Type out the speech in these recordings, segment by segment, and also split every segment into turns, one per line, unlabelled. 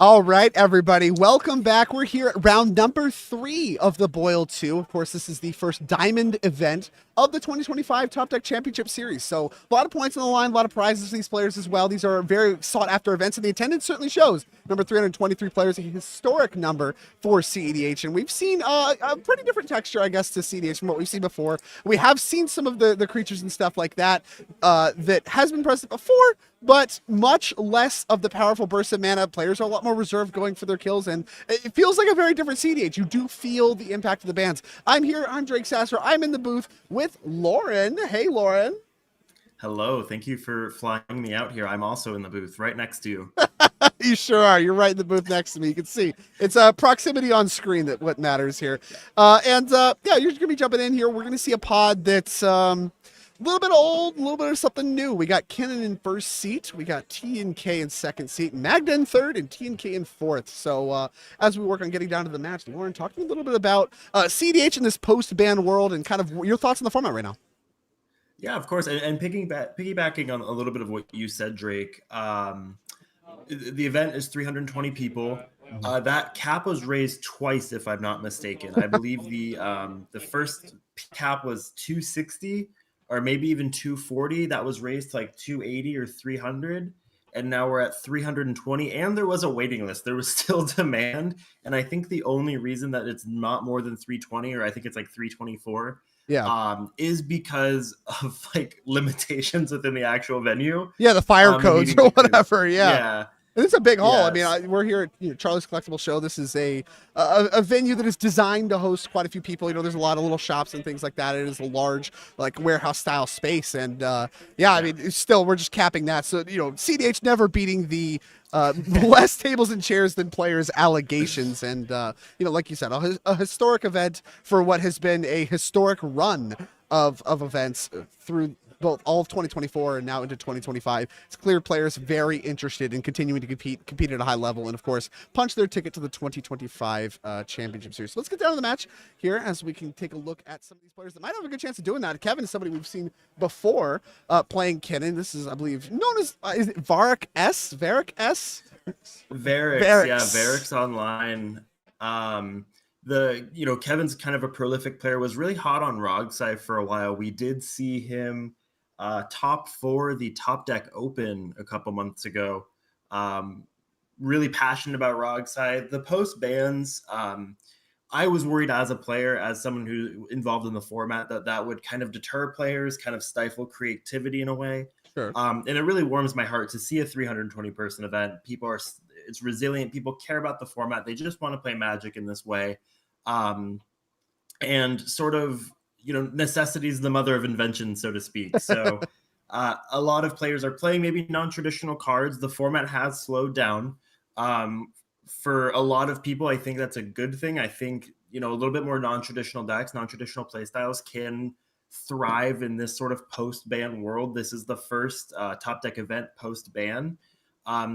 All right, everybody, welcome back. We're here at round number 3 of the Boil 2. Of course, this is the first diamond event of the 2025 Topdeck Championship Series. So, a lot of points on the line, a lot of prizes for these players as well. These are very sought after events, and the attendance certainly shows. Number 323 players, a historic number for CEDH. And we've seen a pretty different texture, I guess, to CEDH from what we've seen before. We have seen some of the creatures and stuff like that that has been present before, but much less of the powerful bursts of mana. Players are a lot more reserved going for their kills, and it feels like a very different CDH. You do feel the impact of the bans. I'm here, I'm Drake Sasser. I'm in the booth with Lauren. Hey, Lauren.
Hello, thank you for flying me out here. I'm also in the booth right next to you.
You sure are. You're right in the booth next to me. You can see it's proximity on screen that what matters here. Yeah, you're going to be jumping in here. We're going to see a pod that's a little bit old, a little bit of something new. We got Kinnan in first seat. We got T and K in second seat. Magda in third and T and K in fourth. So as we work on getting down to the match, Lauren, talk to me a little bit about CDH in this post-ban world and kind of your thoughts on the format right now.
Yeah, of course. And piggybacking on a little bit of what you said, Drake, the event is 320 people. That cap was raised twice, if I'm not mistaken. I believe the first cap was 260 or maybe even 240. That was raised to like 280 or 300. And now we're at 320. And there was a waiting list. There was still demand. And I think the only reason that it's not more than 320, or I think it's like 324, is because of like limitations within the actual venue.
Yeah, the fire codes or whatever.
Yeah.
And it's a big hall.
Yes.
I mean, we're here at Charlie's Collectible Show. This is a venue that is designed to host quite a few people. There's a lot of little shops and things like that. It is a large, like, warehouse style space. And I mean, still, we're just capping that. So, CDH never beating the less tables and chairs than players allegations. And, like you said, a historic event for what has been a historic run of events through both all of 2024 and now into 2025. It's clear players very interested in continuing to compete at a high level, and of course punch their ticket to the 2025 Championship Series. So let's get down to the match here as we can take a look at some of these players that might have a good chance of doing that. Kevin is somebody we've seen before playing Kinnan. This is, I believe, known as is it Varric S?
Varric, yeah, Varric's online. Kevin's kind of a prolific player, was really hot on Rogside for a while. We did see him top 4 the Topdeck Open a couple months ago. Really passionate about Rogside. The post bans, I was worried as a player, as someone who involved in the format, that would kind of deter players, kind of stifle creativity in a way.
Sure.
And it really warms my heart to see a 320 person event. It's resilient. People care about the format. They just want to play Magic in this way. And sort of, necessity is the mother of invention, so to speak. So a lot of players are playing maybe non-traditional cards. The format has slowed down. For a lot of people, I think that's a good thing. I think, a little bit more non-traditional decks, non-traditional playstyles can thrive in this sort of post-ban world. This is the first Topdeck event post-ban.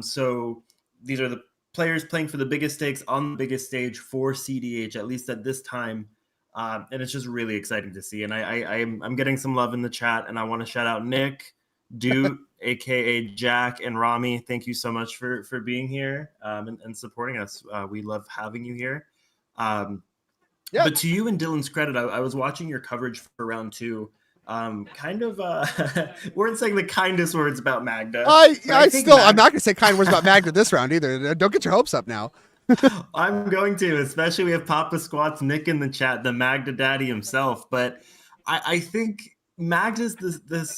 So these are the players playing for the biggest stakes on the biggest stage for CDH, at least at this time. And it's just really exciting to see. And I'm getting some love in the chat, and I want to shout out Nick, Dude, aka Jack, and Rami. Thank you so much for being here and supporting us. We love having you here. But to you and Dylan's credit, I was watching your coverage for round 2. Weren't saying the kindest words about Magda.
I'm not going to say kind words about Magda this round either. Don't get your hopes up now.
I'm going to, especially we have Papa Squat's Nick in the chat, the Magda daddy himself. But I think Magda's this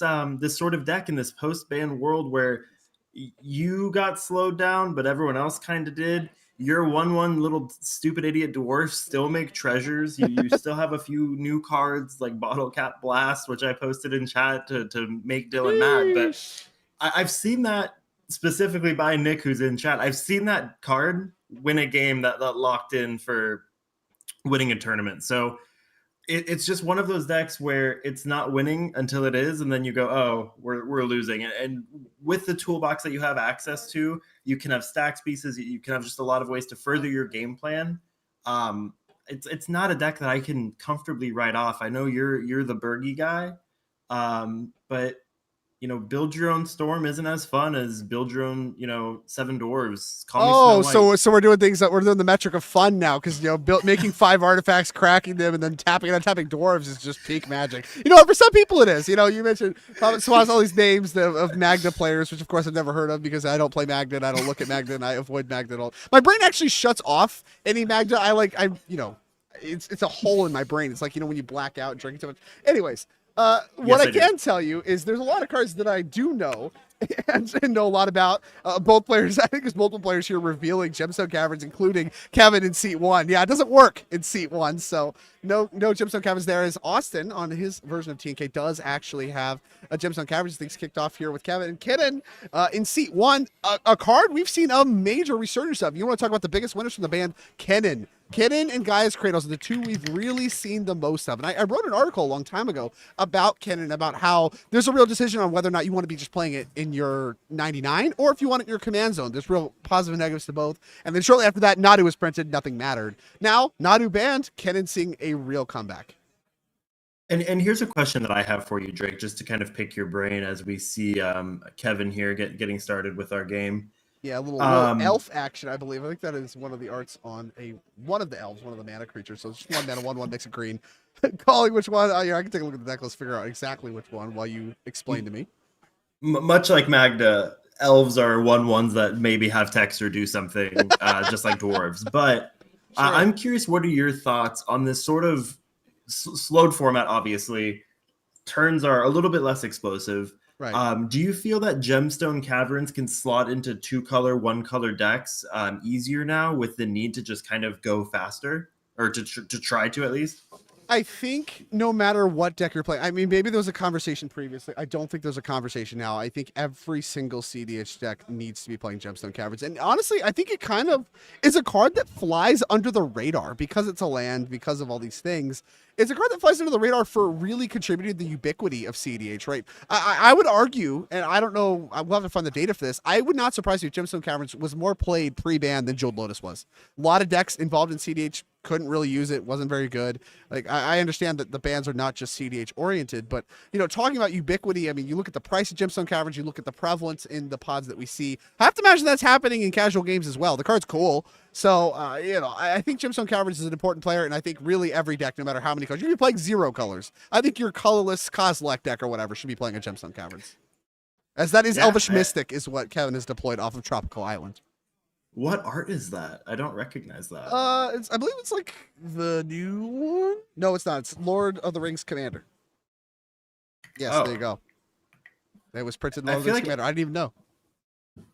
sort of deck in this post-ban world where you got slowed down, but everyone else kind of did. Your 1/1 little stupid idiot dwarfs still make treasures. You still have a few new cards like Bottle Cap Blast, which I posted in chat to make Dylan mad. But I've seen that specifically by Nick, who's in chat. I've seen that card win a game that locked in for winning a tournament. So it's just one of those decks where it's not winning until it is, and then you go, oh, we're losing. And with the toolbox that you have access to, you can have stacks pieces. You can have just a lot of ways to further your game plan. It's not a deck that I can comfortably write off. I know you're the Bergie guy, but build your own storm isn't as fun as build your own, 7 dwarves. Call me Snow
Oh,
White.
so we're doing things that we're doing the metric of fun now, because making 5 artifacts, cracking them, and then tapping and untapping dwarves is just peak magic. For some people it is. You mentioned Swaz all these names of Magda players, which of course I've never heard of because I don't play Magda and I don't look at Magda and I avoid Magda at all. My brain actually shuts off any Magda. It's a hole in my brain. It's like when you black out and drink too much. Anyways, what
Yes,
I
I do.
can tell you is there's a lot of cards that I do know and know a lot about. Both players, I think there's multiple players here revealing Gemstone Caverns, including Kevin in seat 1. Yeah, it doesn't work in seat 1, so no Gemstone Caverns there. As Austin on his version of TNK does actually have a Gemstone Caverns. Things kicked off here with Kevin and Kinnan in seat 1. A card we've seen a major resurgence of. You want to talk about the biggest winners from the band? Kinnan and Gaia's Kratos are the two we've really seen the most of. And I wrote an article a long time ago about Kinnan, about how there's a real decision on whether or not you want to be just playing it in your 99 or if you want it in your command zone. There's real positive and negatives to both. And then shortly after that, Nadu was printed. Nothing mattered. Now, Nadu banned, Kinnan seeing a real comeback.
And here's a question that I have for you, Drake, just to kind of pick your brain as we see Kevin here getting started with our game.
Yeah, a little elf action, I believe. I think that is one of the arts on one of the elves, one of the mana creatures. So it's just 1 mana, 1/1 makes it green. Calling which one? I can take a look at the deck. Let's figure out exactly which one while you explain to me.
Much like Magda, elves are 1/1s that maybe have text or do something, just like dwarves. But
Sure.
I'm curious, what are your thoughts on this sort of slowed format? Obviously, turns are a little bit less explosive.
Right.
Do you feel that Gemstone Caverns can slot into 2-color, 1-color decks easier now with the need to just kind of go faster, or to try to at least?
I think no matter what deck you're playing, I mean, maybe there was a conversation previously. I don't think there's a conversation now. I think every single CDH deck needs to be playing Gemstone Caverns. And honestly, I think it kind of is a card that flies under the radar because it's a land, because of all these things. It's a card that flies under the radar for really contributing to the ubiquity of CDH, right? I would argue, and I don't know, we'll have to find the data for this. I would not surprise you if Gemstone Caverns was more played pre-ban than Jeweled Lotus was. A lot of decks involved in CDH couldn't really use it, wasn't very good. Like, I understand that the bans are not just CDH oriented, but talking about ubiquity, I mean, you look at the price of Gemstone Caverns, you look at the prevalence in the pods that we see. I have to imagine that's happening in casual games as well. The card's cool. So, I think Gemstone Caverns is an important player, and I think really every deck, no matter how many colors, you can be playing 0 colors. I think your colorless Kozilek deck or whatever should be playing a Gemstone Caverns. As that is Elvish Mystic is what Kevin has deployed off of Tropical Island.
What art is that? I don't recognize that.
I believe it's like the new one. No, it's not. It's Lord of the Rings Commander. Yes, There you go. It was printed in Lord of the Rings Commander. I didn't even know.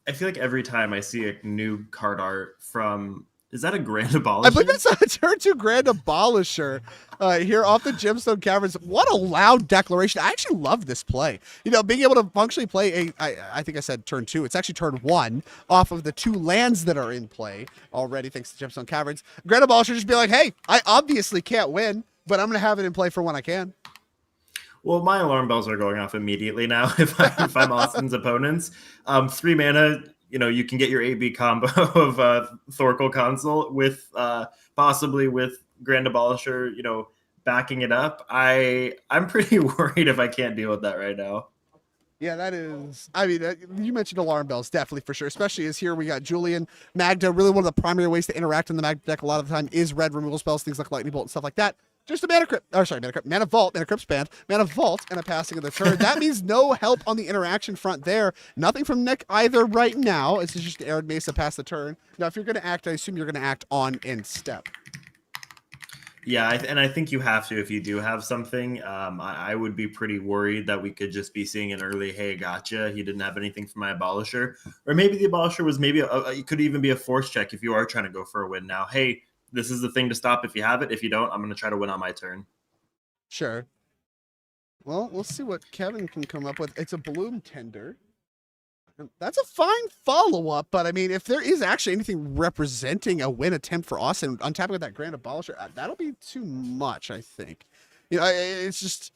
I feel like every time I see a new card art from, is that a Grand Abolisher?
I believe it's a turn 2 Grand Abolisher here off the Gemstone Caverns. What a loud declaration. I actually love this play. Being able to functionally play I think I said turn 2. It's actually turn 1 off of the 2 lands that are in play already, thanks to Gemstone Caverns. Grand Abolisher just be like, hey, I obviously can't win, but I'm going to have it in play for when I can.
Well, my alarm bells are going off immediately now if I'm Austin's opponents. 3 mana, you can get your AB combo of Thorkel Console with possibly with Grand Abolisher, backing it up. I'm pretty worried if I can't deal with that right now.
Yeah, that is. I mean, you mentioned alarm bells, definitely for sure. Especially as here we got Julian, Magda. Really, one of the primary ways to interact in the Magda deck a lot of the time is red removal spells, things like Lightning Bolt and stuff like that. Just a Mana Crypt, Mana Vault, Mana Crypt's banned, Mana Vault, and a passing of the turn. That means no help on the interaction front there. Nothing from Nick either right now. It's just Arid Mesa pass the turn. Now, if you're going to act, I assume you're going to act on end step.
Yeah, and I think you have to if you do have something. I would be pretty worried that we could just be seeing an early, hey, gotcha. He didn't have anything for my Abolisher. Or maybe the Abolisher was it could even be a force check if you are trying to go for a win now. Hey, this is the thing to stop if you have it. If you don't, I'm going to try to win on my turn.
Sure. Well, we'll see what Kevin can come up with. It's a Bloom Tender. That's a fine follow-up, but I mean, if there is actually anything representing a win attempt for Austin, untapping with that Grand Abolisher, that'll be too much, I think. It's just,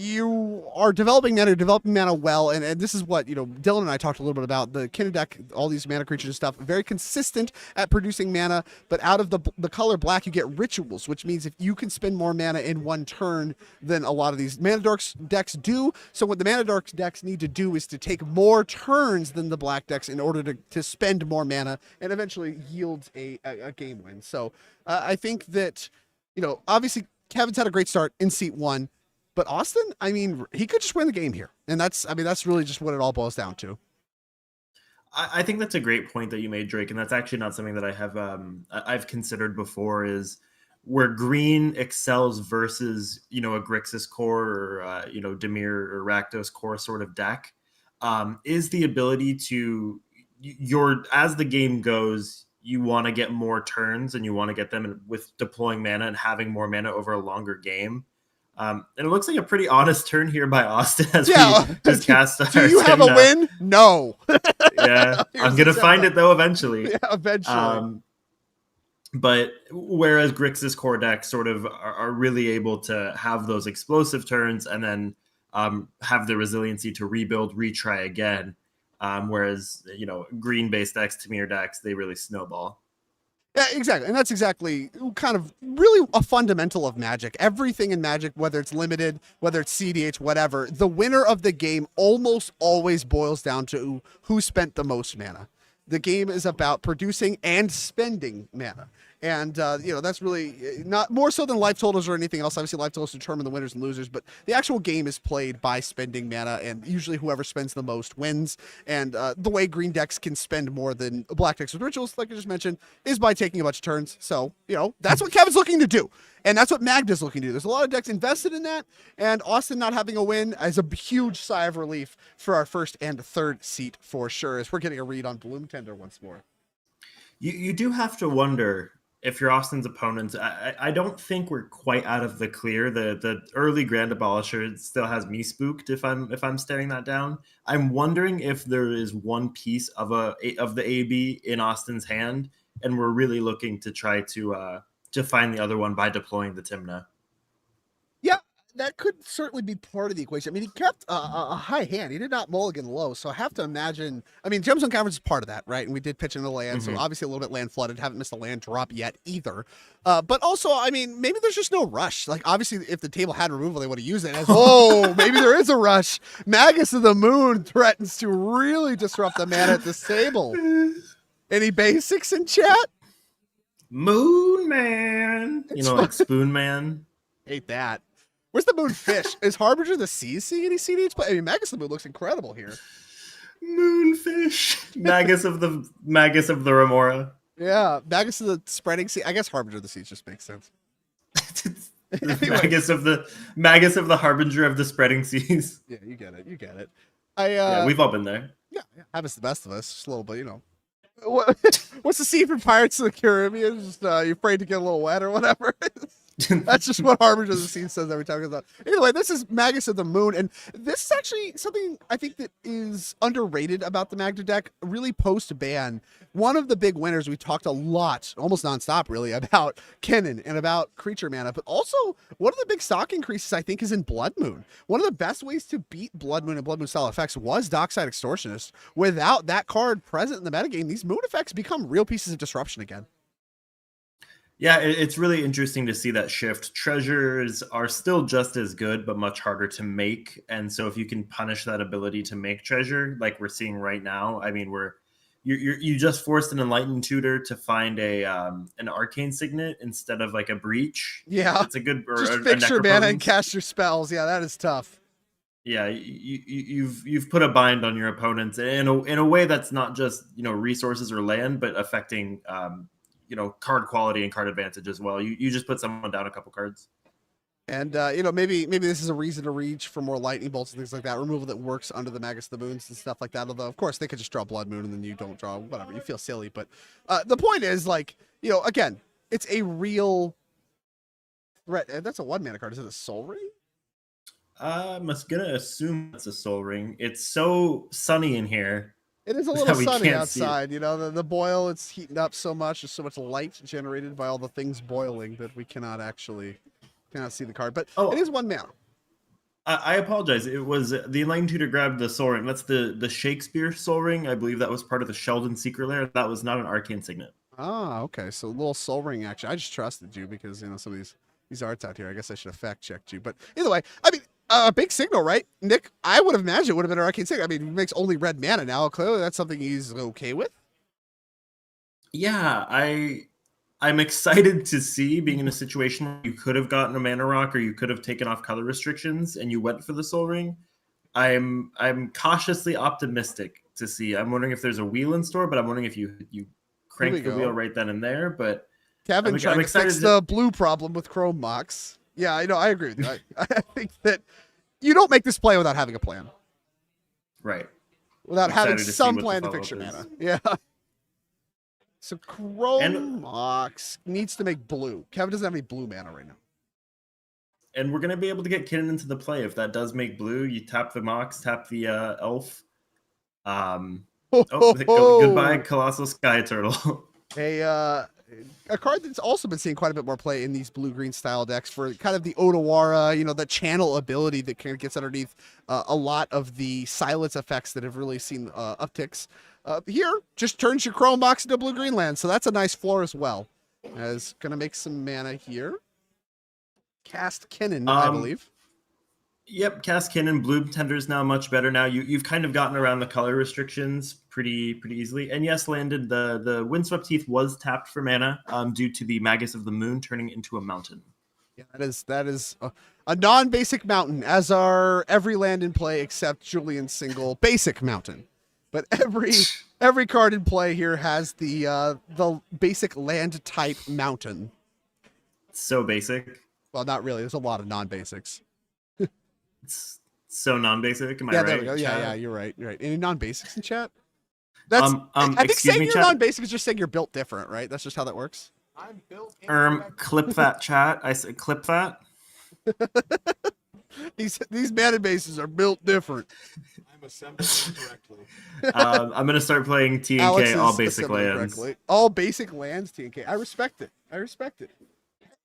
you are developing mana well, and this is what, Dylan and I talked a little bit about. The Kinnan deck, all these mana creatures and stuff, very consistent at producing mana, but out of the color black, you get rituals, which means if you can spend more mana in one turn than a lot of these Mana Darks decks do. So what the Mana Darks decks need to do is to take more turns than the black decks in order to spend more mana and eventually yield a game win. So I think that, obviously Kevin's had a great start in seat 1. But Austin, I mean, he could just win the game here. And that's really just what it all boils down to.
I think that's a great point that you made, Drake. And that's actually not something that I've considered before, is where green excels versus, a Grixis core or, Dimir or Rakdos core sort of deck, is the ability to, as the game goes, you want to get more turns and you want to get them with deploying mana and having more mana over a longer game. And it looks like a pretty honest turn here by Austin as we just cast our
Do you have a win? No.
Yeah, I'm going to find it, though, eventually.
Yeah, eventually.
But whereas Grixis core decks sort of are really able to have those explosive turns and then have the resiliency to rebuild, retry again. Whereas, green-based decks, Tamir decks, they really snowball.
Yeah, exactly. And that's exactly kind of really a fundamental of Magic. Everything in Magic, whether it's limited, whether it's CDH, whatever, the winner of the game almost always boils down to who spent the most mana. The game is about producing and spending mana. And, that's really not more so than life totals or anything else. Obviously, life totals determine the winners and losers, but the actual game is played by spending mana, and usually whoever spends the most wins. And the way green decks can spend more than black decks with rituals, like I just mentioned, is by taking a bunch of turns. So, that's what Kevin's looking to do. And that's what Magda's looking to do. There's a lot of decks invested in that, and Austin not having a win is a huge sigh of relief for our first and third seat for sure, as we're getting a read on Bloom Tender once more.
You do have to wonder if you're Austin's opponent. I don't think we're quite out of the clear. The early Grand Abolisher still has me spooked if I'm staring that down. I'm wondering if there is one piece of the AB in Austin's hand, and we're really looking to try to find the other one by deploying the Tymna.
Yeah, that could certainly be part of the equation. I mean, he kept a high hand. He did not mulligan low, so I have to imagine. I mean, Gemstone Conference is part of that, right? And we did pitch into land, so obviously a little bit land flooded. Haven't missed a land drop yet either. But also, I mean, maybe there's just no rush. Like, obviously, if the table had removal, they would have used it as, maybe there is a rush. Magus of the Moon threatens to really disrupt the mana at this table. Any basics in chat?
Moon Man. Like Spoon Man.
Hate that. Where's the Moonfish? Is Harbinger the Seas seeing any CDH play? I mean, Magus of the Moon looks incredible here.
Moonfish. Magus of the Remora.
Yeah, Magus of the Spreading Sea. I guess Harbinger of the Seas just makes sense.
Anyway. Magus of the Harbinger of the Spreading Seas.
Yeah, you get it.
Yeah, we've all been there.
Yeah, Habit's the best of us. Just a little bit, What's the scene from Pirates of the Caribbean? Just you afraid to get a little wet or whatever. That's just what Harbinger of the Sea says every time it comes out. Anyway, this is Magus of the Moon, and this is actually something I think that is underrated about the Magda deck. Really post-ban, one of the big winners, we talked a lot, almost nonstop really, about Kinnan and about creature mana, but also one of the big stock increases I think is in Blood Moon. One of the best ways to beat Blood Moon and Blood Moon style effects was Dockside Extortionist. Without that card present in the metagame, these moon effects become real pieces of disruption again.
Yeah, it's really interesting to see that shift. Treasures are still just as good, but much harder to make. And so if you can punish that ability to make treasure, like we're seeing right now, I mean, you just forced an Enlightened Tutor to find an Arcane Signet instead of like a Breach.
Yeah,
it's a good.
Just fix your mana and cast your spells. Yeah, that is tough.
Yeah, you've put a bind on your opponents in a way that's not just resources or land, but affecting card quality and card advantage as well. You just put someone down a couple cards.
And, maybe this is a reason to reach for more lightning bolts and things like that. Removal that works under the Magus of the Moons and stuff like that. Although, of course, they could just draw Blood Moon and then you don't draw whatever. You feel silly. But the point is, again, it's a real threat. And that's a 1-mana card. Is it a Soul Ring?
I'm gonna assume it's a Soul Ring. It's so sunny in here.
It is a little sunny outside, the boil, it's heating up so much. There's so much light generated by all the things boiling that we cannot see the card. But it is 1 mana.
I apologize. It was the Enlightened Tutor grabbed the Soul Ring. That's the Shakespeare Soul Ring. I believe that was part of the Sheldon Secret Lair. That was not an arcane signet.
Ah, okay. So a little soul ring action. I just trusted you because some of these arts out here. I guess I should have fact checked you. But either way, I mean, a big signal, right, Nick? I would have imagined it would have been an arcane signal. I mean, he makes only red mana now. Clearly, that's something he's okay with.
Yeah, I'm excited to see being in a situation where you could have gotten a mana rock or you could have taken off color restrictions and you went for the Soul Ring. I'm cautiously optimistic to see. I'm wondering if there's a wheel in store, but I'm wondering if you crank the wheel right then and there. But
Kevin trying to fix the blue problem with Chrome Mox. Yeah, I know. I agree with you. I think that you don't make this play without having a plan.
Right.
Without having some plan to fix your mana. Yeah. So Chrome Mox needs to make blue. Kevin doesn't have any blue mana right now.
And we're going to be able to get Kinnan into the play. If that does make blue, you tap the Mox, tap the Elf. Goodbye, Colossal Sky Turtle.
A card that's also been seeing quite a bit more play in these blue-green style decks for kind of the Otawara, the channel ability that kind of gets underneath a lot of the silence effects that have really seen upticks. Here, just turns your Chrome Mox into blue-green land, so that's a nice floor as well. As going to make some mana here. Cast Kinnan, I believe.
Yep, Cast Kinnan. Blue Tender is now much better now. You've kind of gotten around the color restrictions pretty easily. And yes, landed the Windswept Heath was tapped for mana due to the Magus of the Moon turning into a mountain.
Yeah, that is a non-basic mountain, as are every land in play except Julian's single basic mountain. But every card in play here has the basic land type mountain.
So basic.
Well, not really. There's a lot of non-basics.
It's so non-basic. Am I right?
There we go. Yeah, you're right. You're right. Any non-basics in chat? That's I think saying you're non-basic is just saying you're built different, right? That's just how that works.
I'm built.
Clip that chat. I said clip that.
These mana bases are built different.
I'm assembling incorrectly.
I'm gonna start playing TNK all basic lands.
Correctly. All basic lands TNK. I respect it.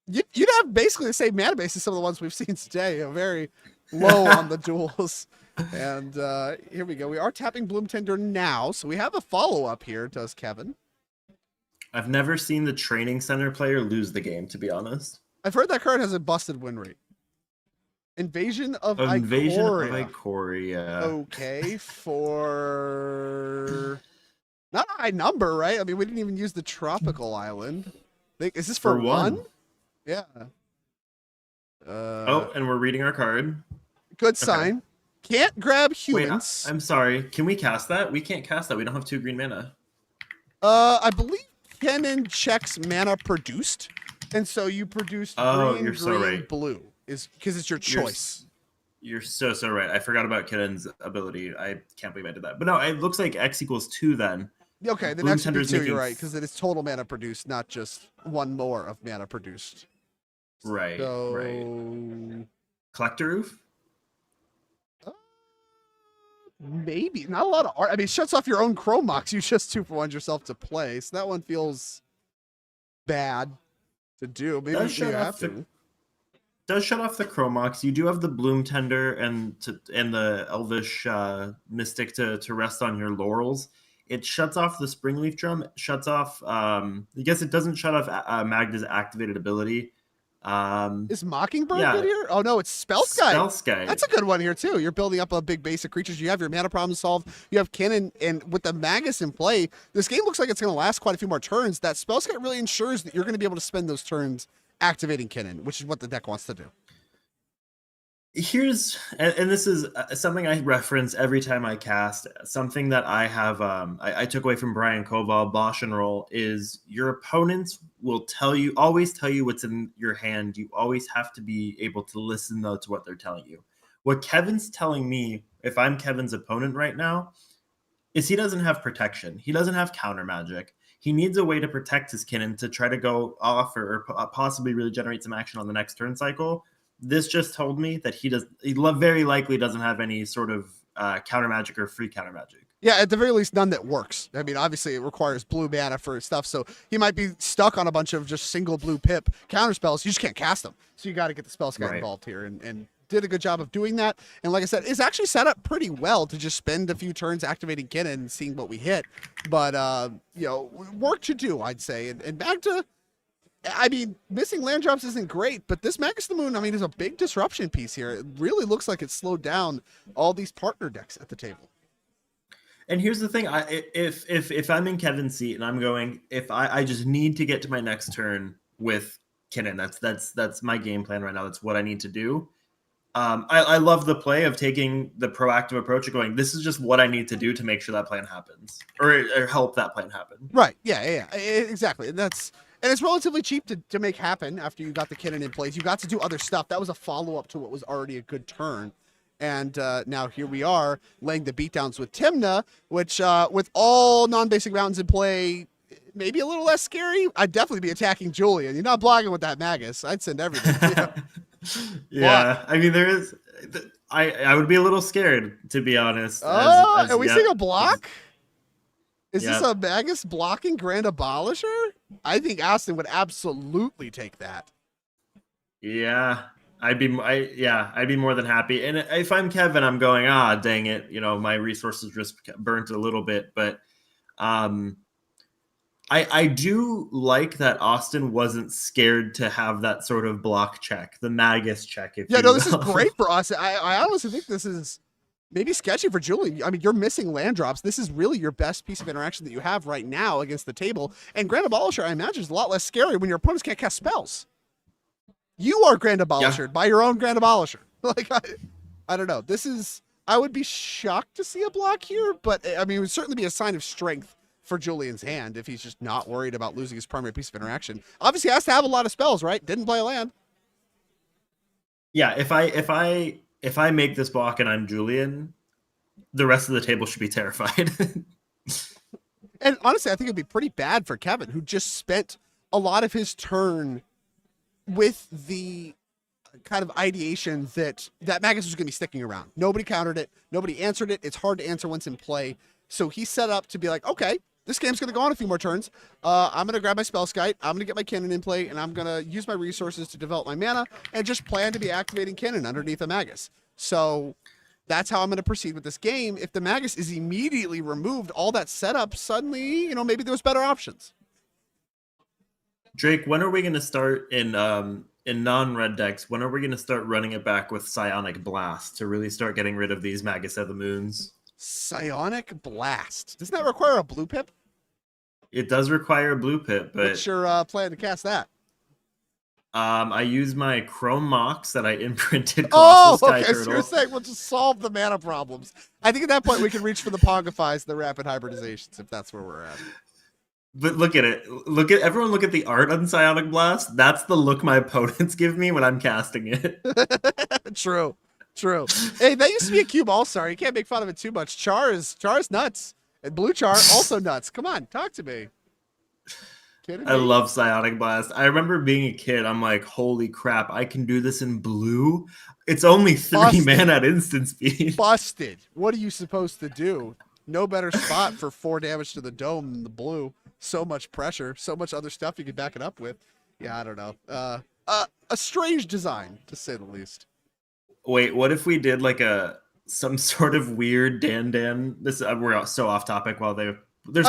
You'd have basically the same mana base as some of the ones we've seen today. Very low on the duels. And here we go. We are tapping Bloom Tender now, so we have a follow-up here, does Kevin.
I've never seen the training center player lose the game, to be honest.
I've heard that card has a busted win rate. Invasion of Ikoria. Okay, for not a high number, right? I mean, we didn't even use the tropical island. Is this for one? Yeah.
And we're reading our card.
Good sign. Can't grab humans.
Wait, I'm sorry. Can we cast that? We can't cast that. We don't have 2 green mana.
I believe Kinnan checks mana produced, and so you produce green, blue is because it's your choice.
You're so right. I forgot about Kinnan's ability. I can't believe I did that. But no, it looks like X equals 2 then.
Okay, the next would be 2, you're right, because it is total mana produced, not just one more of mana produced.
Right, right. Collector Roof?
Maybe. Not a lot of art. I mean, it shuts off your own Chrome Mox. You just 2-for-1 yourself to play, so that one feels bad to do. Maybe you have to.
Does shut off the Chrome Mox. You do have the Bloom Tender and the Elvish Mystic to rest on your laurels. It shuts off the Springleaf Drum. It shuts off. I guess it doesn't shut off Magda's activated ability.
Is Mockingbird good here? Oh no, it's Spellskite.
Spellskite.
That's a good one here too. You're building up a big base of creatures. You have your mana problem solved. You have Kinnan, and with the Magus in play, this game looks like it's going to last quite a few more turns. That Spellskite really ensures that you're going to be able to spend those turns activating Kinnan, which is what the deck wants to do.
Here's, and this is something I reference every time I cast. Something that I have, I took away from Brian Koval, Bosch and Roll, is your opponents will always tell you what's in your hand. You always have to be able to listen, though, to what they're telling you. What Kevin's telling me, if I'm Kevin's opponent right now, is he doesn't have protection. He doesn't have counter magic. He needs a way to protect his Kinnan to try to go off or possibly really generate some action on the next turn cycle. This just told me that he very likely doesn't have any sort of counter magic or free counter magic.
Yeah, at the very least, none that works. I mean, obviously, it requires blue mana for stuff, so he might be stuck on a bunch of just single blue pip counter spells. You just can't cast them, so you got to get the Spellskite involved here and did a good job of doing that. And like I said, it's actually set up pretty well to just spend a few turns activating Kinnan and seeing what we hit. But, you know, work to do, I'd say. And Magda, I mean, missing land drops isn't great, but this Magus the Moon, I mean, is a big disruption piece here. It really looks like it slowed down all these partner decks at the table.
And here's the thing: if I'm in Kevin's seat and I'm going, if I just need to get to my next turn with Kinnan, that's my game plan right now. That's what I need to do. I love the play of taking the proactive approach of going, this is just what I need to do to make sure that plan happens or help that plan happen.
Right. Yeah, exactly. And it's relatively cheap to make happen after you got the Kinnan in place. You got to do other stuff. That was a follow-up to what was already a good turn. And now here we are laying the beatdowns with Tymna, which with all non-basic mountains in play, maybe a little less scary. I'd definitely be attacking Julian. You're not blocking with that Magus. I'd send everything.
Yeah, I mean, there is. I would be a little scared, to be honest.
Are we seeing a block? Is this a Magus blocking Grand Abolisher? I think Austin would absolutely take that.
Yeah, I'd be more than happy. And if I'm Kevin, I'm going, dang it, you know, my resources just burnt a little bit. But I do like that Austin wasn't scared to have that sort of block check, the Magus check.
This is great for us. I honestly think this is maybe sketchy for Julian. I mean, you're missing land drops. This is really your best piece of interaction that you have right now against the table. And Grand Abolisher, I imagine, is a lot less scary when your opponents can't cast spells. You are Grand Abolisher by your own Grand Abolisher. Like, I don't know. I would be shocked to see a block here, but I mean, it would certainly be a sign of strength for Julian's hand if he's just not worried about losing his primary piece of interaction. Obviously, he has to have a lot of spells, right? Didn't play a land.
Yeah, if I make this block and I'm Julian, the rest of the table should be terrified.
And honestly, I think it'd be pretty bad for Kevin, who just spent a lot of his turn with the kind of ideation that Magus was going to be sticking around. Nobody countered it. Nobody answered it. It's hard to answer once in play. So he set up to be like, okay, this game's going to go on a few more turns. I'm going to grab my Spellskite. I'm going to get my Kinnan in play, and I'm going to use my resources to develop my mana and just plan to be activating Kinnan underneath a Magus. So that's how I'm going to proceed with this game. If the Magus is immediately removed, all that setup, suddenly, you know, maybe there's better options.
Drake, when are we going to start in non-red decks? When are we going to start running it back with Psionic Blast to really start getting rid of these Magus of the Moons?
Psionic Blast. Doesn't that require a blue pip?
It does require a blue pip, but
what's your plan to cast that?
I use my Chrome Mox that I imprinted.
Okay. So you're saying we'll just solve the mana problems. I think at that point we can reach for the Pongifies, the rapid hybridizations, if that's where we're at.
But look at it. Everyone look at the art on Psionic Blast. That's the look my opponents give me when I'm casting it.
True. Hey, that used to be a cube all-star. You can't make fun of it too much. Char is nuts. And Blue Char also nuts. Come on, talk to me.
I love Psionic Blast. I remember being a kid, I'm like, holy crap, I can do this in blue? It's only 3 mana at instant speed.
Busted. What are you supposed to do? No better spot for 4 damage to the dome than the blue. So much pressure, so much other stuff you could back it up with. Yeah, I don't know. A strange design, to say the least.
Wait, what if we did like some sort of weird Dan? This we're so off topic while there's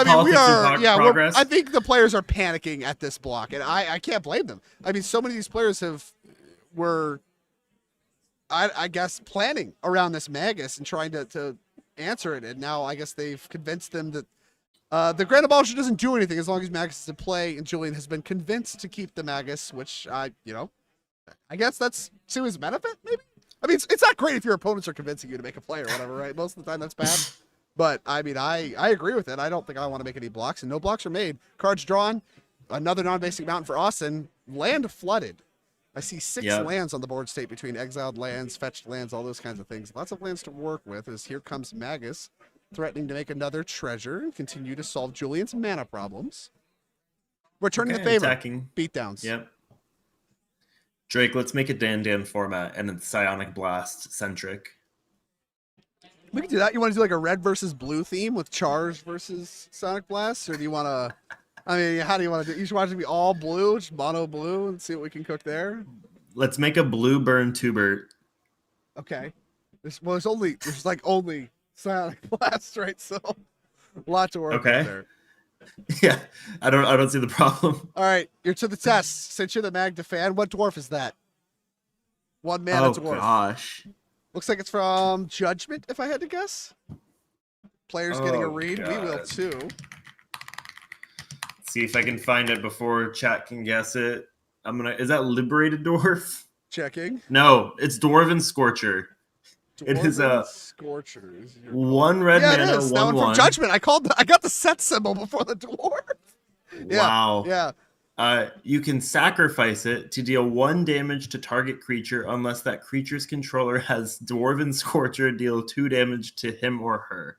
politics in progress.
I think the players are panicking at this block, and I can't blame them. I mean, so many of these players were I guess planning around this Magus and trying to answer it, and now I guess they've convinced them that the Grand Abolisher doesn't do anything as long as Magus is in play, and Julian has been convinced to keep the Magus, which I guess that's to his benefit, maybe. I mean, it's not great if your opponents are convincing you to make a play or whatever, right? Most of the time that's bad. But, I mean, I agree with it. I don't think I want to make any blocks, and no blocks are made. Cards drawn. Another non-basic mountain for Austin. Land flooded. I see 6 lands on the board state between exiled lands, fetched lands, all those kinds of things. Lots of lands to work with as here comes Magus, threatening to make another treasure and continue to solve Julian's mana problems. Returning the favor.
Attacking.
Beatdowns.
Yep. Drake, let's make a Dan format and it's Psionic Blast centric.
We can do that. You want to do like a red versus blue theme with Chars versus Sonic Blast? Or do you want to, I mean, how do you want to do it? You should watch it be all blue, just mono blue, and see what we can cook there.
Let's make a blue burn Tubert
Okay. There's like only Psionic Blast, right? So a lot to work
Okay.
with there.
Yeah, I don't see the problem.
All right, you're to the test. Since you're the Magda fan, what dwarf is that? One mana
Oh
dwarf.
gosh.
Looks like it's from Judgment, if I had to guess. Players getting a
Oh,
read. We will
God.
too.
See if I can find it before chat can guess it. Is that Liberated Dwarf?
Checking.
No, it's Dwarven Scorcher. It is
Dwarven
a
Scorchers. You're
1 red
yeah,
mana,
it is. That one
1/1.
from Judgment. I got the set symbol before the dwarf.
Wow.
Yeah.
You can sacrifice it to deal 1 damage to target creature unless that creature's controller has Dwarven Scorcher deal 2 damage to him or her.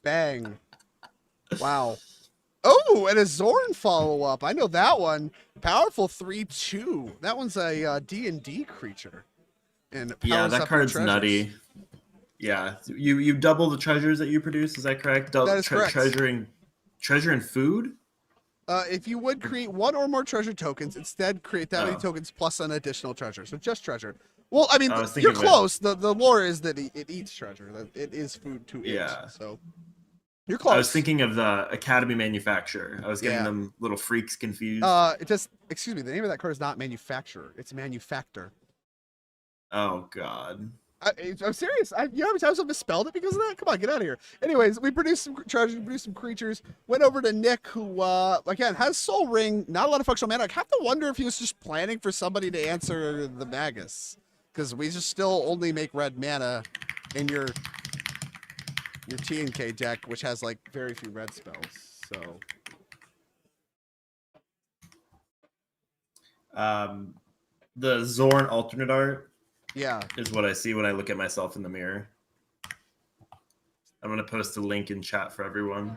Bang. Wow. Oh, and a Zorn follow-up. I know that one. Powerful 3/2. That one's a D&D creature. And it
Yeah,
powers
that
up your
card's
treasures.
nutty. Yeah, you double the treasures that you produce. Is that correct?
That is correct.
Treasure and food.
If you would create 1 or more treasure tokens, instead create that many
Oh.
tokens plus an additional treasure. So just treasure. Well, I mean,
I was
you're
thinking
close. The lore is that it eats treasure. That it is food to
Yeah.
eat. So you're close.
I was thinking of the Academy Manufacturer. I was getting
Yeah.
them little freaks confused.
It just excuse me. The name of that card is not manufacturer. It's manufactor.
Oh God.
I'm serious. You know how many times I've misspelled it because of that? Come on, get out of here. Anyways, we produced some treasures, we produced some creatures. Went over to Nick, who again has Soul Ring, not a lot of functional mana. I have to wonder if he was just planning for somebody to answer the Magus, because we just still only make red mana in your T&K deck, which has like very few red spells. So
The Zorn alternate art
yeah,
is what I see when I look at myself in the mirror. I'm gonna post a link in chat for everyone.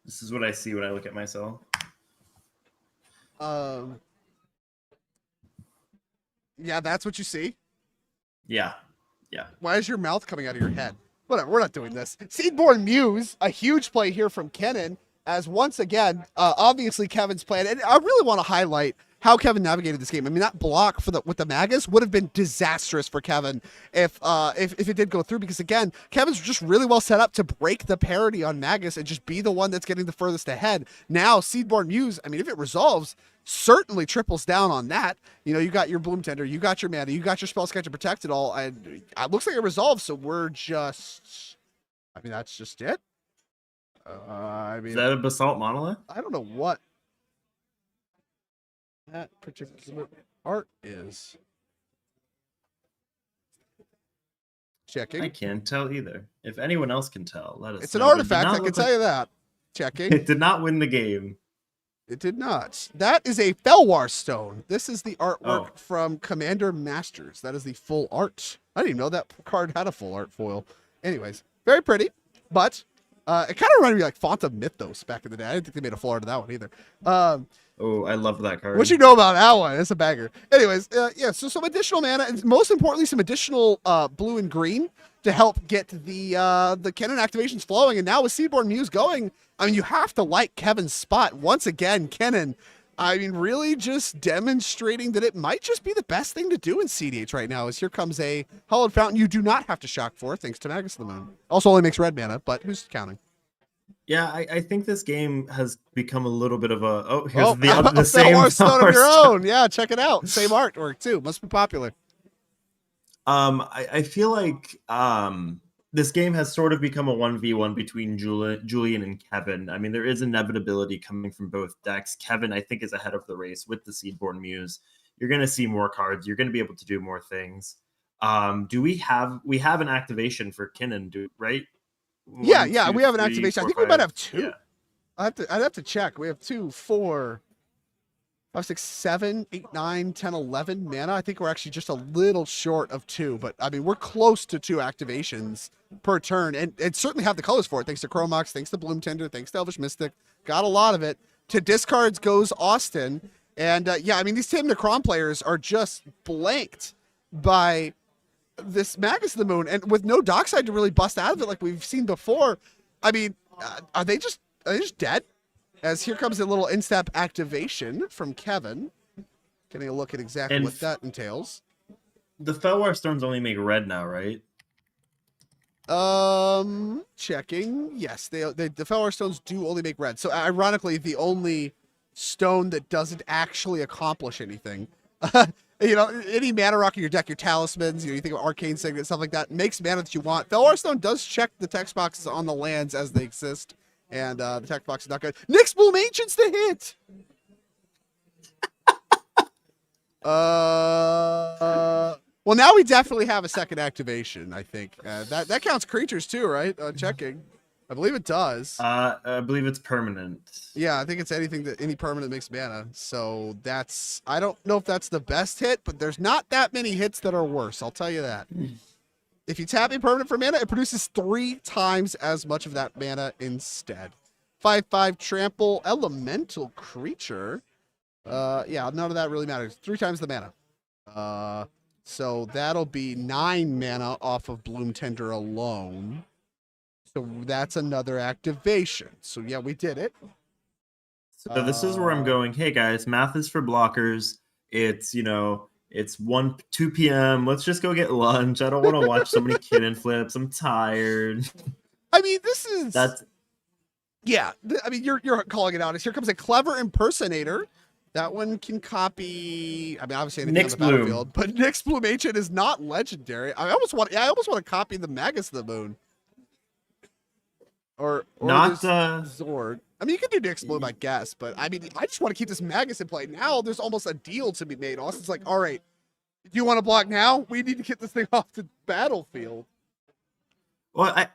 This is what I see when I look at myself.
yeah, that's what you see.
Yeah.
Why is your mouth coming out of your head? Whatever, we're not doing this. Seedborn Muse, a huge play here from Kinnan, as once again, obviously Kevin's plan, and I really want to highlight how Kevin navigated this game. I mean, that block with the Magus would have been disastrous for Kevin if it did go through, because again, Kevin's just really well set up to break the parity on Magus and just be the one that's getting the furthest ahead. Now, Seedborn Muse, I mean, if it resolves, certainly triples down on that. You know, you got your Bloom Tender, you got your mana, you got your Spellsketch to protect it all, and it looks like it resolves, so we're just... I mean, that's just it.
Is that a Basalt Monolith?
I don't know what that particular art is. Checking.
I can't tell either. If anyone else can tell, let us
It's an
know. But it did
artifact,
not
I can
look
tell
like-
you that. Checking.
It did not win the game.
It did not. That is a Felwar Stone. This is the artwork
Oh.
from Commander Masters. That is the full art. I didn't even know that card had a full art foil. Anyways, very pretty, but it kind of reminded me like Font of Mythos back in the day. I didn't think they made a full art of that one either.
Oh, I love that card.
What you know about that one? It's a bagger. Anyways, yeah, so some additional mana, and most importantly, some additional blue and green to help get the Kinnan activations flowing. And now with Seedborn Muse going, I mean, you have to like Kevin's spot. Once again, Kinnan, I mean, really just demonstrating that it might just be the best thing to do in CDH right now, as here comes a Hallowed Fountain you do not have to shock for, thanks to Magus of the Moon. Also only makes red mana, but who's counting?
Yeah, I think this game has become a little bit of a... Oh, here's the
a
same
Felwar Stone of your
Felwar
own. Yeah, check it out. Same artwork, too. Must be popular.
I feel like this game has sort of become a 1v1 between Julian and Kevin. I mean, there is inevitability coming from both decks. Kevin, I think, is ahead of the race with the Seedborn Muse. You're going to see more cards. You're going to be able to do more things. Do we have an activation for Kinnan, right?
Yeah,
One,
yeah,
two,
we have an
three,
activation. I
four,
think we might
five.
have two.
Yeah.
I'd have to check. We have 2, 4, 5, 6, 7, 8, 9, 10, 11 mana. I think we're actually just a little short of 2, but I mean, we're close to 2 activations per turn, and certainly have the colors for it. Thanks to Chromox, thanks to Bloom Tender, thanks to Elvish Mystic. Got a lot of it. To discards goes Austin. And yeah, I mean, these Tim Necron players are just blanked by this Magus of the Moon, and with no Dockside to really bust out of it like we've seen before. I mean, are they just dead? As here comes a little in-step activation from Kevin. Getting a look at exactly
And
what that entails.
the Felwar Stones only make red now, right?
Checking. Yes, the Felwar Stones do only make red. So ironically, the only stone that doesn't actually accomplish anything. Any mana rock in your deck, your talismans, you think of arcane signet, stuff like that, makes mana that you want. Felwar Stone does check the text boxes on the lands as they exist, and the text box is not good. Nyx Bloom Ancient's the hit. Well, now we definitely have a second activation, I think. That counts creatures too, right? Checking. I believe it does.
I believe it's permanent.
Yeah, I think it's any permanent makes mana. So I don't know if that's the best hit, but there's not that many hits that are worse. I'll tell you that. If you tap a permanent for mana, it produces 3 times as much of that mana instead. 5/5 trample elemental creature. Yeah, none of that really matters. 3 times the mana. So that'll be 9 mana off of Bloom Tender alone. So that's another activation. So yeah, we did it.
So this is where I'm going. Hey guys, math is for blockers. It's it's 2 p.m. Let's just go get lunch. I don't want to watch so many Kinnan flips. I'm tired.
I mean, you're calling it out. Here comes a clever impersonator. That one can copy. I mean, obviously anything on the battlefield, but Nyx Bloom Ancient is not legendary. I almost want to copy the Magus of the Moon. Or
not
Zord. I mean, you can do Nyx Bloom, I guess, but I mean, I just want to keep this Magus in play. Now there's almost a deal to be made. Austin's like, all right, do you want to block now? We need to get this thing off the battlefield.
Well, I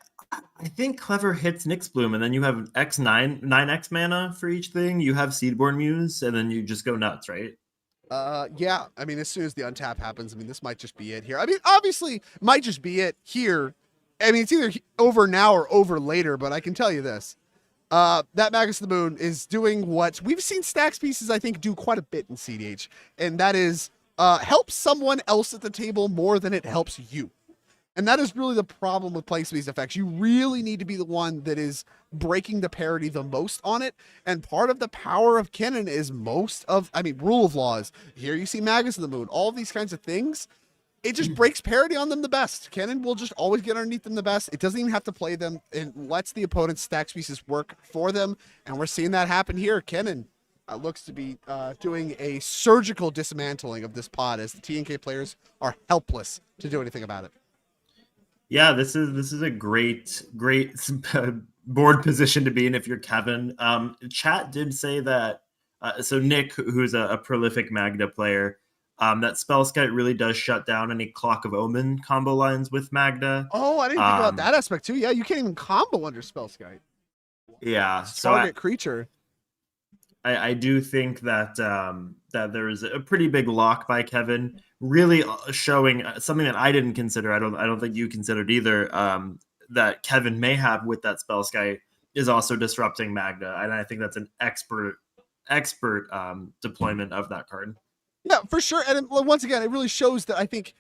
think Clever hits Nyx Bloom, and then you have 9x mana for each thing. You have Seedborn Muse, and then you just go nuts, right?
Yeah. I mean, as soon as the untap happens, I mean, this might just be it here. I mean, obviously, might just be it here. I mean, it's either over now or over later, but I can tell you this. That Magus of the Moon is doing what we've seen Stacks Pieces, I think, do quite a bit in CDH, and that is help someone else at the table more than it helps you. And that is really the problem with playing some of these effects. You really need to be the one that is breaking the parity the most on it. And part of the power of Kinnan is rule of laws. Here you see Magus of the Moon, all of these kinds of things. It just breaks parity on them the best. Kinnan will just always get underneath them the best. It doesn't even have to play them. It lets the opponent's stack pieces work for them. And we're seeing that happen here. Kinnan looks to be doing a surgical dismantling of this pod as the TNK players are helpless to do anything about it.
Yeah, this is a great board position to be in if you're Kevin. Chat did say that. So Nick, who's a prolific Magda player, that Spellskite really does shut down any Clock of Omen combo lines with Magda.
Oh, I didn't think about that aspect too. Yeah, you can't even combo under Spellskite.
Yeah,
so target creature.
I do think that that there is a pretty big lock by Kevin, really showing something that I didn't consider. I don't think you considered either. That Kevin may have with that Spellskite is also disrupting Magda, and I think that's an expert deployment of that card.
Yeah, for sure. And once again, it really shows that I think,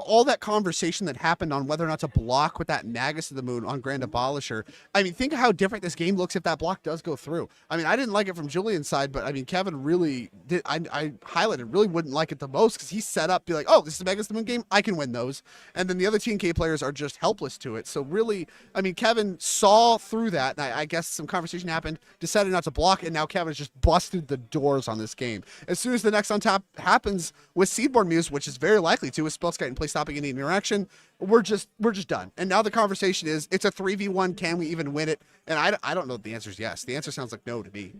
all that conversation that happened on whether or not to block with that Magus of the Moon on Grand Abolisher. I mean, think of how different this game looks if that block does go through. I mean, I didn't like it from Julian's side, but I mean, Kevin really did. I highlighted really wouldn't like it the most because he set up, be like, oh, this is a Magus of the Moon game. I can win those. And then the other TNK players are just helpless to it. So really, I mean, Kevin saw through that. And I guess some conversation happened, decided not to block. And now Kevin's just busted the doors on this game. As soon as the next untap happens with Seedborn Muse, which is very likely to, with Spellskite and play stopping any interaction, we're just done. And now the conversation is, it's a 3v1. Can we even win it? And I don't know if the answer is yes. The answer sounds like no to me.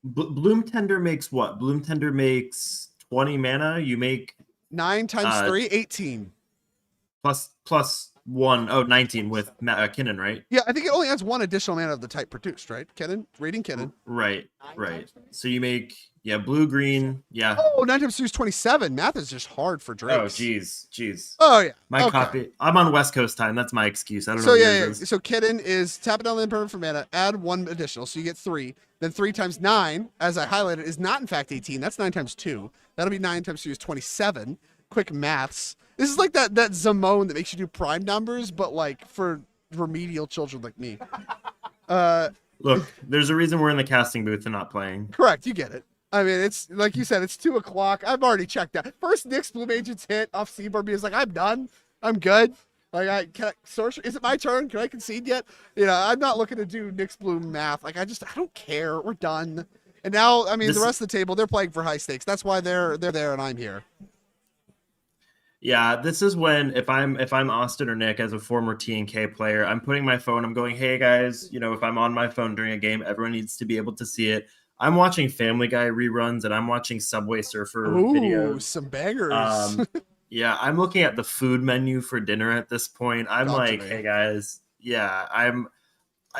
Bloom Tender makes what? Bloom Tender makes 20 mana. You make
9 times 3, 18.
Plus 1, 19 with Kinnan, right?
Yeah, I think it only adds 1 additional mana of the type produced, right? Kinnan, reading Kinnan.
Right. So you make, blue, green, yeah.
Oh, 9 times 3 is 27. Math is just hard for Drake.
Oh, jeez.
Oh, yeah.
My copy. I'm on West Coast time. That's my excuse. I don't know.
Yeah. So Kinnan is tapping on the impermanent for mana, add 1 additional, so you get 3. Then 3 times 9, as I highlighted, is not in fact 18. That's 9 times 2. That'll be 9 times 2 is 27. Quick maths. This is like that Zamone that makes you do prime numbers, but like for remedial children like me.
Look, there's a reason we're in the casting booth and not playing.
Correct, you get it. I mean, it's like you said, it's 2 o'clock. I've already checked out. First Nyx Bloom Agents hit off Seaborn is like, I'm done. I'm good. Like, sorcerer, is it my turn? Can I concede yet? I'm not looking to do Nyx Bloom math. Like, I don't care. We're done. And now, I mean, the rest of the table, they're playing for high stakes. That's why they're there and I'm here.
Yeah, this is when if I'm Austin or Nick as a former TNK player, I'm putting my phone, I'm going, hey guys, if I'm on my phone during a game, everyone needs to be able to see it. I'm watching Family Guy reruns and I'm watching Subway Surfer videos.
Some bangers.
Yeah, I'm looking at the food menu for dinner at this point. I'm like, hey guys, yeah,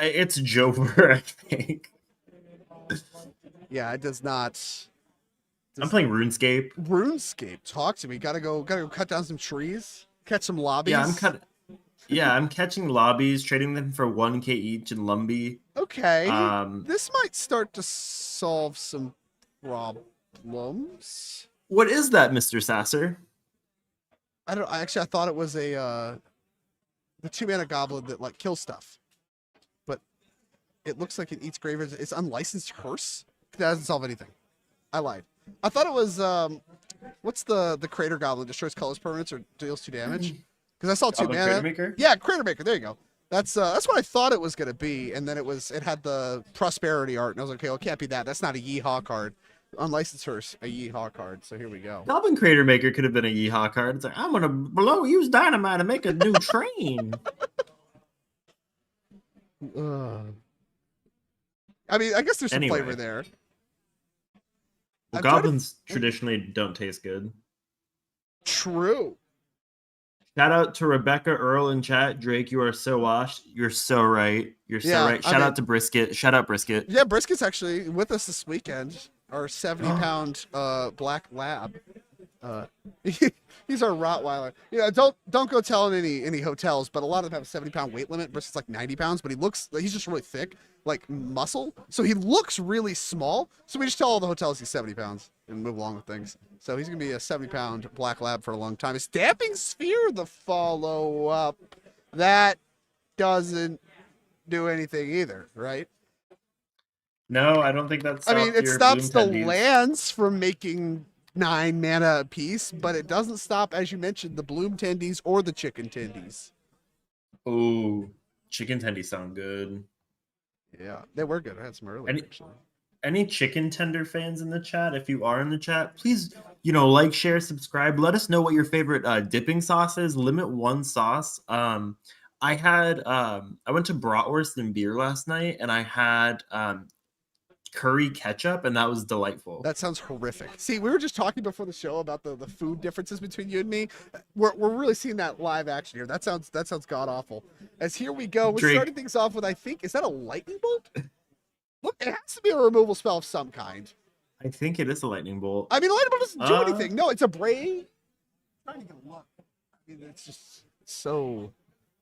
it's Jover, I think.
Yeah, it does not.
I'm playing RuneScape.
RuneScape, talk to me. Gotta go cut down some trees, catch some lobbies.
I'm catching lobbies, trading them for 1K each in Lumbee.
Okay. This might start to solve some problems.
What is that, Mr. Sasser?
I thought it was the 2-mana goblin that like kills stuff. But it looks like it eats graveyards. It's unlicensed hearse. That doesn't solve anything. I lied. I thought it was what's the crater goblin, destroys colors permanents or deals 2 damage? Because I saw 2 mana.
Crater Maker?
Yeah, Crater Maker. There you go. That's what I thought it was gonna be, and then it had the prosperity art, and I was like, okay, well, it can't be that. That's not a Yeehaw card. Unlicensed hearse, a Yeehaw card. So here we go.
Goblin Crater Maker could have been a Yeehaw card. It's like, I'm gonna use dynamite to make a new train.
I mean, I guess there's some flavor there.
Well, goblins traditionally don't taste good.
True.
Shout out to Rebecca Earl in chat. Drake, you are so washed. You're so right. You're so right. Shout out to Brisket. Shout out Brisket.
Yeah, Brisket's actually with us this weekend. Our 70-pound black lab. He's our Rottweiler. Don't go telling any hotels, but a lot of them have a 70-pound weight limit. Brisket's like 90 pounds, but he's just really thick, like muscle. So he looks really small. So we just tell all the hotels he's 70 pounds and move along with things. So he's gonna be a 70-pound black lab for a long time. Is Damping Sphere the follow-up? That doesn't do anything either, right?
No, I don't think that's.
I mean, it stops the lands from making 9 mana a piece, but it doesn't stop, as you mentioned, the Bloom Tendies or the Chicken Tendies.
Oh, Chicken Tendies sound good.
Yeah, they were good. I had some earlier, actually.
Any chicken tender fans in the chat? If you are in the chat, please, like, share, subscribe. Let us know what your favorite dipping sauce is. Limit 1 sauce. I went to Bratwurst and Beer last night, and I had curry ketchup, and that was delightful.
That sounds horrific. See, we were just talking before the show about the food differences between you and me. We're really seeing that live action here. That sounds god awful. As here we go, we're starting things off with, I think, is that a lightning bolt? Look, it has to be a removal spell of some kind.
I think it is a lightning bolt.
I mean, a lightning bolt doesn't do anything. No, it's a braid. I'm trying to get a look. I mean, it's just so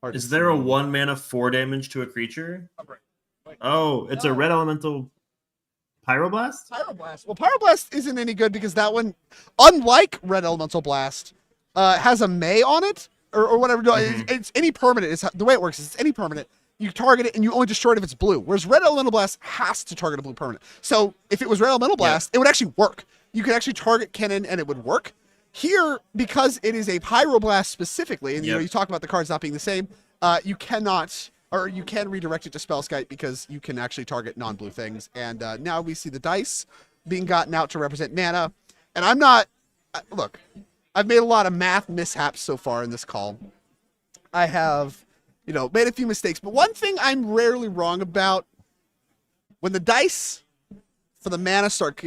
hard.
Is there a 1 mana 4 damage to a creature? Oh, it's a red elemental. Pyroblast?
Pyroblast. Well, Pyroblast isn't any good because that one, unlike Red Elemental Blast, has a May on it or whatever. No, it's any permanent. It's the way it works is it's any permanent. You target it and you only destroy it if it's blue. Whereas Red Elemental Blast has to target a blue permanent. So if it was Red Elemental Blast, it would actually work. You could actually target Kinnan and it would work. Here, because it is a Pyroblast specifically, and you talk about the cards not being the same, you cannot. Or you can redirect it to Spellskite because you can actually target non-blue things. And now we see the dice being gotten out to represent mana. And I'm not... look, I've made a lot of math mishaps so far in this call. I have, made a few mistakes. But one thing I'm rarely wrong about, when the dice for the mana start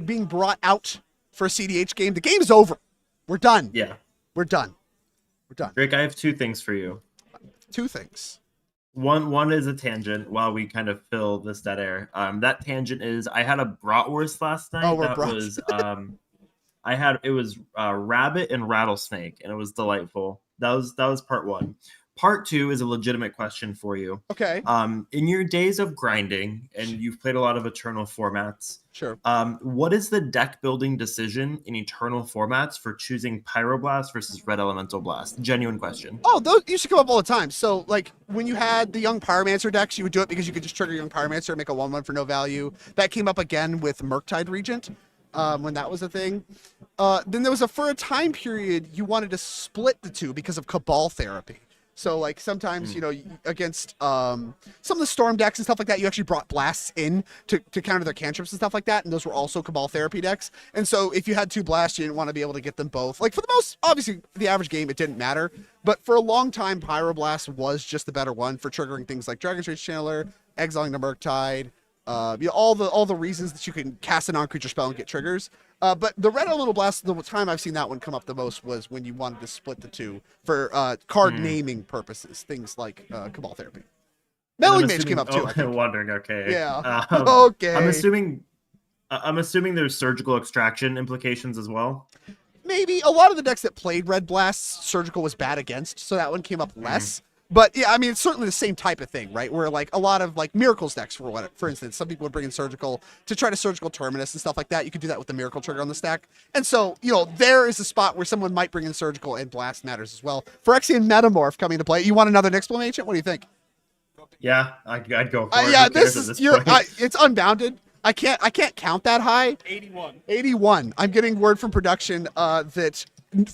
being brought out for a CDH game, the game is over. We're done.
Yeah.
We're done.
Rick, I have 2 things for you.
2 things.
One is a tangent while we kind of fill this dead air. That tangent is I had a bratwurst last night. It was rabbit and rattlesnake, and it was delightful. That was part 1. part 2 is a legitimate question for you.
Okay.
In your days of grinding, and you've played a lot of Eternal formats,
Sure.
what is the deck building decision in Eternal formats for choosing Pyroblast versus Red Elemental Blast? Genuine question.
Oh, those used to come up all the time. So, like, when you had the Young Pyromancer decks, you would do it because you could just trigger Young Pyromancer and make a 1/1 for no value. That came up again with Murktide Regent, when that was a thing. Then there was for a time period, you wanted to split the two because of Cabal Therapy. So, like, sometimes, you know, against some of the Storm decks and stuff like that, you actually brought Blasts in to counter their cantrips and stuff like that, and those were also Cabal Therapy decks. And so if you had 2 Blasts, you didn't want to be able to get them both. Like, for the most, obviously, the average game, it didn't matter. But for a long time, Pyroblast was just the better one for triggering things like Dragon's Rage Channeler, exiling the Murktide, you know, all the reasons that you can cast a non-creature spell and get triggers. But the Red Elemental Blast, the time I've seen that one come up the most was when you wanted to split the two for card naming purposes, things like Cabal Therapy. Meddling Mage came up too.
Oh, wondering. Okay.
Yeah. Okay.
I'm assuming there's surgical extraction implications as well.
Maybe a lot of the decks that played Red Blasts, surgical was bad against, so that one came up less. But yeah, I mean, it's certainly the same type of thing, right? Where like a lot of like Miracles decks, for instance, some people would bring in surgical to try to surgical Terminus and stuff like that. You could do that with the Miracle trigger on the stack. And so, you know, there is a spot where someone might bring in surgical, and Blast matters as well. Phyrexian Metamorph coming into play. You want another Nixbloom Ancient? What do you think?
Yeah, I'd go for it.
Yeah, it's unbounded. I can't count that high. 81. I'm getting word from production that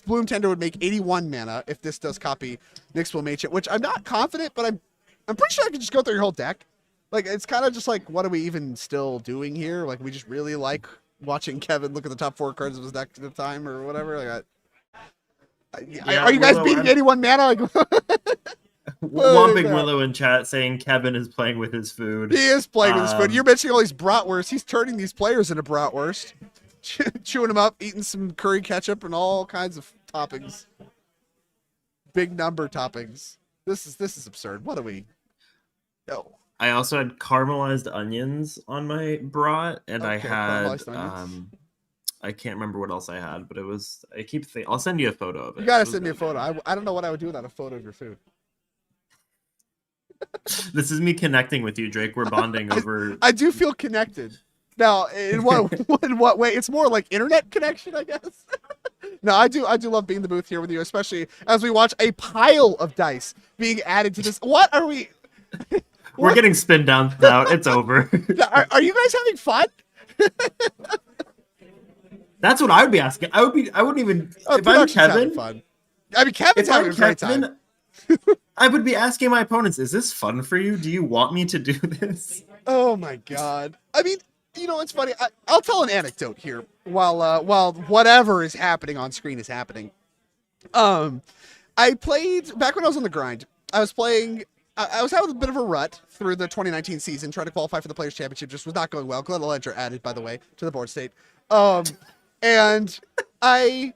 Bloom Tender would make 81 mana if this does copy Nixbloom Ancient, which I'm not confident, but I'm pretty sure I can just go through your whole deck. Like, it's kind of just like, what are we even still doing here? Like, we just really like watching Kevin look at the top 4 cards of his deck at a time or whatever. Like, are you guys beating 81 mana? Like,
Whomping Willow in chat saying Kevin is playing with his food.
He is playing with his food. You're mentioning all these bratwursts. He's turning these players into bratwurst. Chewing them up, eating some curry ketchup and all kinds of toppings. Big number toppings. This is absurd. What are we? No.
I also had caramelized onions on my brat, and I had I can't remember what else I had, but it was I'll send you a photo of it.
You gotta send me a photo. I don't know what I would do without a photo of your food.
This is me connecting with you, Drake. We're bonding over.
I do feel connected. Now, in what way? It's more like internet connection, I guess. No, I do love being in the booth here with you, especially as we watch a pile of dice being added to this. What are we?
We're getting spin down now. It's over.
Are you guys having fun?
That's what I would be asking. I wouldn't even. If I'm Kevin,
fun. I mean, Kevin's having a great time.
I would be asking my opponents, "Is this fun for you? Do you want me to do this?"
Oh my god! I mean, you know, it's funny. I'll tell an anecdote here while whatever is happening on screen is happening. I played back when I was on the grind. I was playing. I was having a bit of a rut through the 2019 season, trying to qualify for the Players Championship. Just was not going well. Glenn Ledger added, by the way, to the board state. And I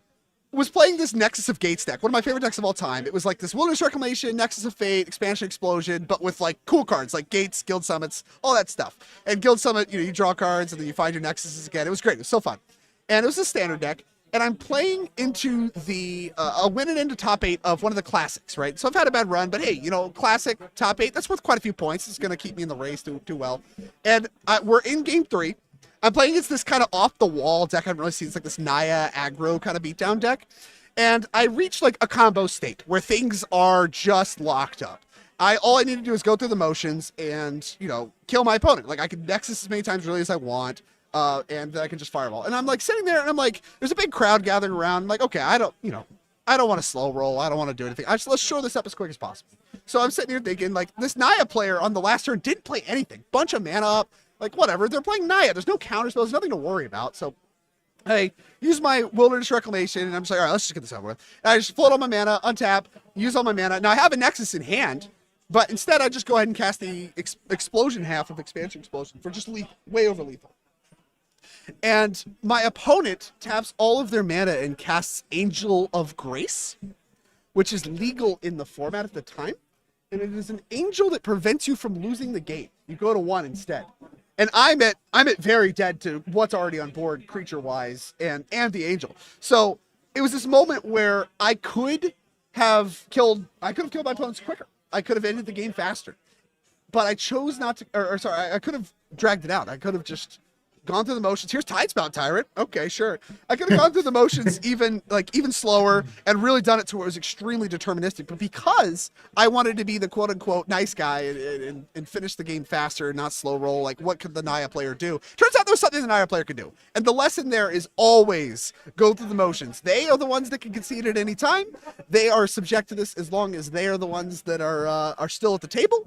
was playing this Nexus of Gates deck, one of my favorite decks of all time. It was like this Wilderness Reclamation, Nexus of Fate, Expansion Explosion, but with like cool cards like Gates, Guild Summits, all that stuff. And Guild Summit, you know, you draw cards and then you find your Nexuses again. It was great. It was so fun. And it was a standard deck. And I'm playing into I'll win it into top 8 of one of the classics, right? So I've had a bad run, but hey, you know, classic top 8, that's worth quite a few points. It's going to keep me in the race do well. And we're in game 3. I'm playing against this kind of off-the-wall deck I haven't really seen. It's like this Naya aggro kind of beatdown deck. And I reached like a combo state where things are just locked up. All I need to do is go through the motions and, you know, kill my opponent. Like, I can Nexus as many times really as I want, and then I can just fireball. And I'm like sitting there and I'm like, there's a big crowd gathering around. I'm like, okay, I don't want to slow roll. I don't want to do anything. Let's shore this up as quick as possible. So I'm sitting here thinking, like, this Naya player on the last turn didn't play anything. Bunch of mana up. Like, whatever. They're playing Naya. There's no counter spells. There's nothing to worry about. So I use my Wilderness Reclamation, and I'm just like, all right, let's just get this over with. And I just float all my mana, untap, use all my mana. Now, I have a Nexus in hand, but instead I just go ahead and cast the Explosion half of Expansion Explosion for just way over lethal. And my opponent taps all of their mana and casts Angel of Grace, which is legal in the format at the time. And it is an angel that prevents you from losing the game. You go to 1 instead. And I'm at very dead to what's already on board creature wise and the angel. So it was this moment where I could have killed my opponents quicker. I could have ended the game faster. But I chose not to, or sorry, I could have dragged it out. I could have just gone through the motions. Here's Tidespout Tyrant. Okay, sure. I could have gone through the motions even slower and really done it to where it was extremely deterministic. But because I wanted to be the quote unquote nice guy and finish the game faster and not slow roll, like what could the Naya player do? Turns out there was something the Naya player could do. And the lesson there is always go through the motions. They are the ones that can concede at any time. They are subject to this as long as they are the ones that are still at the table.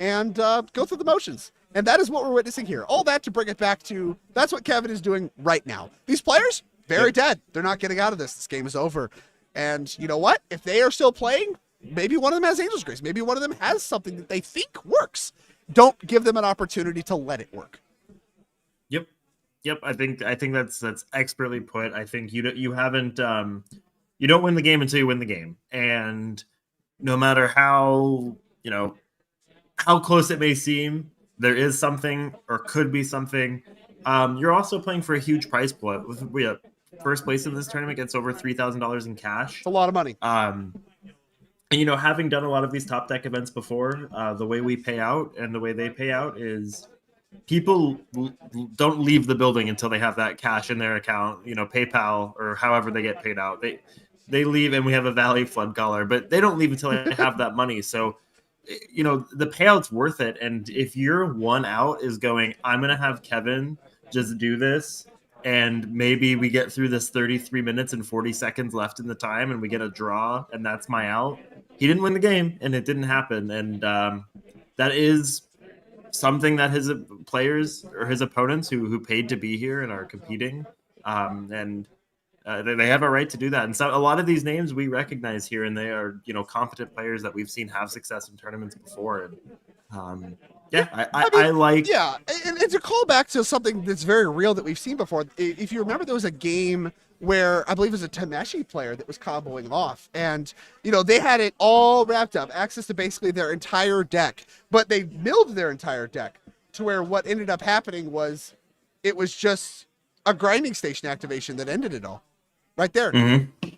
And go through the motions. And that is what we're witnessing here. All that to bring it back to, that's what Kevin is doing right now. These players, very dead. They're not getting out of this. This game is over. And you know what? If they are still playing, maybe one of them has Angel's Grace. Maybe one of them has something that they think works. Don't give them an opportunity to let it work.
Yep. I think that's expertly put. I think you haven't you don't win the game until you win the game. And no matter how close it may seem, there is something or could be something. You're also playing for a huge prize pool. We have first place in this tournament gets over $3,000 in cash.
It's a lot of money.
And having done a lot of these top deck events before, the way we pay out and the way they pay out is people don't leave the building until they have that cash in their account. PayPal or however they get paid out. They leave and we have a Valley flood color, but they don't leave until they have that money. So the payout's worth it. And if your one out is going, I'm going to have Kevin just do this, and maybe we get through this 33 minutes and 40 seconds left in the time and we get a draw, and that's my out. He didn't win the game and it didn't happen. And that is something that his players or his opponents who paid to be here and are competing, they have a right to do that. And so a lot of these names we recognize here, and they are, competent players that we've seen have success in tournaments before. And I like.
Yeah. And to call back to something that's very real that we've seen before, if you remember, there was a game where I believe it was a Tameshi player that was comboing off, and, they had it all wrapped up, access to basically their entire deck, but they milled their entire deck to where what ended up happening was it was just a grinding station activation that ended it all. Right there.
Mm-hmm.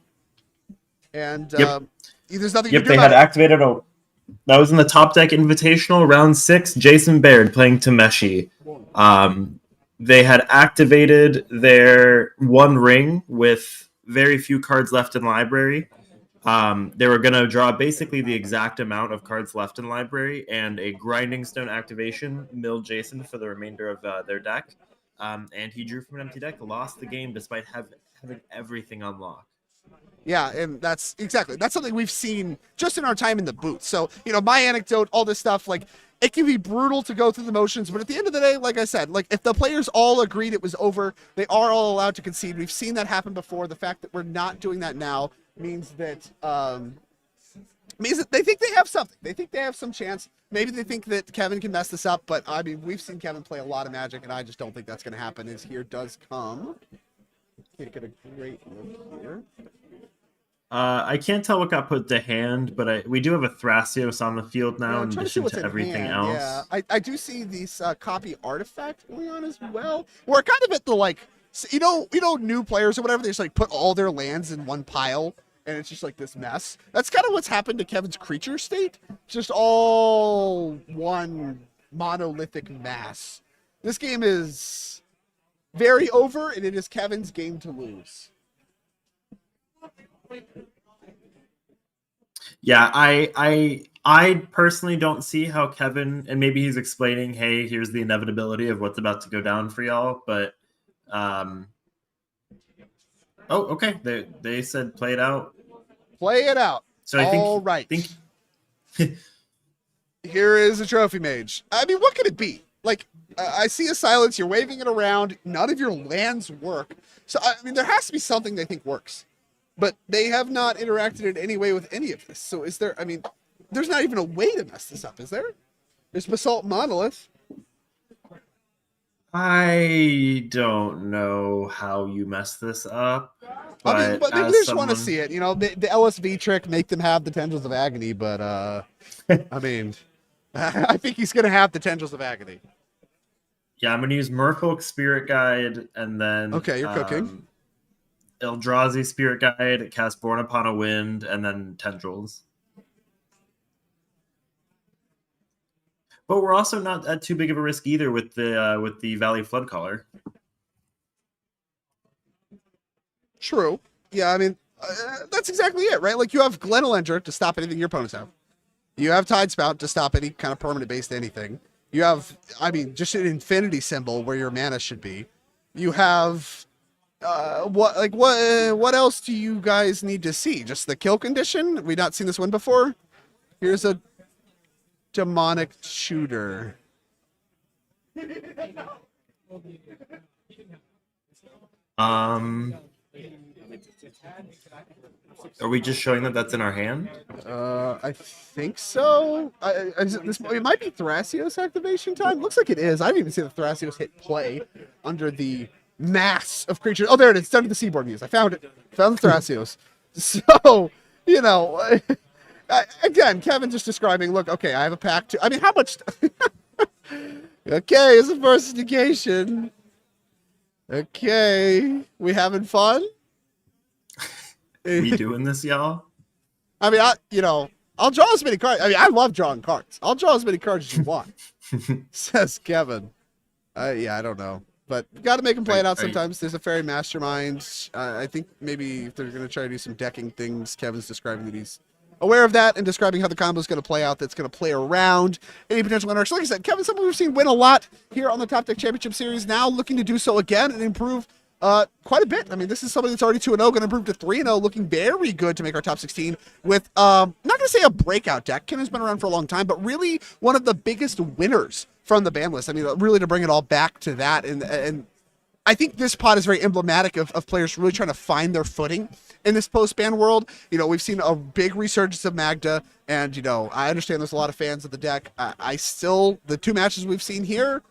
And
there's
nothing you can do
they
about
had activated that was in the Top Deck Invitational, round 6, Jason Baird playing Tameshi. They had activated their one ring with very few cards left in library. They were going to draw basically the exact amount of cards left in library, and a Grinding Stone activation milled Jason for the remainder of their deck. And he drew from an empty deck, lost the game despite having everything unlocked.
Yeah, and that's something we've seen just in our time in the booth. So, my anecdote, all this stuff, like, it can be brutal to go through the motions, but at the end of the day, like I said, like, if the players all agreed it was over, they are all allowed to concede. We've seen that happen before. The fact that we're not doing that now means that they think they have something. They think they have some chance. Maybe they think that Kevin can mess this up, but I mean, we've seen Kevin play a lot of Magic, and I just don't think that's going to happen. As here does come. Can't get a great look here.
I can't tell what got put to hand, but we do have a Thrasios on the field now, in addition to everything else.
Yeah, I do see these copy artifact going on as well. We're kind of at the new players or whatever, they just put all their lands in one pile, and it's just this mess. That's kind of what's happened to Kevin's creature state. Just all one monolithic mass. This game is very over, and it is Kevin's game to lose.
Yeah, I personally don't see how Kevin, and maybe he's explaining, hey, here's the inevitability of what's about to go down for y'all, but okay. They said play it out.
Play it out.
So I think
here is a trophy mage. I mean, what could it be? I see a silence, you're waving it around, none of your lands work. So, I mean, there has to be something they think works. But they have not interacted in any way with any of this. So there's not even a way to mess this up, is there? There's Basalt Monolith.
I don't know how you mess this up.
But maybe they just want to see it. The LSV trick, make them have the Tendrils of Agony. But, I mean, I think he's going to have the Tendrils of Agony.
Yeah, I'm going to use Merfolk Spirit Guide, and then...
Okay, you're cooking.
Eldrazi Spirit Guide, it casts Born Upon a Wind, and then Tendrils. But we're also not at too big of a risk either with the Valley Flood Caller.
True. Yeah, I mean, that's exactly it, right? Like, you have Glenelendra to stop anything your opponents have. You have Tidespout to stop any kind of permanent-based anything. You have, I mean, just an infinity symbol where your mana should be. You have, what else do you guys need to see? Just the kill condition? We've not seen this one before? Here's a demonic shooter.
Are we just showing that that's in our hand?
I think so. It might be Thrasios activation time. Looks like it is. I didn't even see the Thrasios hit play under the mass of creatures. Oh, there it is. It's under the Seaboard Muse. I found it. Found the Thrasios. So, you know, again, Kevin just describing, look, okay, I have a pack to, I mean, how much? Okay, it's a first indication. Okay, we having fun?
We doing this, y'all?
I mean, I'll draw as many cards. I mean, I love drawing cards. I'll draw as many cards as you want, says Kevin. Yeah, I don't know. But you got to make them play it out sometimes. There's a fairy mastermind. I think maybe if they're going to try to do some decking things, Kevin's describing that he's aware of that and describing how the combo is going to play out, that's going to play around any potential winners. Like I said, Kevin's someone we've seen win a lot here on the Topdeck Championship Series, now looking to do so again and improve quite a bit. I mean, this is somebody that's already 2-0, going to improve to 3-0, looking very good to make our top 16 with, not going to say a breakout deck. Kinnan's been around for a long time, but really one of the biggest winners from the ban list. I mean, really to bring it all back to that. And I think this pod is very emblematic of players really trying to find their footing in this post-ban world. You know, we've seen a big resurgence of Magda, and, you know, I understand there's a lot of fans of the deck. I still, the two matches we've seen here,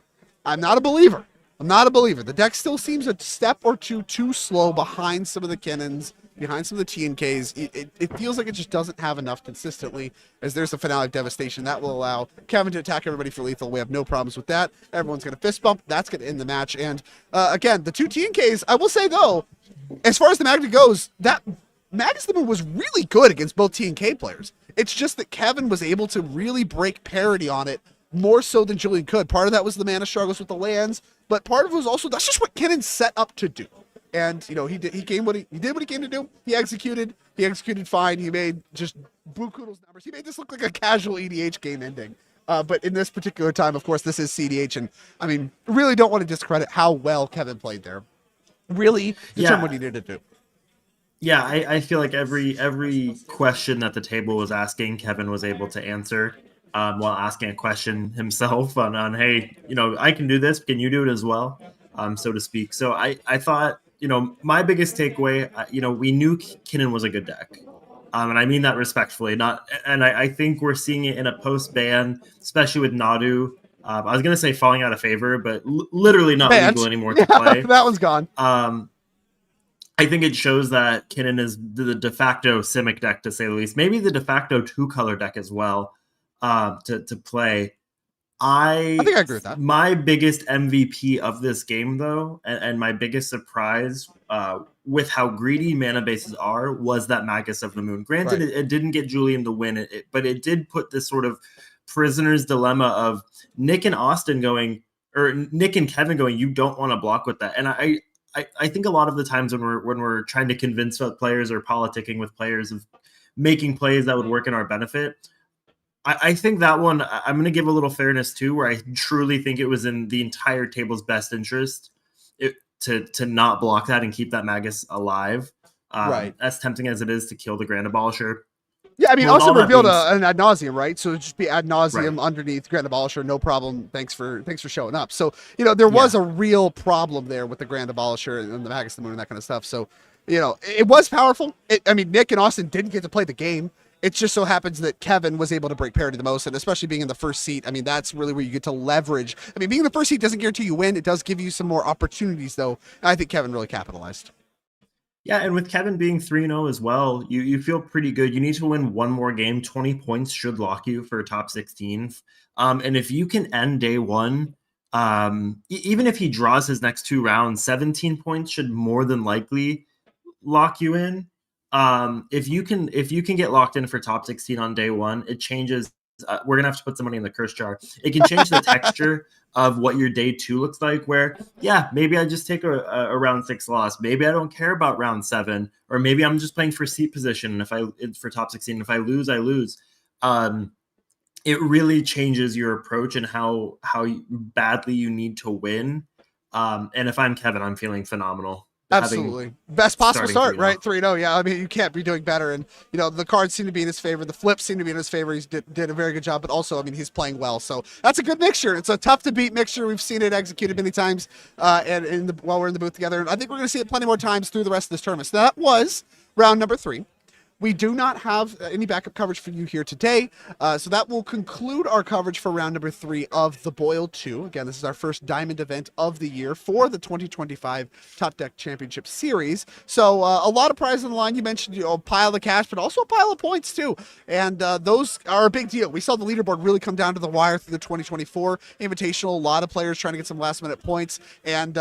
I'm not a believer. I'm not a believer. The deck still seems a step or two too slow behind some of the Kinnans, behind some of the TNKs. It feels like it just doesn't have enough consistently, as there's a finale of Devastation. That will allow Kevin to attack everybody for lethal. We have no problems with that. Everyone's going to fist bump. That's going to end the match. And again, the two TNKs, I will say, though, as far as the Magda goes, that Magus the Moon was really good against both TNK players. It's just that Kevin was able to really break parity on it more so than Julian could. Part of that was the mana struggles with the lands, but part of it was also, that's just what Kinnan set up to do. And, you know, he did what he came to do. He executed fine. He made just bukudo's numbers. He made this look like a casual EDH game ending. But in this particular time, of course, this is CDH, and I mean, really don't want to discredit how well Kevin played there. Really determined what he needed to do.
Yeah, I feel like every question that the table was asking, Kevin was able to answer. While asking a question himself on, hey, you know, I can do this. Can you do it as well? So to speak. So I thought, you know, my biggest takeaway, you know, we knew Kinnan was a good deck. And I mean that respectfully. I think we're seeing it in a post-ban, especially with Nadu. I was going to say falling out of favor, but literally not legal anymore to play.
That one's gone.
I think it shows that Kinnan is the de facto Simic deck, to say the least. Maybe the de facto two-color deck as well. To play. I think I agree with that. My biggest MVP of this game, though, and my biggest surprise with how greedy mana bases are, was that Magus of the Moon. Granted, it didn't get Julian the win, but it did put this sort of prisoner's dilemma of Nick and Austin going, or Nick and Kevin going, you don't want to block with that. And I think a lot of the times when we're trying to convince players or politicking with players of making plays that would work in our benefit, I think that one, I'm going to give a little fairness too, where I truly think it was in the entire table's best interest to not block that and keep that Magus alive. As tempting as it is to kill the Grand Abolisher.
Yeah, I mean, also revealed an ad nauseum, right? So it'd just be ad nauseum underneath Grand Abolisher, no problem. Thanks for showing up. So, you know, there was a real problem there with the Grand Abolisher and the Magus the Moon and that kind of stuff. So, you know, it was powerful. I mean, Nick and Austin didn't get to play the game. It just so happens that Kevin was able to break parity the most, and especially being in the first seat, I mean, that's really where you get to leverage. I mean, being in the first seat doesn't guarantee you win. It does give you some more opportunities, though. And I think Kevin really capitalized.
Yeah, and with Kevin being 3-0 as well, you feel pretty good. You need to win one more game. 20 points should lock you for a top 16. And if you can end day one, even if he draws his next two rounds, 17 points should more than likely lock you in. If you can get locked in for top 16 on day one, it changes. We're gonna have to put some money in the curse jar. It can change the texture of what your day 2 looks like. Where maybe I just take a round 6 loss. Maybe I don't care about round 7, or maybe I'm just playing for seat position. And it's for top 16, if I lose, I lose. It really changes your approach and how badly you need to win. And if I'm Kevin, I'm feeling phenomenal.
Absolutely. Best possible start,
3-0.
right? 3-0. Yeah. I mean, you can't be doing better. And, the cards seem to be in his favor. The flips seem to be in his favor. He did a very good job, but also, I mean, he's playing well. So that's a good mixture. It's a tough to beat mixture. We've seen it executed many times while we're in the booth together. And I think we're going to see it plenty more times through the rest of this tournament. So that was round number 3. We do not have any backup coverage for you here today, so that will conclude our coverage for round number 3 of the Boil 2. Again, this is our first Diamond event of the year for the 2025 Topdeck Championship Series. So a lot of prizes on the line. You mentioned a pile of cash, but also a pile of points too, and those are a big deal. We saw the leaderboard really come down to the wire through the 2024 Invitational. A lot of players trying to get some last-minute points, and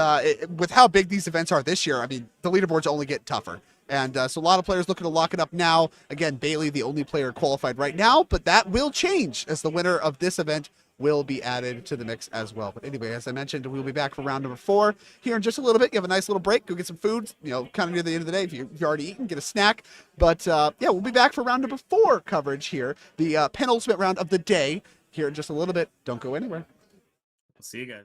with how big these events are this year, I mean, the leaderboards only get tougher. And so a lot of players looking to lock it up now. Again, Bailey, the only player qualified right now, but that will change as the winner of this event will be added to the mix as well. But anyway, as I mentioned, we'll be back for round number 4 here in just a little bit. You have a nice little break. Go get some food, kind of near the end of the day. If you've already eaten, get a snack. But we'll be back for round number 4 coverage here, the penultimate round of the day here in just a little bit. Don't go anywhere.
We'll see you guys.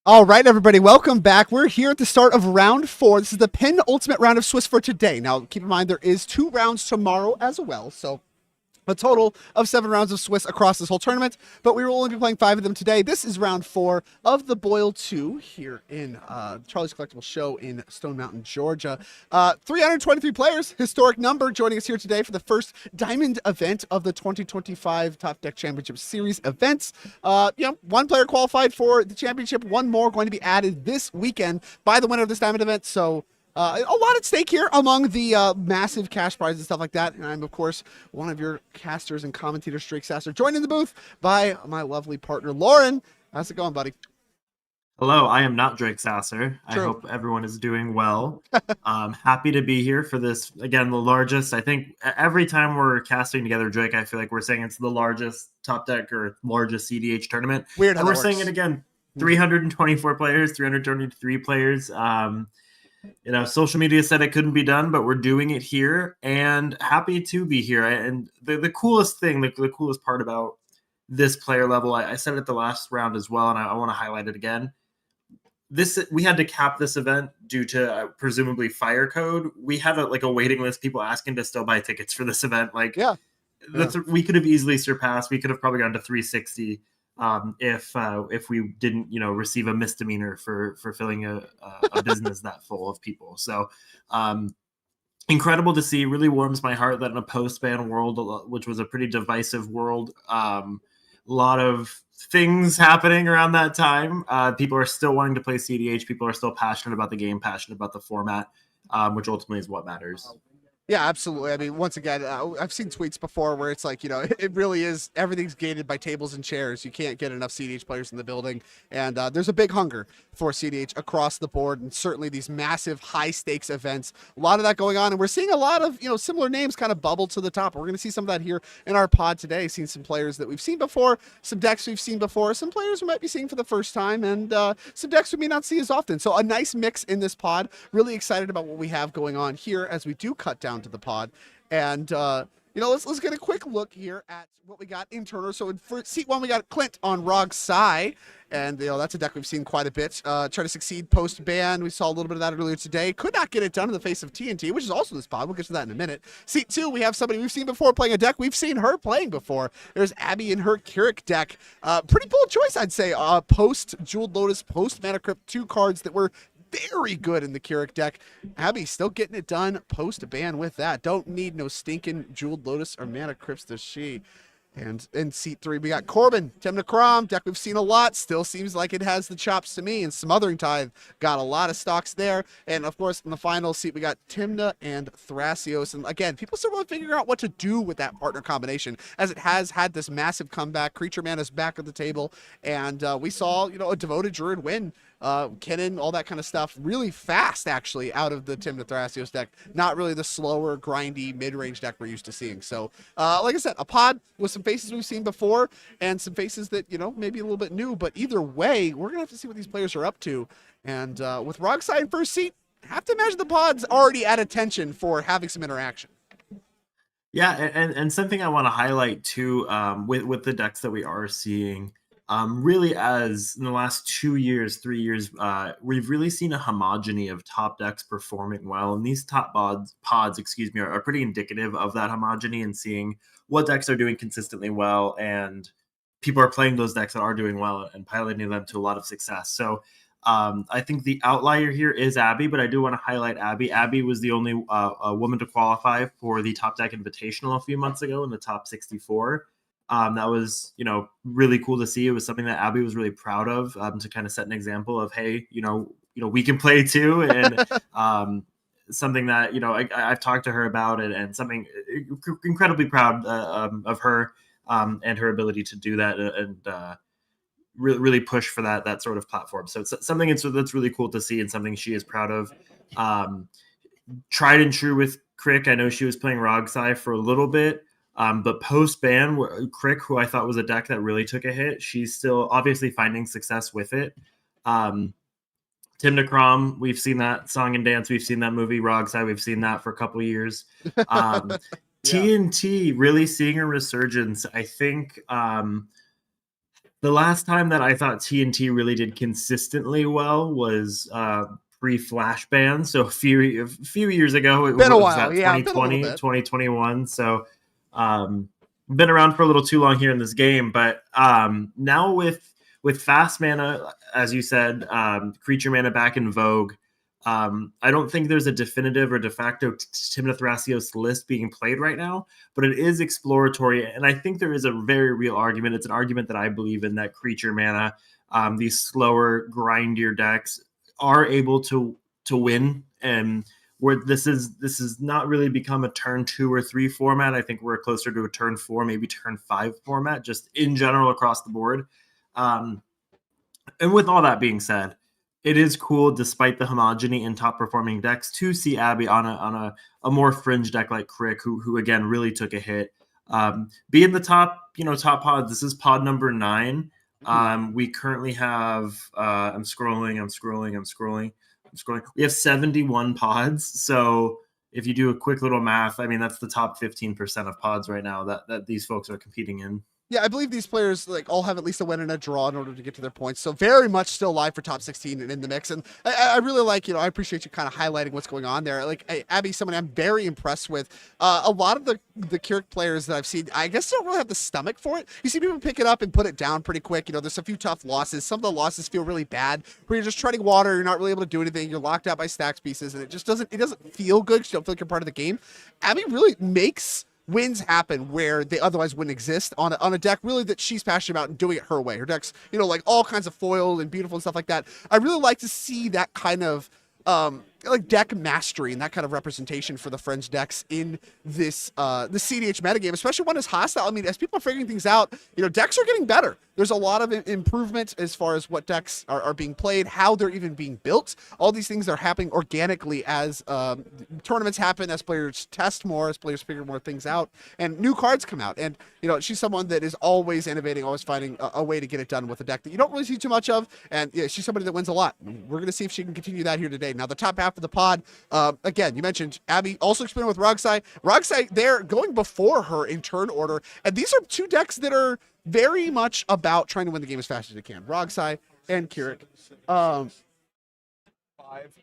All right, everybody, welcome back. We're here at the start of round 4. This is the penultimate round of Swiss for today. Now, keep in mind there is 2 rounds tomorrow as well, so a total of 7 rounds of Swiss across this whole tournament, but we will only be playing 5 of them today. This is round 4 of the Boil 2 here in Charlie's Collectible Show in Stone Mountain, Georgia. 323 players, historic number, joining us here today for the first Diamond event of the 2025 Topdeck Championship Series events. 1 player qualified for the championship, 1 more going to be added this weekend by the winner of this Diamond event, so a lot at stake here among the massive cash prizes and stuff like that. And I'm, of course, one of your casters and commentators, Drake Sasser, joined in the booth by my lovely partner, Lauren. How's it going, buddy?
Hello, I am not Drake Sasser.
True.
I hope everyone is doing well. Happy to be here for this, again, the largest. I think every time we're casting together, Drake, I feel like we're saying it's the largest Topdeck or largest CDH tournament.
Weird how
and we're
that
saying
works.
it again, 324 players, 323 players. Social media said it couldn't be done, but we're doing it here and happy to be here. And the coolest thing, the coolest part about this player level, I said it at the last round as well, and I want to highlight it again. We had to cap this event due to presumably fire code. We had a waiting list, people asking to still buy tickets for this event. We could have easily surpassed. We could have probably gone to 360 if we didn't receive a misdemeanor for filling a business that full of people. So incredible to see. Really warms my heart that in a post-ban world, which was a pretty divisive world, a lot of things happening around that time, people are still wanting to play CDH. People are still passionate about the game, passionate about the format, which ultimately is what matters.
Yeah, absolutely. I mean, once again, I've seen tweets before where it's like, it really is, everything's gated by tables and chairs. You can't get enough CDH players in the building. And there's a big hunger for CDH across the board. And certainly these massive high stakes events, a lot of that going on. And we're seeing a lot of, similar names kind of bubble to the top. We're going to see some of that here in our pod today. Seeing some players that we've seen before, some decks we've seen before, some players we might be seeing for the first time, and some decks we may not see as often. So a nice mix in this pod. Really excited about what we have going on here as we do cut down to the pod. And let's get a quick look here at what we got in Turner. So for seat 1, we got Clint on Rog Sai, and that's a deck we've seen quite a bit. Try to succeed post ban. We saw a little bit of that earlier today. Could not get it done in the face of TNT, which is also this pod. We'll get to that in a minute. Seat 2, we have somebody we've seen before playing a deck we've seen her playing before. There's Abby in her Keurig deck. Pretty bold choice, I'd say. Post Jeweled Lotus, post Mana Crypt, 2 cards that were very good in the Keurig deck. Abby still getting it done post ban with that. Don't need no stinking Jeweled Lotus or Mana Crypts, does she? And in seat 3, we got Corbin, Timna Krom, deck we've seen a lot. Still seems like it has the chops to me. And Smothering Tithe got a lot of stocks there. And of course, in the final seat, we got Timna and Thrasios. And again, people still really figuring out what to do with that partner combination, as it has had this massive comeback. Creature Man is back at the table. And we saw, a devoted Druid win. Kinnan, all that kind of stuff, really fast actually out of the Timna Thrasios deck. Not really the slower, grindy, mid-range deck we're used to seeing. So, like I said, a pod with some faces we've seen before and some faces that, maybe a little bit new. But either way, we're gonna have to see what these players are up to. And with Rogside in first seat, have to imagine the pod's already at attention for having some interaction.
Yeah, and something I want to highlight too, with the decks that we are seeing. Really, as in the last 2 years, 3 years, we've really seen a homogeny of top decks performing well. And these top pods, are pretty indicative of that homogeny, and seeing what decks are doing consistently well. And people are playing those decks that are doing well and piloting them to a lot of success. So I think the outlier here is Abby, but I do want to highlight Abby. Abby was the only woman to qualify for the Topdeck Invitational a few months ago in the top 64. That was, really cool to see. It was something that Abby was really proud of, to kind of set an example of, hey, we can play too. And something that, I've talked to her about it, and something incredibly proud of her and her ability to do that and really push for that sort of platform. So it's something that's really cool to see, and something she is proud of. Tried and true with Crick. I know she was playing Rogsai for a little bit. But post-ban, Crick, who I thought was a deck that really took a hit, she's still obviously finding success with it. Timna Krom, we've seen that song and dance. We've seen that movie, Rogsai. We've seen that for a couple of years. TNT, really seeing a resurgence. I think The last time that I thought TNT really did consistently well was pre-flash ban. So a few years ago, it
Been a
was
while,
that
yeah, been a little
2020,
bit.
2021. So been around for a little too long here in this game. But now with fast mana, as you said, creature mana back in vogue, I don't think there's a definitive or de facto Tymna Thrasios list being played right now, but it is exploratory. And I think there is a very real argument. It's an argument that I believe in, that creature mana, these slower, grindier decks are able to win. And where this is not really become a turn 2 or 3 format. I think we're closer to a turn 4, maybe turn 5 format, just in general across the board. And with all that being said, it is cool, despite the homogeny in top performing decks, to see Abby on a more fringe deck like Crick, who again really took a hit. Be in the top pods. This is pod number 9. We currently have I'm scrolling. We have 71 pods. So if you do a quick little math, I mean, that's the top 15% of pods right now that these folks are competing in.
Yeah, I believe these players like all have at least a win and a draw in order to get to their points. So very much still live for top 16 and in the mix. And I really like, I appreciate you kind of highlighting what's going on there. Like Abby, someone I'm very impressed with. A lot of the Keurig players that I've seen, I guess don't really have the stomach for it. You see people pick it up and put it down pretty quick. There's a few tough losses. Some of the losses feel really bad where you're just treading water. You're not really able to do anything. You're locked out by stacks pieces and it doesn't feel good because you don't feel like you're part of the game. Abby really makes wins happen where they otherwise wouldn't exist on a deck really that she's passionate about and doing it her way. Her deck's, like all kinds of foil and beautiful and stuff like that. I really like to see that kind of like deck mastery and that kind of representation for the French decks in this the CDH metagame, especially one as hostile. I mean, as people are figuring things out, decks are getting better. There's a lot of improvement as far as what decks are being played, how they're even being built. All these things are happening organically as tournaments happen, as players test more, as players figure more things out, and new cards come out. And, she's someone that is always innovating, always finding a way to get it done with a deck that you don't really see too much of. And she's somebody that wins a lot. We're going to see if she can continue that here today. Now, the top half of the pod, again, you mentioned Abby also experimenting with Rogsai. Rogsai, they're going before her in turn order. And these are two decks that are very much about trying to win the game as fast as they can. Rogsai and Keurig.
5,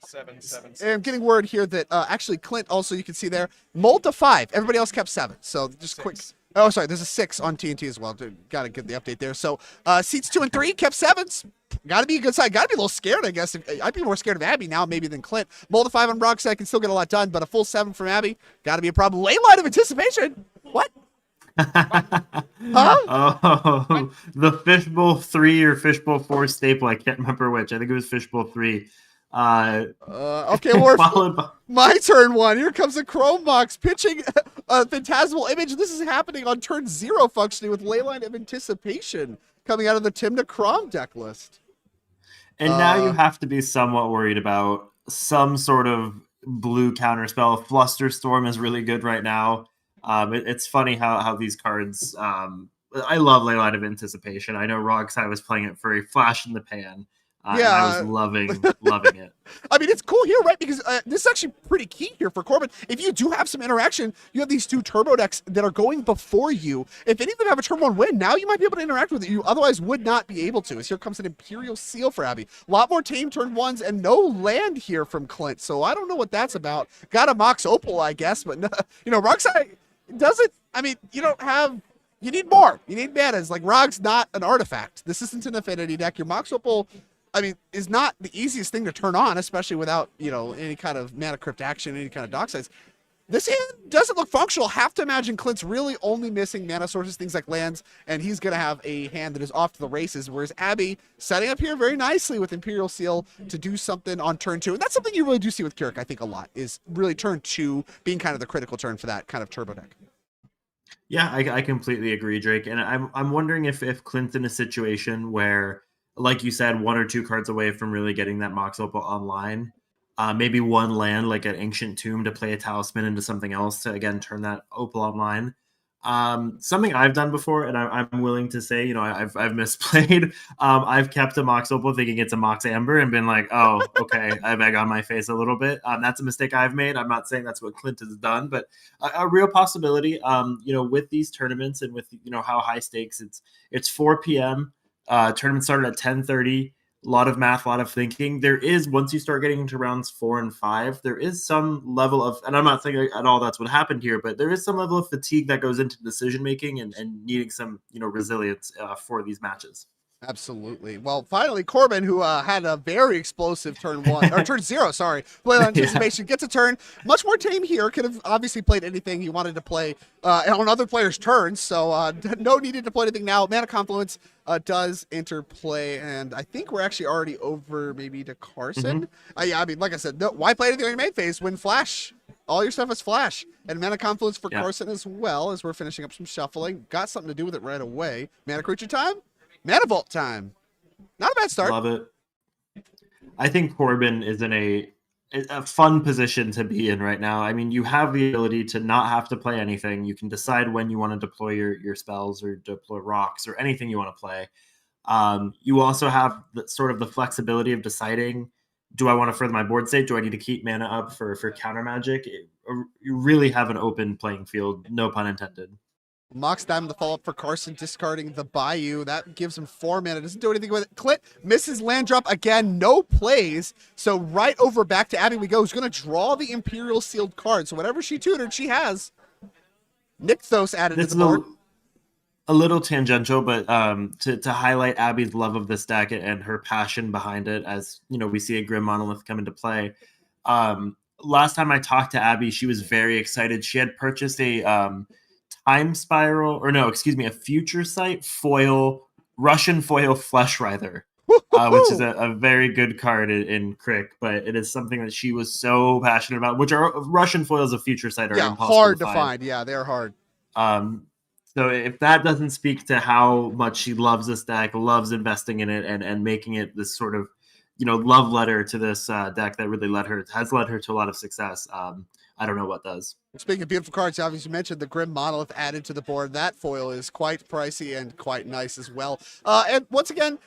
7, 7, 6.
And I'm getting word here that actually Clint also, you can see there, mulled to 5. Everybody else kept 7. So just
6.
Quick. Oh, sorry. There's a 6 on TNT as well. Got to get the update there. So seats 2 and 3 kept 7s. Got to be a good side. Got to be a little scared, I guess. I'd be more scared of Abby now maybe than Clint. Mulled to 5 on Rogsai can still get a lot done, but a full 7 from Abby, got to be a problem. Lane line of anticipation. What? Huh?
Oh, the Fishbowl 3 or Fishbowl 4 staple. I can't remember which. I think it was Fishbowl 3.
Okay, well, my turn 1. Here comes the Chrome Box pitching a phantasmal image. This is happening on turn 0 functioning with Leyline of Anticipation coming out of the Tymna Crom deck list.
And now you have to be somewhat worried about some sort of blue counterspell. Flusterstorm is really good right now. It's funny how these cards. I love Leyline of Anticipation. I know Rogsai was playing it for a flash in the pan. And I was loving it.
I mean, it's cool here, right? Because this is actually pretty key here for Corbin. If you do have some interaction, you have these 2 turbo decks that are going before you. If any of them have a turn 1 win, now you might be able to interact with it. You otherwise would not be able to. As here comes an Imperial Seal for Abby. A lot more tame turn 1s and no land here from Clint. So I don't know what that's about. Got a Mox Opal, I guess. But, Rogsai doesn't, I mean, you need more. You need manas. Like, Rog's not an artifact. This isn't an affinity deck. Your Mox Opal, I mean, is not the easiest thing to turn on, especially without, any kind of mana crypt action, any kind of dock size. This hand doesn't look functional. Have to imagine Clint's really only missing mana sources, things like lands, and he's going to have a hand that is off to the races, whereas Abby setting up here very nicely with Imperial Seal to do something on turn 2. And that's something you really do see with Keurig, I think, a lot, is really turn 2 being kind of the critical turn for that kind of turbo deck.
Yeah, I completely agree, Drake. And I'm wondering if Clint's in a situation where, like you said, 1 or 2 cards away from really getting that Mox Opal online. Maybe 1 land, like an Ancient Tomb, to play a Talisman into something else to, again, turn that Opal online. Something I've done before, and I'm willing to say, I've misplayed. I've kept a Mox Opal thinking it's a Mox Amber and been like, oh, okay, I've egg on my face a little bit. That's a mistake I've made. I'm not saying that's what Clint has done, but a real possibility, with these tournaments and with, how high stakes it's 4 p.m. Tournament started at 10:30. A lot of math, a lot of thinking. There is, once you start getting into rounds 4 and 5, there is some level of, and I'm not saying at all that's what happened here, but there is some level of fatigue that goes into decision making and needing some, resilience for these matches.
Absolutely. Well, finally, Corbin, who had a very explosive turn 1 or turn 0, sorry, play on anticipation, gets a turn much more tame here. Could have obviously played anything he wanted to play on other players' turns, so no needed to play anything now. Mana Confluence does interplay, and I think we're actually already over maybe to Carson. Yeah, I mean, like I said, no, why play anything on your main phase when Flash? All your stuff is Flash. And Mana Confluence for Carson as well, as we're finishing up some shuffling. Got something to do with it right away. Mana Creature time? Mana Vault time. Not a bad start.
Love it. I think Corbin is in a fun position to be in right now. I mean, you have the ability to not have to play anything. You can decide when you want to deploy your spells or deploy rocks or anything you want to play. You also have sort of the flexibility of deciding, do I want to further my board state? Do I need to keep mana up for counter magic? You really have an open playing field, no pun intended.
Mox Diamond the follow-up for Carson, discarding the Bayou. That gives him 4 mana. Doesn't do anything with it. Clint misses land drop again. No plays. So right over back to Abby we go. Who's going to draw the Imperial sealed card. So whatever she tutored, she has. Nykthos added to the board.
A little tangential, but to highlight Abby's love of this deck and her passion behind it, as we see a Grim Monolith come into play. Last time I talked to Abby, she was very excited. She had purchased a Time Spiral, a Future Sight foil, Russian foil Flesh Writher, which is a very good card in Crick, but it is something that she was so passionate about, which are Russian foils of Future Sight are impossible
hard
to
find. Yeah, they're hard.
So if that doesn't speak to how much she loves this deck, loves investing in it and making it this sort of, love letter to this deck that really has led her to a lot of success. I don't know what does.
Speaking of beautiful cards, obviously you mentioned the Grim Monolith added to the board. That foil is quite pricey and quite nice as well. And once again,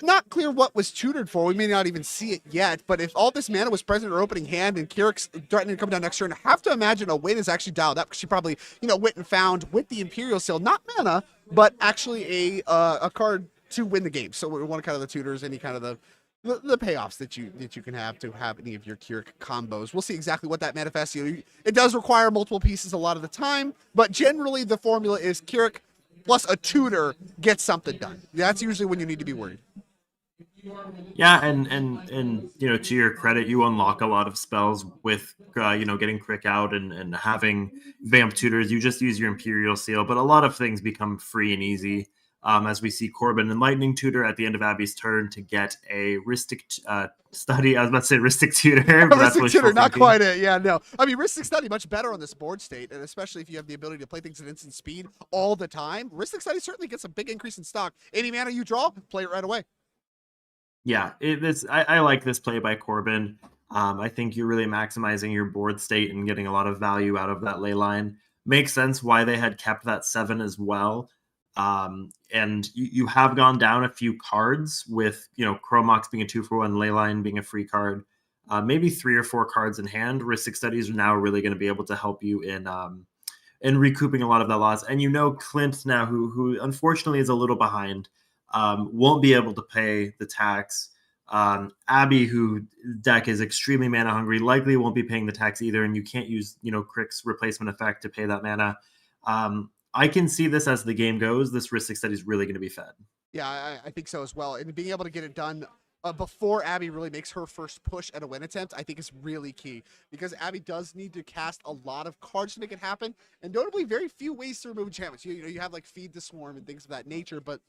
not clear what was tutored for. We may not even see it yet, but if all this mana was present in her opening hand and Kyric's threatening to come down next turn, I have to imagine a win is actually dialed up because she probably, went and found with the Imperial Seal, not mana, but actually a card to win the game. So one kind of the tutors, any kind of the payoffs that you can have to have any of your Keurig combos. We'll see exactly what that manifests. It does require multiple pieces a lot of the time, but generally the formula is Keurig plus a tutor gets something done. That's usually when you need to be worried.
Yeah, and to your credit, you unlock a lot of spells with getting Crick out and having Vamp tutors. You just use your Imperial Seal, but a lot of things become free and easy. As we see Corbin and Lightning Tutor at the end of Abby's turn to get a Rhystic Study. I was about to say Rhystic Tutor. But
Rhystic Tutor, not quite it. Yeah, no. I mean, Rhystic Study, much better on this board state, and especially if you have the ability to play things at instant speed all the time. Rhystic Study certainly gets a big increase in stock. Any mana you draw, play it right away.
Yeah, I like this play by Corbin. I think you're really maximizing your board state and getting a lot of value out of that ley line. Makes sense why they had kept that 7 as well. And you have gone down a few cards with, Chromox being a 2-for-1, Leyline being a free card, maybe 3 or 4 cards in hand. Rhystic Studies are now really going to be able to help you in recouping a lot of that loss. And Clint now, who unfortunately is a little behind, won't be able to pay the tax. Abby, who deck is extremely mana hungry, likely won't be paying the tax either, and you can't use, Crick's replacement effect to pay that mana. I can see this as the game goes. This Rhystic Study is really going to be fed.
Yeah, I think so as well. And being able to get it done before Abby really makes her first push at a win attempt, I think is really key. Because Abby does need to cast a lot of cards to make it happen. And notably, very few ways to remove enchantments. You have like Feed the Swarm and things of that nature, but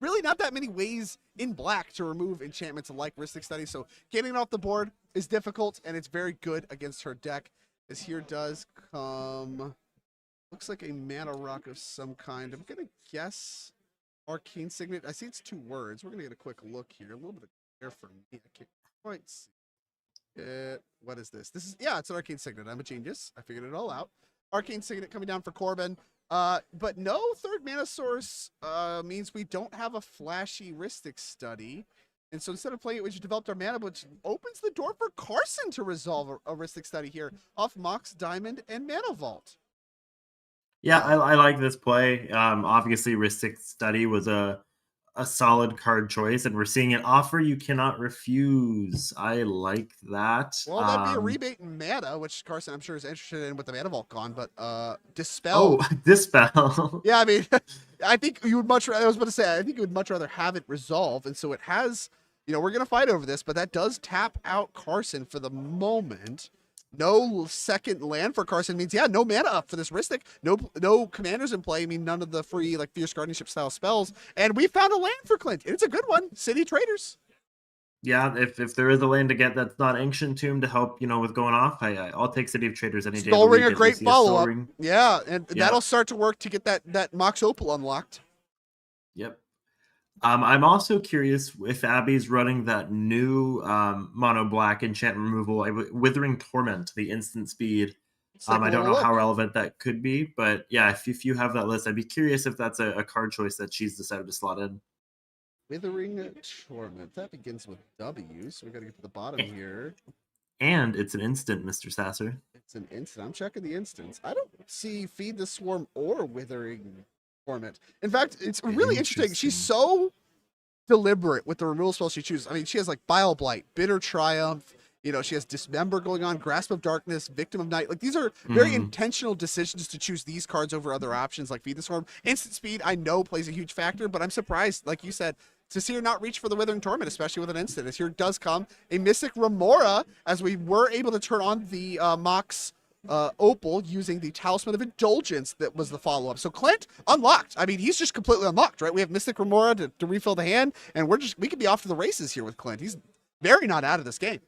really not that many ways in black to remove enchantments like Rhystic Study. So getting it off the board is difficult, and it's very good against her deck. As here does come... looks like a mana rock of some kind. I'm going to guess Arcane Signet. I see it's 2 words. We're going to get a quick look here. A little bit of air for me. I can't quite see it. What is this? It's an Arcane Signet. I'm a genius. I figured it all out. Arcane Signet coming down for Corbin. But no third mana source means we don't have a flashy Rhystic Study. And so instead of playing it, we just developed our mana, which opens the door for Carson to resolve a Rhystic Study here off Mox Diamond and Mana Vault.
Yeah, I like this play. Obviously, Rhystic Study was a a solid card choice, and we're seeing an offer you cannot refuse. I like that.
Well, that'd be a rebate in mana, which Carson, I'm sure, is interested in with the Mana Vault gone, but Dispel.
Oh, Dispel.
Yeah, I mean, I think you would much. I was about to say, I think you would much rather have it resolve, and so it has. We're gonna fight over this, but that does tap out Carson for the moment. No second land for Carson means no mana up for this Ristic. No commanders in play. I mean, none of the free like Fierce Guardianship style spells, and we found a land for Clint, and it's a good one. City Traders.
Yeah, if there is a land to get that's not Ancient Tomb to help, with going off, I'll take City of Traders any day.
Skull Ring, a great follow up. Yeah, and
Yeah.
that'll start to work to get that Mox Opal unlocked.
Yep. I'm also curious if Abby's running that new mono black enchantment removal, Withering Torment, the instant speed. I don't know how relevant that could be, but yeah, if you have that list, I'd be curious if that's a card choice that she's decided to slot in.
Withering Torment. That begins with W, so we got to get to the bottom here.
And it's an instant, Mr. Sasser.
It's an instant. I'm checking the instants. I don't see Feed the Swarm or Withering Torment. In fact, it's really interesting. She's so deliberate with the removal spells she chooses. I mean, she has like Bile Blight, Bitter Triumph. She has Dismember going on, Grasp of Darkness, Victim of Night. Like, these are very intentional decisions to choose these cards over other options like Feed the Swarm. Instant speed, I know, plays a huge factor, but I'm surprised, like you said, to see her not reach for the Withering Torment, especially with an instant. As here does come a Mystic Remora, as we were able to turn on the Mox Opal using the Talisman of Indulgence that was the follow-up. So Clint unlocked. I mean, he's just completely unlocked, right? We have Mystic Remora to refill the hand, and we could be off to the races here with Clint. He's very not out of this game.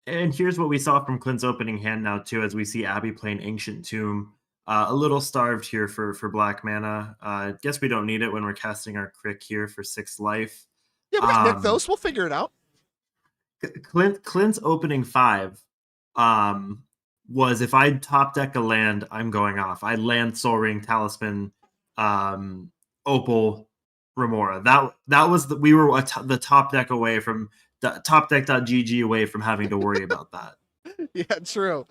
And here's what we saw from Clint's opening hand now, too, as we see Abby playing Ancient Tomb. A little starved here for black mana. Guess we don't need it when we're casting our Crick here for 6 life.
Yeah, we got Nykthos. We'll figure it out.
Clint's opening 5 was, if I top deck a land, I'm going off. I land Soul Ring, Talisman, Opal, Remora. That was we were the top deck away from topdeck.gg away from having to worry about that.
Yeah, true.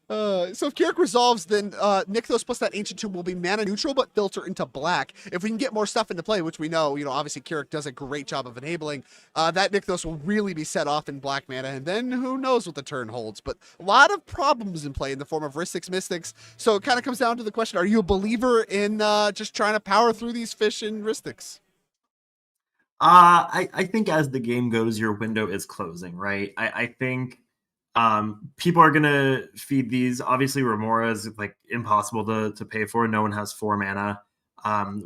So if Kirik resolves, then Nykthos plus that Ancient Tomb will be mana neutral, but filter into black. If we can get more stuff into play, which we know, obviously Kirik does a great job of enabling, that Nykthos will really be set off in black mana, and then who knows what the turn holds. But a lot of problems in play in the form of Ristics, Mystics, so it kind of comes down to the question, are you a believer in just trying to power through these fish and Ristics?
I think as the game goes, your window is closing, right? I think people are gonna feed these. Obviously, Remora is like impossible to pay for. No one has 4 mana.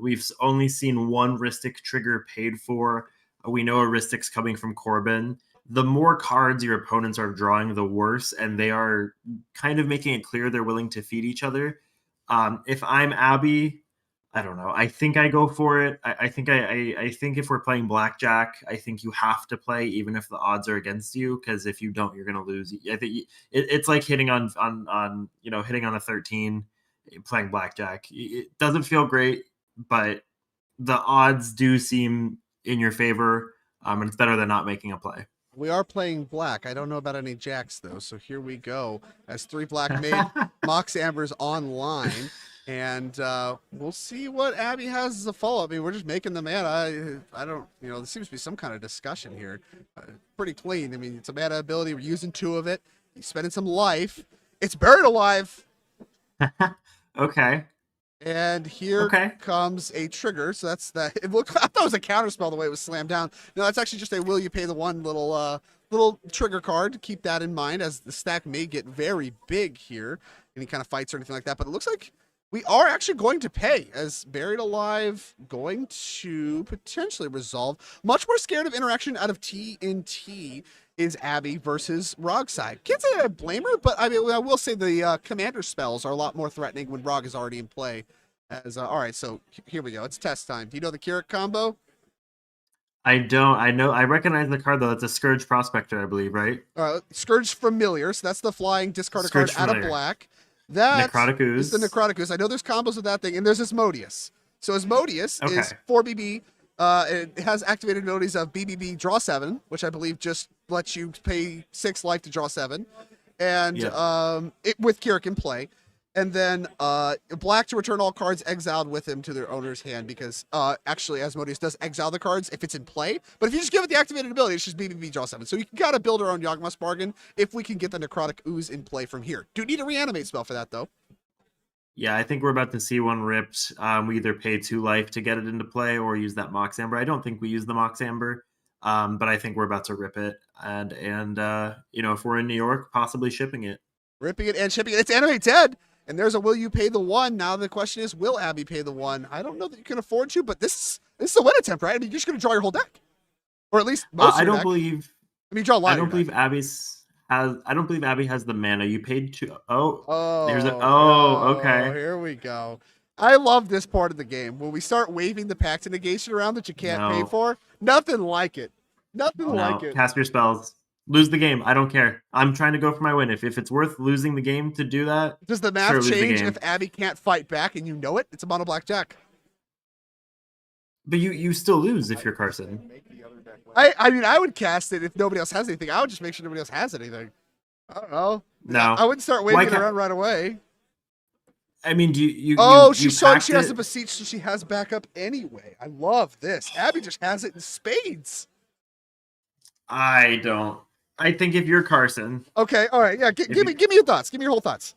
We've only seen one Ristic trigger paid for. We know a Ristic's coming from Corbin. The more cards your opponents are drawing, the worse, and they are kind of making it clear they're willing to feed each other. If I'm Abby, I don't know. I think I go for it. I think if we're playing blackjack, I think you have to play even if the odds are against you, because if you don't, you're going to lose. I think it's like hitting on hitting on a 13, playing blackjack. It doesn't feel great, but the odds do seem in your favor, and it's better than not making a play.
We are playing black. I don't know about any jacks though, so here we go. As 3 black made Mox Amber's online. And we'll see what Abby has as a follow-up. I mean, we're just making the mana. I don't, there seems to be some kind of discussion here. Pretty clean. I mean, it's a mana ability. We're using 2 of it. He's spending some life. It's Buried Alive.
Okay.
And here comes a trigger. So that's that. I thought it was a counterspell the way it was slammed down. No, that's actually just a will you pay the 1 little trigger card. Keep that in mind, as the stack may get very big here. Any kind of fights or anything like that. But it looks like we are actually going to pay, as Buried Alive going to potentially resolve. Much more scared of interaction out of TNT is Abby versus Rogside. Can't say I blame her, but I mean, I will say the commander spells are a lot more threatening when Rog is already in play. All right, so here we go. It's test time. Do you know the Kirik combo?
I don't. I recognize the card, though. It's a Scourge Prospector, I believe, right?
Scourge Familiar, so that's the flying discard a card out of black. That is the Necrotic Ooze. I know there's combos with that thing, and there's Asmodeus. So Asmodeus is 4 BB. It has activated abilities of BBB draw 7, which I believe just lets you pay 6 life to draw 7, and with Kirik in play. And then black to return all cards exiled with him to their owner's hand, because actually Asmodeus does exile the cards if it's in play. But if you just give it the activated ability, it's just BBB draw 7. So you gotta build our own Yawgmoth's Bargain if we can get the Necrotic Ooze in play from here. Do need a reanimate spell for that though.
Yeah, I think we're about to see one ripped. We either pay 2 life to get it into play or use that Mox Amber. I don't think we use the Mox Amber, but I think we're about to rip it. And if we're in New York, possibly shipping it.
Ripping it and shipping it. It's Animate Dead. And there's a will you pay the 1. Now the question is, will Abby pay the 1? I don't know that you can afford to, but this is a win attempt, right? I mean, you're just going to draw your whole deck. Or at least most of your deck. Draw a lot.
I don't believe Abby has the mana. You paid 2. Okay.
Here we go. I love this part of the game. When we start waving the Pact of Negation around that you can't pay for, nothing like it. Nothing like it.
Cast your spells. Lose the game. I don't care. I'm trying to go for my win. If it's worth losing the game to do that,
does the math change if Abby can't fight back and you know it? It's a mono black deck.
But you still lose if you're Carson.
I mean, I would cast it if nobody else has anything. I would just make sure nobody else has anything. I don't know.
No.
I wouldn't start waving it around right away.
I mean, do you?
She's showing she has a beseech, so she has backup anyway. I love this. Abby just has it in spades.
I don't. I think if you're Carson.
Okay, all right, yeah. Give me your thoughts. Give me your whole thoughts.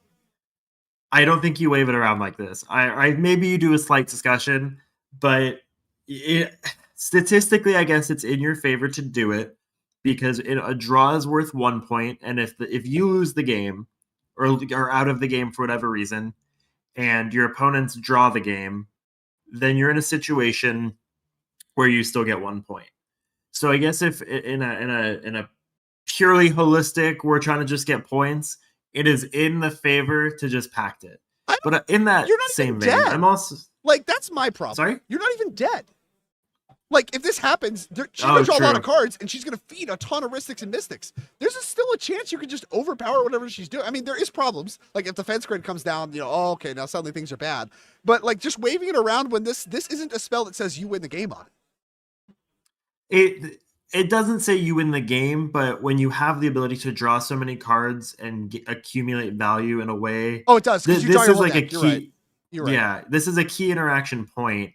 I don't think you wave it around like this. I maybe you do a slight discussion, but statistically, I guess it's in your favor to do it because a draw is worth 1 point, and if you lose the game or are out of the game for whatever reason, and your opponents draw the game, then you're in a situation where you still get 1 point. So I guess if in a purely holistic, we're trying to just get points, it is in the favor to just pact it. But in that same vein, I'm also
like, that's my problem.
Sorry?
You're not even dead. Like, if this happens, she's going to draw a lot of cards, and she's going to feed a ton of Mystics and Mystics. There's still a chance you could just overpower whatever she's doing. I mean, there is problems. Like, if the fence grid comes down, okay, now suddenly things are bad. But, like, just waving it around when this isn't a spell that says you win the game on
it. It doesn't say you win the game, but when you have the ability to draw so many cards and accumulate value in a way...
Oh, it does, because you draw your whole deck.
A key... You're right. Yeah, this is a key interaction point.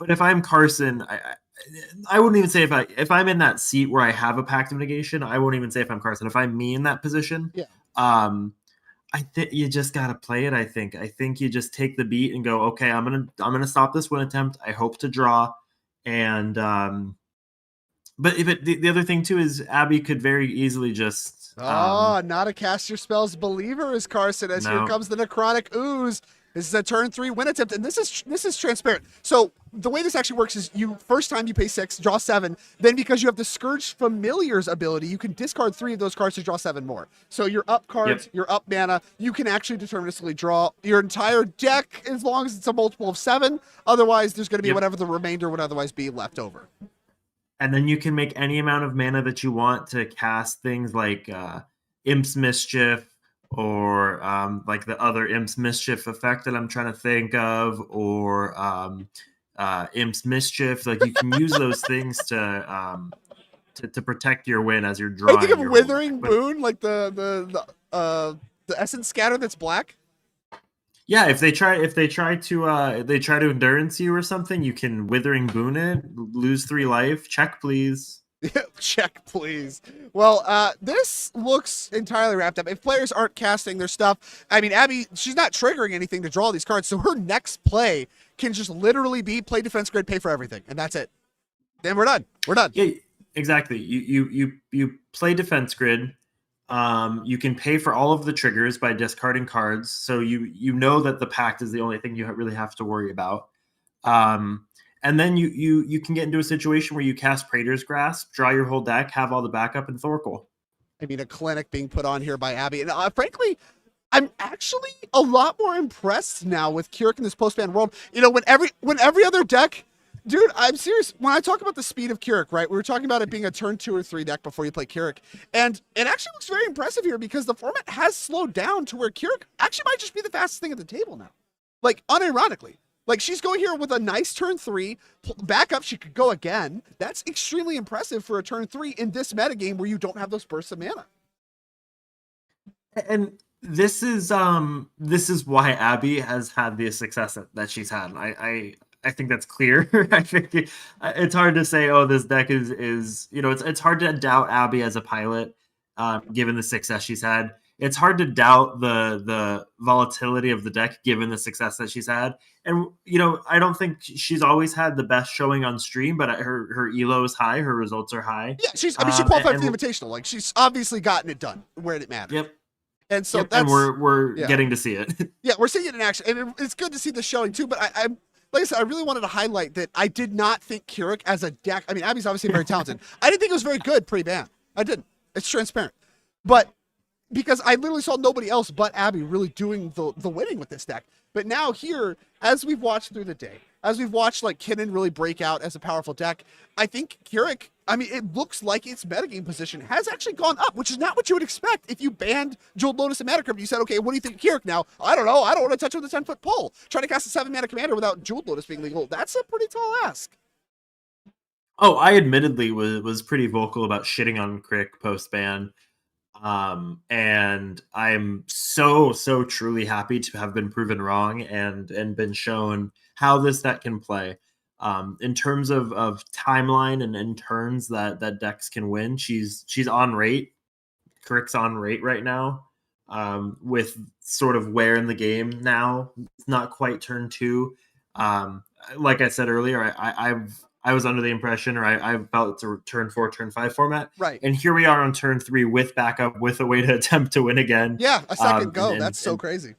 But if I'm Carson, I wouldn't even say if I'm in that seat where I have a Pact of Negation, I won't even say if I'm Carson. If I'm me in that position, I think you just gotta play it. I think you just take the beat and go, okay, I'm gonna stop this win attempt. I hope to draw, and but the other thing too is Abby could very easily just
not a cast your spells believer is Carson, as here comes the Necrotic Ooze. This is a turn 3 win attempt, and this is transparent. So the way this actually works is first time you pay 6, draw 7. Then because you have the Scourge Familiar's ability, you can discard 3 of those cards to draw 7 more. So you're up cards, you're up mana. You can actually deterministically draw your entire deck as long as it's a multiple of 7. Otherwise, there's going to be whatever the remainder would otherwise be left over.
And then you can make any amount of mana that you want to cast things like Imp's Mischief, or like the other Imp's Mischief effect that I'm trying to think of, or Imp's Mischief. Like, you can use those things to protect your win as you're drawing.
I think of Withering Boon, like the essence scatter that's black.
Yeah, if they try to endurance you or something, you can Withering Boon it, lose 3 life. Check, please.
Check, please. Well, this looks entirely wrapped up. If players aren't casting their stuff, I mean, Abby, she's not triggering anything to draw these cards, so her next play can just literally be play defense grid, pay for everything, and that's it. Then we're done. We're done.
Yeah, exactly. You play defense grid. You can pay for all of the triggers by discarding cards, so you know that the pact is the only thing you really have to worry about. And then you can get into a situation where you cast Praetor's Grasp, draw your whole deck, have all the backup, and Thorkel.
I mean, a clinic being put on here by Abby. And frankly, I'm actually a lot more impressed now with Keurig in this post-ban world. When every other deck, dude, I'm serious. When I talk about the speed of Keurig, right? We were talking about it being a turn 2 or 3 deck before you play Keurig. And it actually looks very impressive here because the format has slowed down to where Keurig actually might just be the fastest thing at the table now. Like, unironically. Like, she's going here with a nice turn 3. Back up, she could go again. That's extremely impressive for a turn 3 in this metagame where you don't have those bursts of mana.
And This is why Abby has had the success that she's had. I think that's clear. I think it's hard to say, oh, this deck is it's hard to doubt Abby as a pilot, given the success she's had. It's hard to doubt the volatility of the deck given the success that she's had. And I don't think she's always had the best showing on stream, but her elo is high, her results are high.
Yeah, she qualified for the Invitational. Like, she's obviously gotten it done where it matters.
Yep.
And so
and we're getting to see it.
Yeah, we're seeing it in action, and it's good to see the showing too. But I like I said, I really wanted to highlight that I did not think Keurig as a deck. I mean, Abby's obviously very talented. I didn't think it was very good pre-ban. I didn't. It's transparent, but because I literally saw nobody else but Abby really doing the winning with this deck. But now here, as we've watched through the day, as we've watched like Kinnan really break out as a powerful deck, I think Keurig, I mean, it looks like its metagame position has actually gone up, which is not what you would expect if you banned Jeweled Lotus and Mana Crypt. You said, okay, what do you think of Keurig now? I don't know. I don't want to touch it with a 10-foot pole. Try to cast a 7-mana commander without Jeweled Lotus being legal. That's a pretty tall ask.
Oh, I admittedly was pretty vocal about shitting on Crick post ban. And I'm so truly happy to have been proven wrong and been shown how this deck can play. In terms of timeline and in turns that decks can win, she's on rate. Crick's on rate right now. With sort of where in the game now, it's not quite turn 2. Like I said earlier, I was under the impression, or I felt it's a turn 4, turn 5 format.
Right.
And here we are on turn 3 with backup, with a way to attempt to win again.
Yeah, a second go. That's so crazy.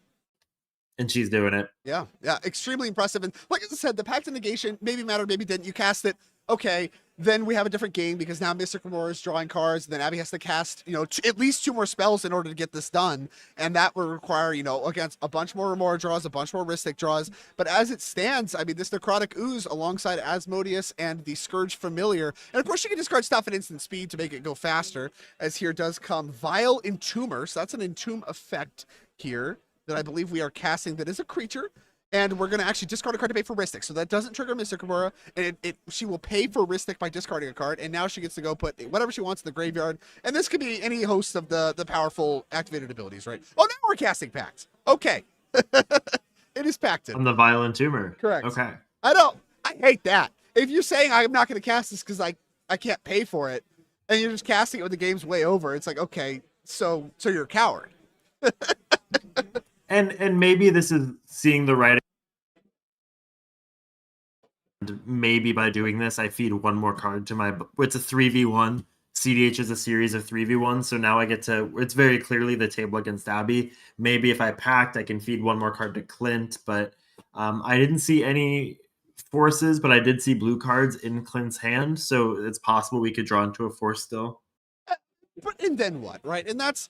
And she's doing it.
Yeah, extremely impressive. And like I said, the Pact of Negation maybe mattered, maybe didn't. You cast it, okay, then we have a different game because now Mystic Remora is drawing cards, and then Abby has to cast, at least 2 more spells in order to get this done. And that will require, against a bunch more Remora draws, a bunch more Ristic draws. But as it stands, I mean, this Necrotic Ooze alongside Asmodeus and the Scourge Familiar. And of course, you can discard stuff at instant speed to make it go faster, as here does come Vile Entomber. So that's an Entomb effect here that I believe we are casting that is a creature, and we're going to actually discard a card to pay for Ristic. So that doesn't trigger Mystic Remora, and she will pay for Ristic by discarding a card, and now she gets to go put whatever she wants in the graveyard, and this could be any host of the powerful activated abilities, right? Oh, now we're casting Pact. Okay. It is Pacted.
On the Violent Tumor.
Correct.
Okay.
I hate that. If you're saying I'm not going to cast this because I can't pay for it, and you're just casting it when the game's way over, it's like, okay, so you're a coward.
And maybe this is seeing the writing. Maybe by doing this, I feed 1 more card to my. It's a 3v1. CDH is a series of 3v1, so now I get to. It's very clearly the table against Abby. Maybe if I packed, I can feed 1 more card to Clint, but I didn't see any forces, but I did see blue cards in Clint's hand, so it's possible we could draw into a force still.
And then what, right? And that's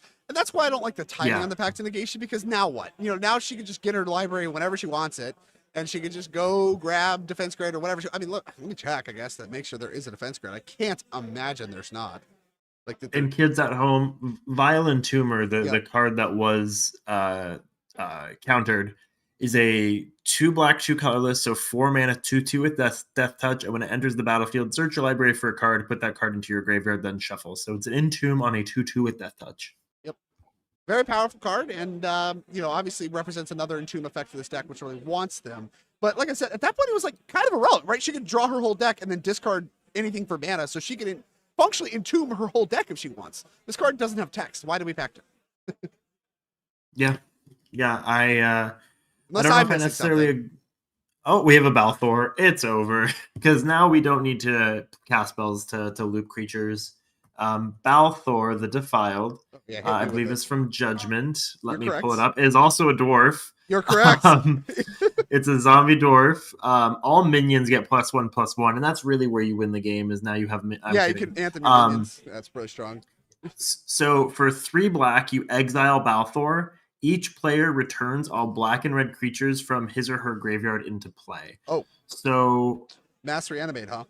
why I don't like the timing on the Pact of Negation, because now what? Now she can just get her library whenever she wants it, and she can just go grab Defense Grade or whatever. I mean, look, let me check, I guess, that make sure there is a Defense Grade. I can't imagine there's not. Like
and kids at home, Violent Tumor, the card that was countered, is a 2 black, 2 colorless, so 4 mana, 2/2 with death touch, and when it enters the battlefield, search your library for a card, put that card into your graveyard, then shuffle. So it's an Entomb on a 2/2 with death touch.
Yep. Very powerful card, and obviously represents another Entomb effect for this deck, which really wants them. But like I said, at that point it was like kind of irrelevant, right? She could draw her whole deck and then discard anything for mana, so she could functionally Entomb her whole deck if she wants. This card doesn't have text. Why do we pact it?
Yeah, I
Unless
don't know
I'm
if I
missing
necessarily.
something.
Oh, we have a Balthor. It's over because now we don't need to cast spells to loop creatures. Balthor, the Defiled, I believe it's from Judgment. Let me pull it up. Is also a dwarf.
You're correct.
It's a zombie dwarf. All minions get +1/+1, and that's really where you win the game. Is now you have. You
can anthem your minions. That's pretty strong.
So for 3 black, you exile Balthor. Each player returns all black and red creatures from his or her graveyard into play.
Oh.
So
Mass Reanimate, huh?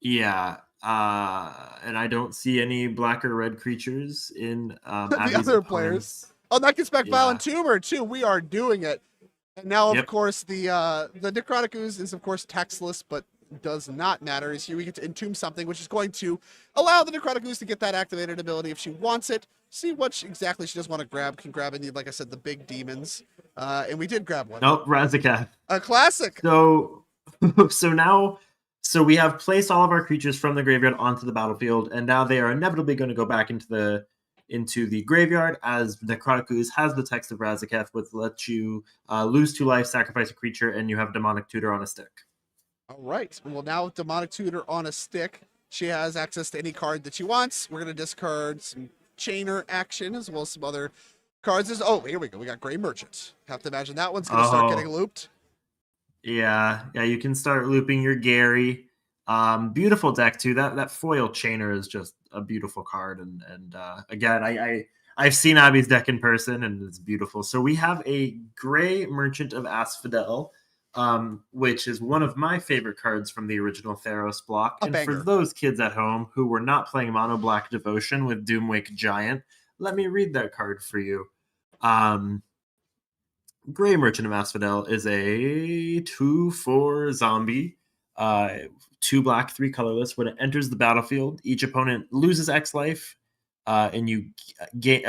Yeah. And I don't see any black or red creatures in
the other players. Oh, that gets back Violent Tumor too. We are doing it. And now, of course, the Necrotic Ooze is, of course, textless, but does not matter. Is here we get to entomb something, which is going to allow the Necrotic Ooze to get that activated ability if she wants it. See what exactly she does want to grab. Can grab any, like I said, the big demons. And we did grab one.
Nope, Razaketh.
A classic.
So, so we have placed all of our creatures from the graveyard onto the battlefield, and now they are inevitably going to go back into the graveyard, as Necrotic Ooze has the text of Razaketh, which lets you lose 2 life, sacrifice a creature, and you have Demonic Tutor on a stick.
All right. Well, now with Demonic Tutor on a stick, she has access to any card that she wants. We're going to discard some Chainer action as well as some other cards. Oh, here we go. We got Gray Merchant. Have to imagine that one's going to start getting looped.
Yeah, you can start looping your Gary. Beautiful deck too. That foil Chainer is just a beautiful card, and again, I've seen Abby's deck in person, and it's beautiful. So we have a Gray Merchant of Asphodel, which is one of my favorite cards from the original Theros block. And for those kids at home who were not playing Mono Black Devotion with Doomwake Giant, let me read that card for you. Gray Merchant of Asphodel is a 2/4 zombie, 2 black, 3 colorless. When it enters the battlefield, each opponent loses X life, and you gain.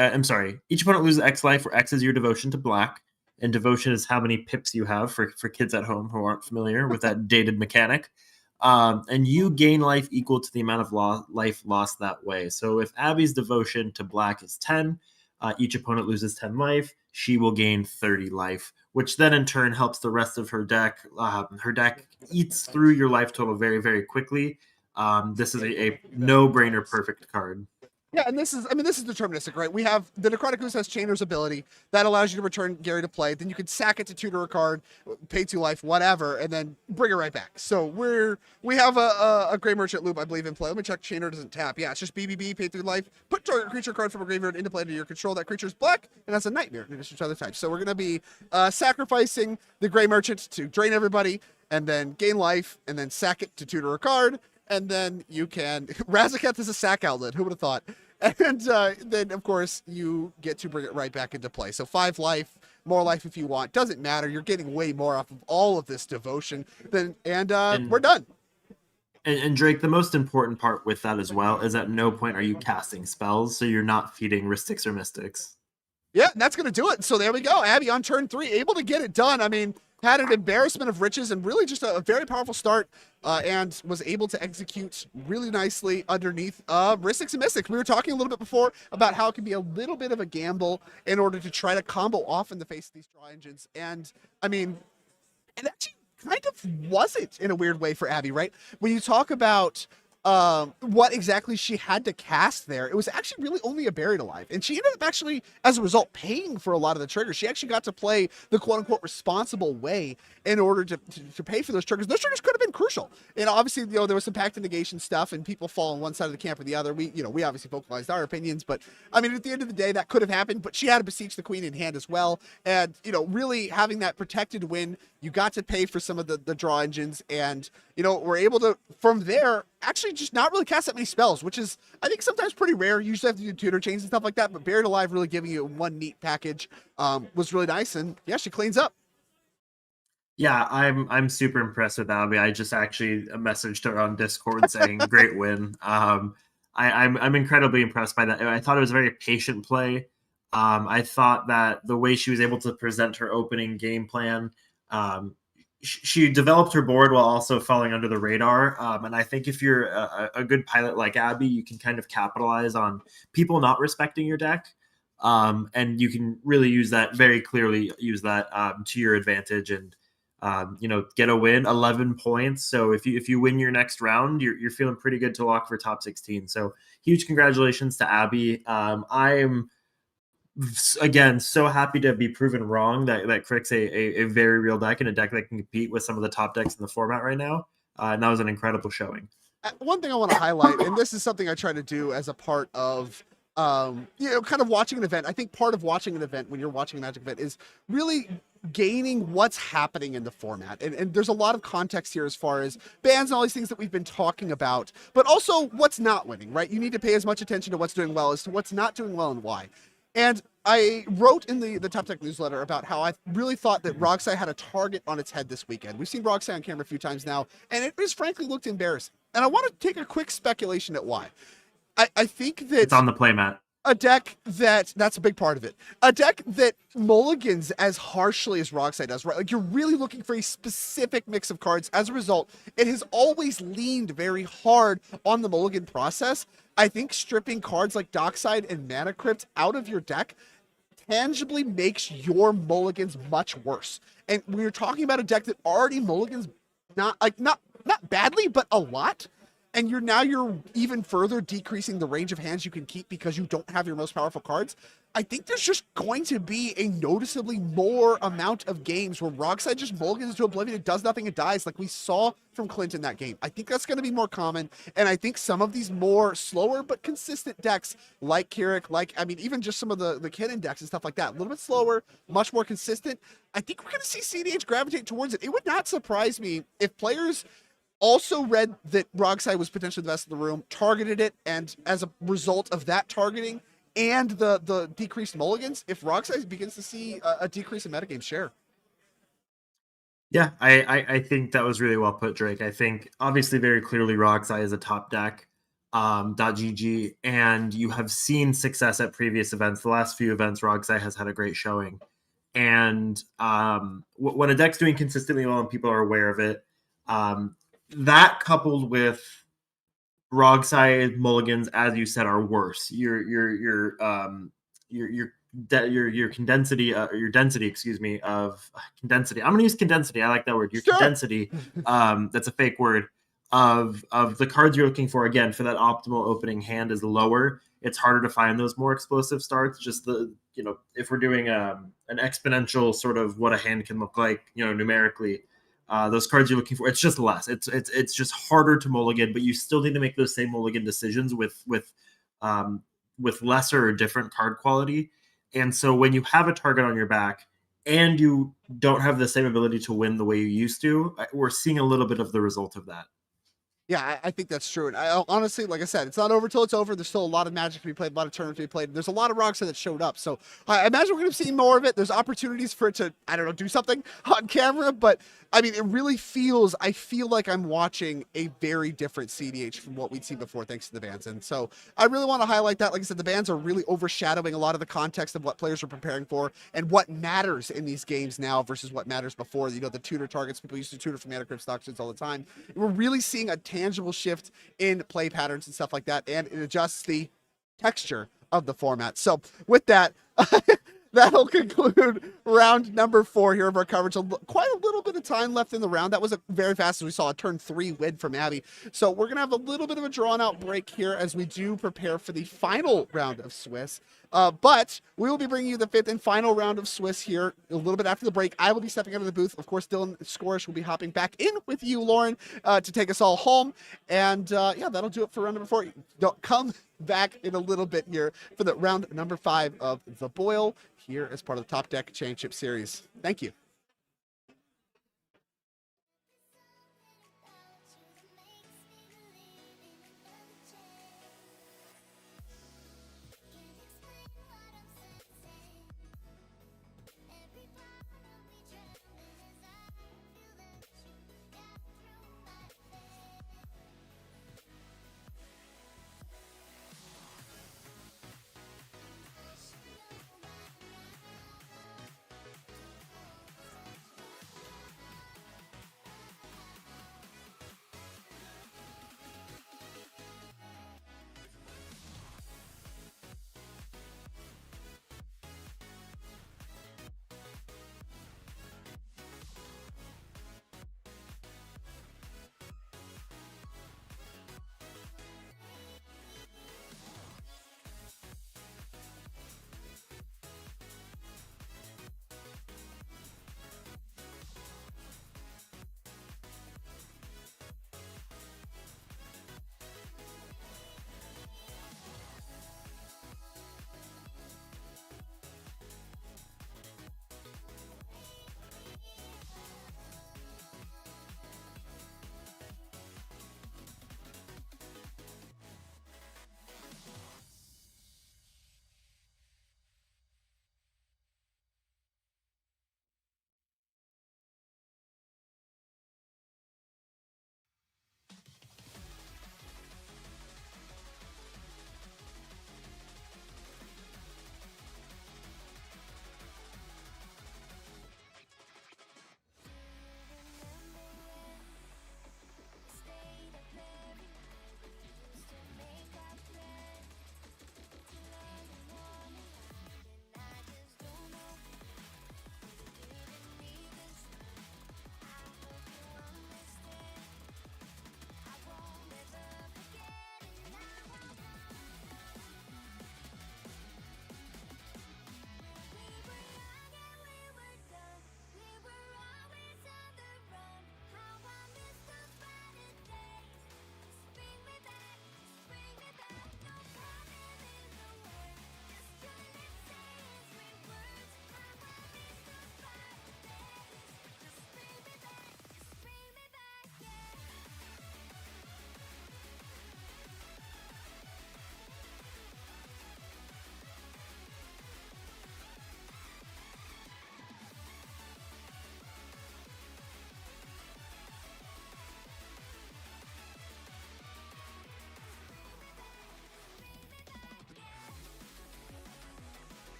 Each opponent loses X life, where X is your devotion to black, and devotion is how many pips you have for kids at home who aren't familiar with that dated mechanic. And you gain life equal to the amount of life lost that way. So if Abby's devotion to black is 10, each opponent loses 10 life. She will gain 30 life, which then in turn helps the rest of her deck. Her deck eats through your life total very, very quickly. This is a no-brainer perfect card.
Yeah, and this is deterministic, right? We have the Necrotic Ooze has Chainer's ability that allows you to return Gary to play. Then you can sack it to tutor a card, pay 2 life, whatever, and then bring it right back. So we have a Gray Merchant loop, I believe, in play. Let me check. Chainer doesn't tap. Yeah, it's just BBB, pay 3 life, put target creature card from a graveyard into play under your control. That creature is black and has a nightmare in addition to other types. So we're going to be sacrificing the Gray Merchant to drain everybody, and then gain life, and then sack it to tutor a card. And then you can Razaketh is a sack outlet. Who would have thought? And then, of course, you get to bring it right back into play. So 5 life, more life if you want. Doesn't matter. You're getting way more off of all of this devotion. And we're done.
And Drake, the most important part with that as well is at no point are you casting spells, so you're not feeding Ristics or Mystics.
Yeah, that's going to do it. So there we go. Abby on turn 3, able to get it done. I mean, had an embarrassment of riches and really just a very powerful start, and was able to execute really nicely underneath Ristics and Mystics. We were talking a little bit before about how it can be a little bit of a gamble in order to try to combo off in the face of these draw engines. And I mean, it actually kind of wasn't in a weird way for Abby, right? When you talk about what exactly she had to cast there, it was actually really only a Buried Alive. And she ended up actually, as a result, paying for a lot of the triggers. She actually got to play the quote-unquote responsible way in order to pay for those triggers. Those triggers could have been crucial. And obviously, there was some pact and negation stuff, and people fall on one side of the camp or the other. We obviously vocalized our opinions, but I mean, at the end of the day, that could have happened. But she had to beseech the queen in hand as well. And, really having that protected win, you got to pay for some of the draw engines, and, we're able to, from there, actually just not really cast that many spells, which is, I think, sometimes pretty rare. You usually have to do tutor chains and stuff like that, but Buried Alive really giving you one neat package was really nice, and yeah, she cleans up.
Yeah, I'm super impressed with Abby. I just actually messaged her on Discord saying great win. I'm incredibly impressed by that. I thought it was a very patient play. I thought that the way she was able to present her opening game plan, she developed her board while also falling under the radar. And I think if you're a good pilot like Abby, you can kind of capitalize on people not respecting your deck. And you can really use that to your advantage and, get a win, 11 points. So if you win your next round, you're feeling pretty good to lock for top 16. So huge congratulations to Abby. I am, again, so happy to be proven wrong that Crick's a very real deck and a deck that can compete with some of the top decks in the format right now. And that was an incredible showing.
One thing I want to highlight, and this is something I try to do as a part of, kind of watching an event. I think part of watching an event when you're watching a Magic event is really gaining what's happening in the format. And there's a lot of context here as far as bans and all these things that we've been talking about, but also what's not winning, right? You need to pay as much attention to what's doing well as to what's not doing well and why. And I wrote in the Topdeck newsletter about how I really thought that Roxai had a target on its head this weekend. We've seen Roxai on camera a few times now, and it has frankly looked embarrassing. And I want to take a quick speculation at why. I think
It's
that
on the playmat.
a deck that's a big part of it. A deck that mulligans as harshly as Roxai does, right? Like you're really looking for a specific mix of cards. As a result, it has always leaned very hard on the mulligan process. I think stripping cards like Dockside and Mana Crypt out of your deck tangibly makes your mulligans much worse. And when you're talking about a deck that already mulligans not badly, but a lot, and you're even further decreasing the range of hands you can keep because you don't have your most powerful cards. I think there's just going to be a noticeably more amount of games where Roxai just mulligans to Oblivion, it does nothing, it dies, like we saw from Clint in that game. I think that's going to be more common, and I think some of these more slower but consistent decks, like Keurig, even just some of the Kinnan decks and stuff like that, a little bit slower, much more consistent. I think we're going to see CDH gravitate towards it. It would not surprise me if players also read that Roxai was potentially the best in the room, targeted it, and as a result of that targeting and the decreased mulligans, if Roxai begins to see a decrease in metagame share.
Yeah, I think that was really well put, Drake. I think obviously very clearly Roxai is a top deck. .gg, and you have seen success at previous events. The last few events, Roxai has had a great showing. And when a deck's doing consistently well and people are aware of it, that coupled with Roxai mulligans, as you said, are worse. Your condensity, your density, excuse me, of condensity. I'm going to use condensity. I like that word. Your
Sure.
condensity, that's a fake word, of the cards you're looking for, again, for that optimal opening hand is lower. It's harder to find those more explosive starts. Just if we're doing an exponential sort of what a hand can look like, numerically, those cards you're looking for, it's just less. It's just harder to mulligan, but you still need to make those same mulligan decisions with lesser or different card quality. And so when you have a target on your back and you don't have the same ability to win the way you used to, we're seeing a little bit of the result of that.
Yeah, I think that's true. And I honestly, like I said, it's not over till it's over. There's still a lot of Magic to be played, a lot of tournaments to be played. There's a lot of Roxai that showed up. So I imagine we're going to see more of it. There's opportunities for it to, do something on camera. But it really I feel like I'm watching a very different CDH from what we'd seen before, thanks to the bans. And so I really want to highlight that. Like I said, the bans are really overshadowing a lot of the context of what players are preparing for and what matters in these games now versus what matters before. The tutor targets, people used to tutor from Mana Crypt Stocksheds all the time. We're really seeing a tangible shift in play patterns and stuff like that, and it adjusts the texture of the format. So with that, that'll conclude round number 4 here of our coverage. Quite a little bit of time left in the round. That was very fast, as we saw a turn 3 win from Abby. So we're going to have a little bit of a drawn out break here as we do prepare for the final round of Swiss. But we will be bringing you the 5th and final round of Swiss here a little bit after the break. I will be stepping out of the booth. Of course, Dylan Scorish will be hopping back in with you, Lauren, to take us all home. And that'll do it for round number 4. Don't come back in a little bit here for the round number 5 of the Boil here as part of the Topdeck Championship Series. Thank you.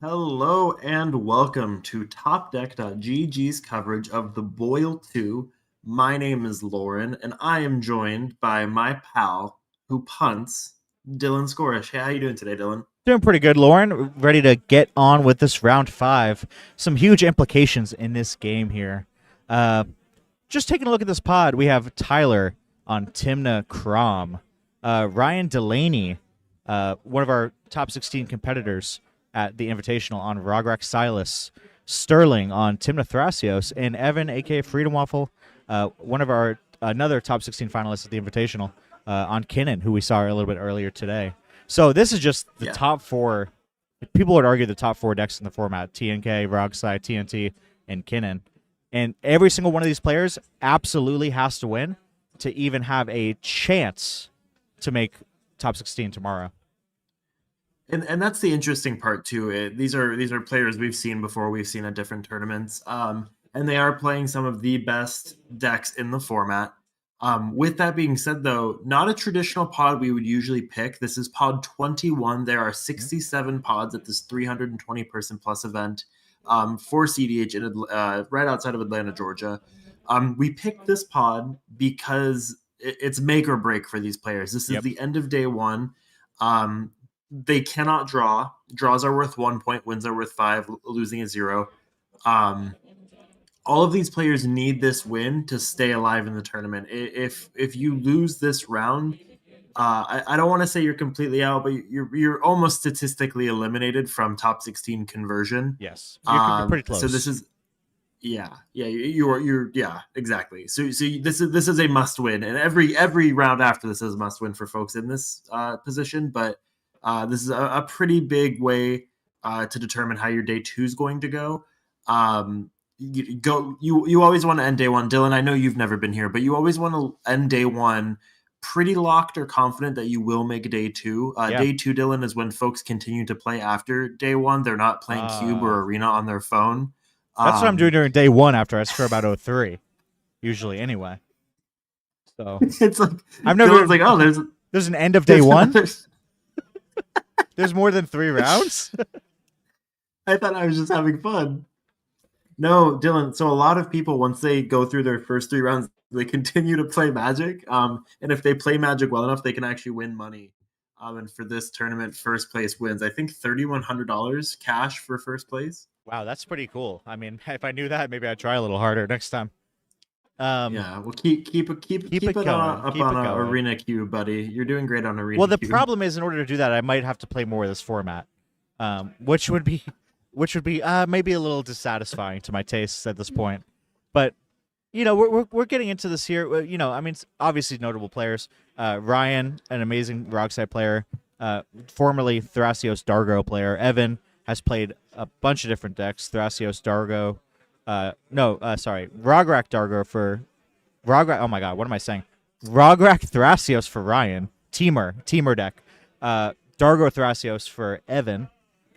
Hello and welcome to Topdeck.gg's coverage of the Boil 2. My name is Lauren, and I am joined by my pal who punts, Dylan Scorish. Hey, how you doing today, Dylan?
Doing pretty good, Lauren. Ready to get on with this round 5. Some huge implications in this game here. Just taking a look at this pod, we have Tyler on Timna Crom, Ryan Delaney, one of our top 16 competitors at the Invitational on Rograk Silas, Sterling on Timna Thrasios, and Evan, aka Freedom Waffle, one of our another top 16 finalists at the Invitational on Kinnan, who we saw a little bit earlier today. So this is just the top 4. People would argue the top 4 decks in the format: TNK, Rogsai, TNT, and Kinnan. And every single one of these players absolutely has to win to even have a chance to make top 16 tomorrow.
And that's the interesting part too. These are players we've seen before. We've seen at different tournaments, and they are playing some of the best decks in the format. With that being said, though, not a traditional pod we would usually pick. This is pod 21. There are 67 pods at this 320 person plus event for CDH right outside of Atlanta, Georgia. We picked this pod because it's make or break for these players. This is the end of day 1. They cannot draw. Draws are worth 1 point. Wins are worth 5. Losing is 0. All of these players need this win to stay alive in the tournament. If you lose this round, I don't want to say you're completely out, but you're almost statistically eliminated from top 16 conversion.
Yes, you're pretty close.
So this is, you're exactly. So this is a must win, and every round after this is a must win for folks in this position. But this is a pretty big way to determine how your day 2 is going to go. You always want to end day 1. Dylan, I know you've never been here, but you always want to end day 1 pretty locked or confident that you will make day 2. Day 2, Dylan, is when folks continue to play after day 1. They're not playing Cube or Arena on their phone.
That's what I'm doing during day 1 after I score about 03, usually anyway. So
it's like
I've never
Dylan's like,
there's an end of day 1. There's more than 3 rounds.
I thought I was just having fun. No, Dylan. So a lot of people, once they go through their first 3 rounds, they continue to play Magic. And if they play Magic well enough, they can actually win money. And for this tournament, first place wins, I think, $3,100 cash for first place.
Wow, that's pretty cool. I mean, if I knew that, maybe I'd try a little harder next time.
Well, keep it up on Arena Q, buddy. You're doing great on Arena.
Well, the
Q.
problem is, in order to do that, I might have to play more of this format, which would be which would be maybe a little dissatisfying to my tastes at this point. But we're getting into this here. I mean, it's obviously notable players. Ryan, an amazing Rockside player, formerly Thrasios Dargo player. Evan has played a bunch of different decks. Thrasios Dargo, Rograk Dargo for Rograk. Oh my God, what am I saying? Rograk Thrasios for Ryan. Teamer deck. Dargo Thrasios for Evan,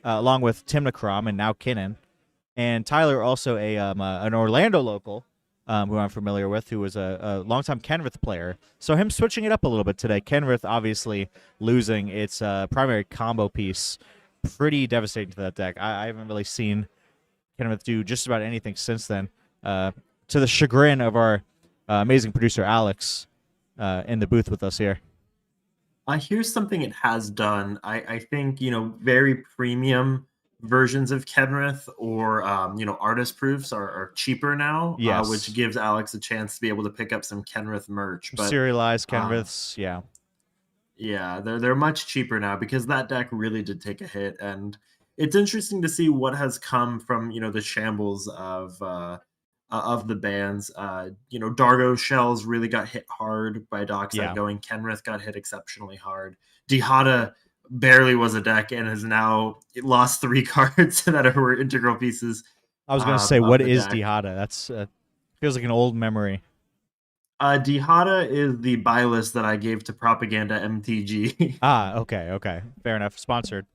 along with Timna Krom and now Kinnan. And Tyler, also an Orlando local, who I'm familiar with, who was a longtime Kenrith player. So him switching it up a little bit today. Kenrith obviously losing its primary combo piece. Pretty devastating to that deck. I haven't really seen Kenrith do just about anything since then. To the chagrin of our amazing producer, Alex, in the booth with us here.
Here's something it has done. I think, very premium versions of Kenrith or, artist proofs are cheaper now,
Yes.
which gives Alex a chance to be able to pick up some Kenrith merch. But
Serialized Kenriths, yeah.
Yeah, they're much cheaper now because that deck really did take a hit, and it's interesting to see what has come from the shambles of the bans. Dargo Shells really got hit hard by Dockside going. Kenrith got hit exceptionally hard. Dihada barely was a deck and has now lost 3 cards that were integral pieces.
I was going to say, what is Dihada? That's feels like an old memory.
Dihada is the buy list that I gave to Propaganda MTG.
Okay. Fair enough. Sponsored.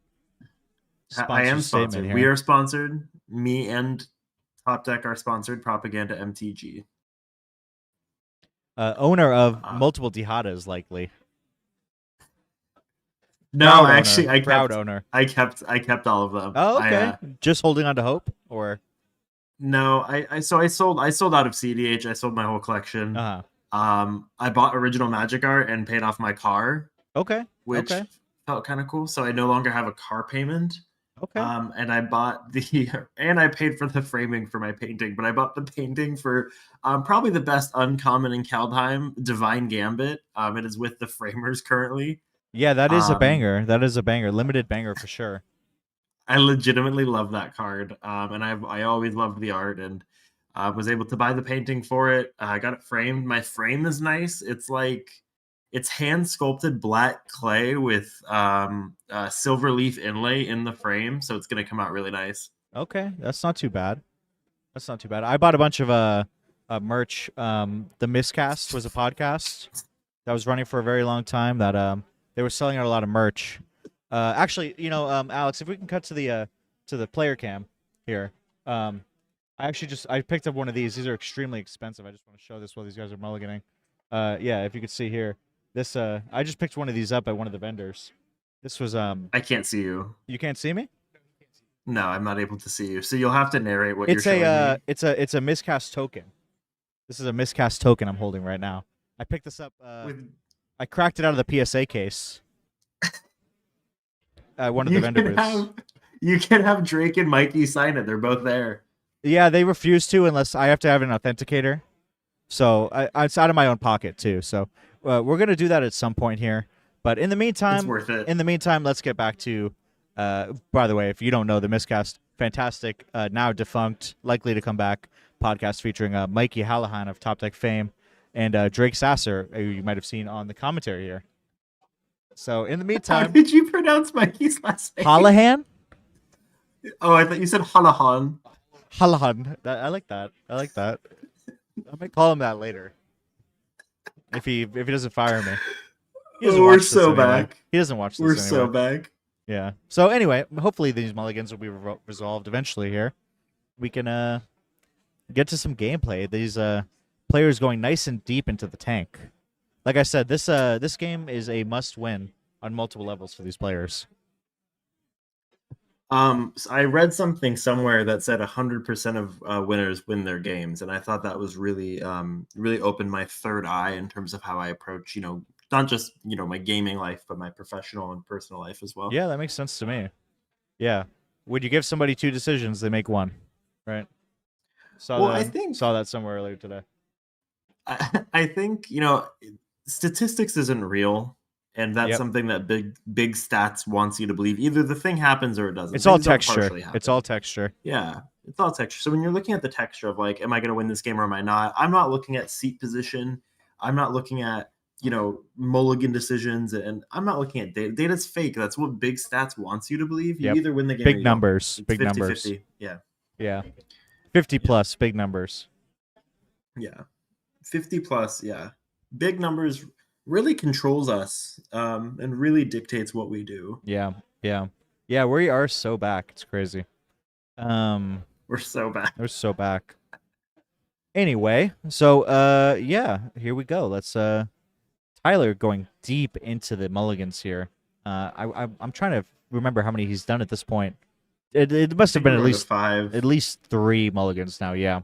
I am sponsored.
Here.
We are sponsored. Me and Topdeck are sponsored. Propaganda MTG.
Owner of multiple Dihadas, likely.
No, actually, I kept all of them.
Oh, okay. Just holding on to hope, or
no? I sold out of CDH. I sold my whole collection. I bought original Magic art and paid off my car.
Okay.
Which felt kind of cool. So I no longer have a car payment.
Okay.
And I bought and I paid for the framing for my painting, but I bought the painting for probably the best uncommon in Kaldheim, Divine Gambit. It is with the framers currently.
Yeah, that is a banger. That is a banger. Limited banger for sure.
I legitimately love that card. And I always loved the art, and was able to buy the painting for it. I got it framed. My frame is nice. It's hand sculpted black clay with silver leaf inlay in the frame, so it's gonna come out really nice.
Okay, that's not too bad. I bought a bunch of merch. The Miscast was a podcast that was running for a very long time. That they were selling out a lot of merch. Actually, Alex, if we can cut to the player cam here. I picked up one of these. These are extremely expensive. I just want to show this while these guys are mulliganing. Yeah, if you could see here. This I just picked one of these up at one of the vendors. This was
I can't see you.
You can't see me?
No, I'm not able to see you. So you'll have to narrate what you're showing me.
It's a miscast token. This is a miscast token I'm holding right now. I picked this up I cracked it out of the PSA case. One of the vendor booths.
You can have Drake and Mikey sign it. They're both there.
Yeah, they refuse to unless I have to have an authenticator. So it's out of my own pocket too. So we're gonna do that at some point here. But in the meantime,
it's worth it.
In the meantime, let's get back to. By the way, if you don't know, the Miscast, fantastic, now defunct, likely to come back podcast featuring Mikey Hallahan of Topdeck fame and Drake Sasser, who you might have seen on the commentary here. So in the meantime,
how did you pronounce Mikey's last name?
Hallahan?
Oh, I thought you said Hallahan.
Hallahan. I like that. I might call him that later. If he doesn't fire me.
We're so back.
He doesn't watch this
We're
anyway.
so back.
Yeah. So anyway, hopefully these mulligans will be resolved eventually here. We can get to some gameplay. These players going nice and deep into the tank. Like I said, this game is a must-win on multiple levels for these players.
So I read something somewhere that said 100% of winners win their games, and I thought that was really opened my third eye in terms of how I approach, not just my gaming life, but my professional and personal life as well.
Yeah, that makes sense to me. Yeah, would you give somebody 2 decisions? They make 1, right? Saw that somewhere earlier today.
I think statistics isn't real. And that's
Yep.
something that big stats wants you to believe. Either the thing happens or it doesn't.
It's all
Things don't
texture.
partially happen.
It's all texture.
Yeah, it's all texture. So when you're looking at the texture of like, am I going to win this game or am I not? I'm not looking at seat position. I'm not looking at, mulligan decisions, and I'm not looking at data. Data's fake. That's what big stats wants you to believe. You
Yep.
either win the game or
Big
you don't.
numbers.
It's
Big
50,
numbers.
50. Yeah.
Yeah. 50 plus, big numbers.
Yeah. 50 plus. Yeah. Big numbers really controls us and really dictates what we do.
Yeah. Yeah. Yeah, we are so back. It's crazy.
We're so bad.
We're so back. Anyway, so yeah, here we go. Let's Tyler going deep into the mulligans here. I'm trying to remember how many he's done at this point. It must have been
at
least 3 mulligans now. Yeah.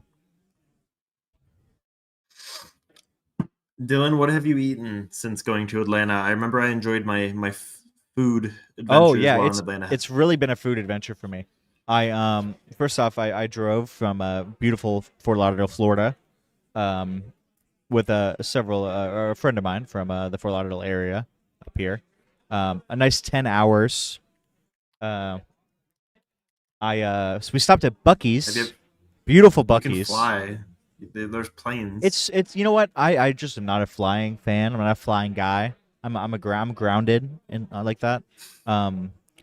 Dylan, what have you eaten since going to Atlanta? I remember I enjoyed my food adventures
Oh yeah,
while in Atlanta.
it's really been a food adventure for me. I first off, I drove from beautiful Fort Lauderdale, Florida, with a friend of mine from the Fort Lauderdale area up here. A nice 10 hours. So we stopped at Buc-ee's. Beautiful
You can
Buc-ee's.
fly. There's planes.
It's you know what, I just am not a flying fan. I'm not a flying guy. I'm grounded and like that.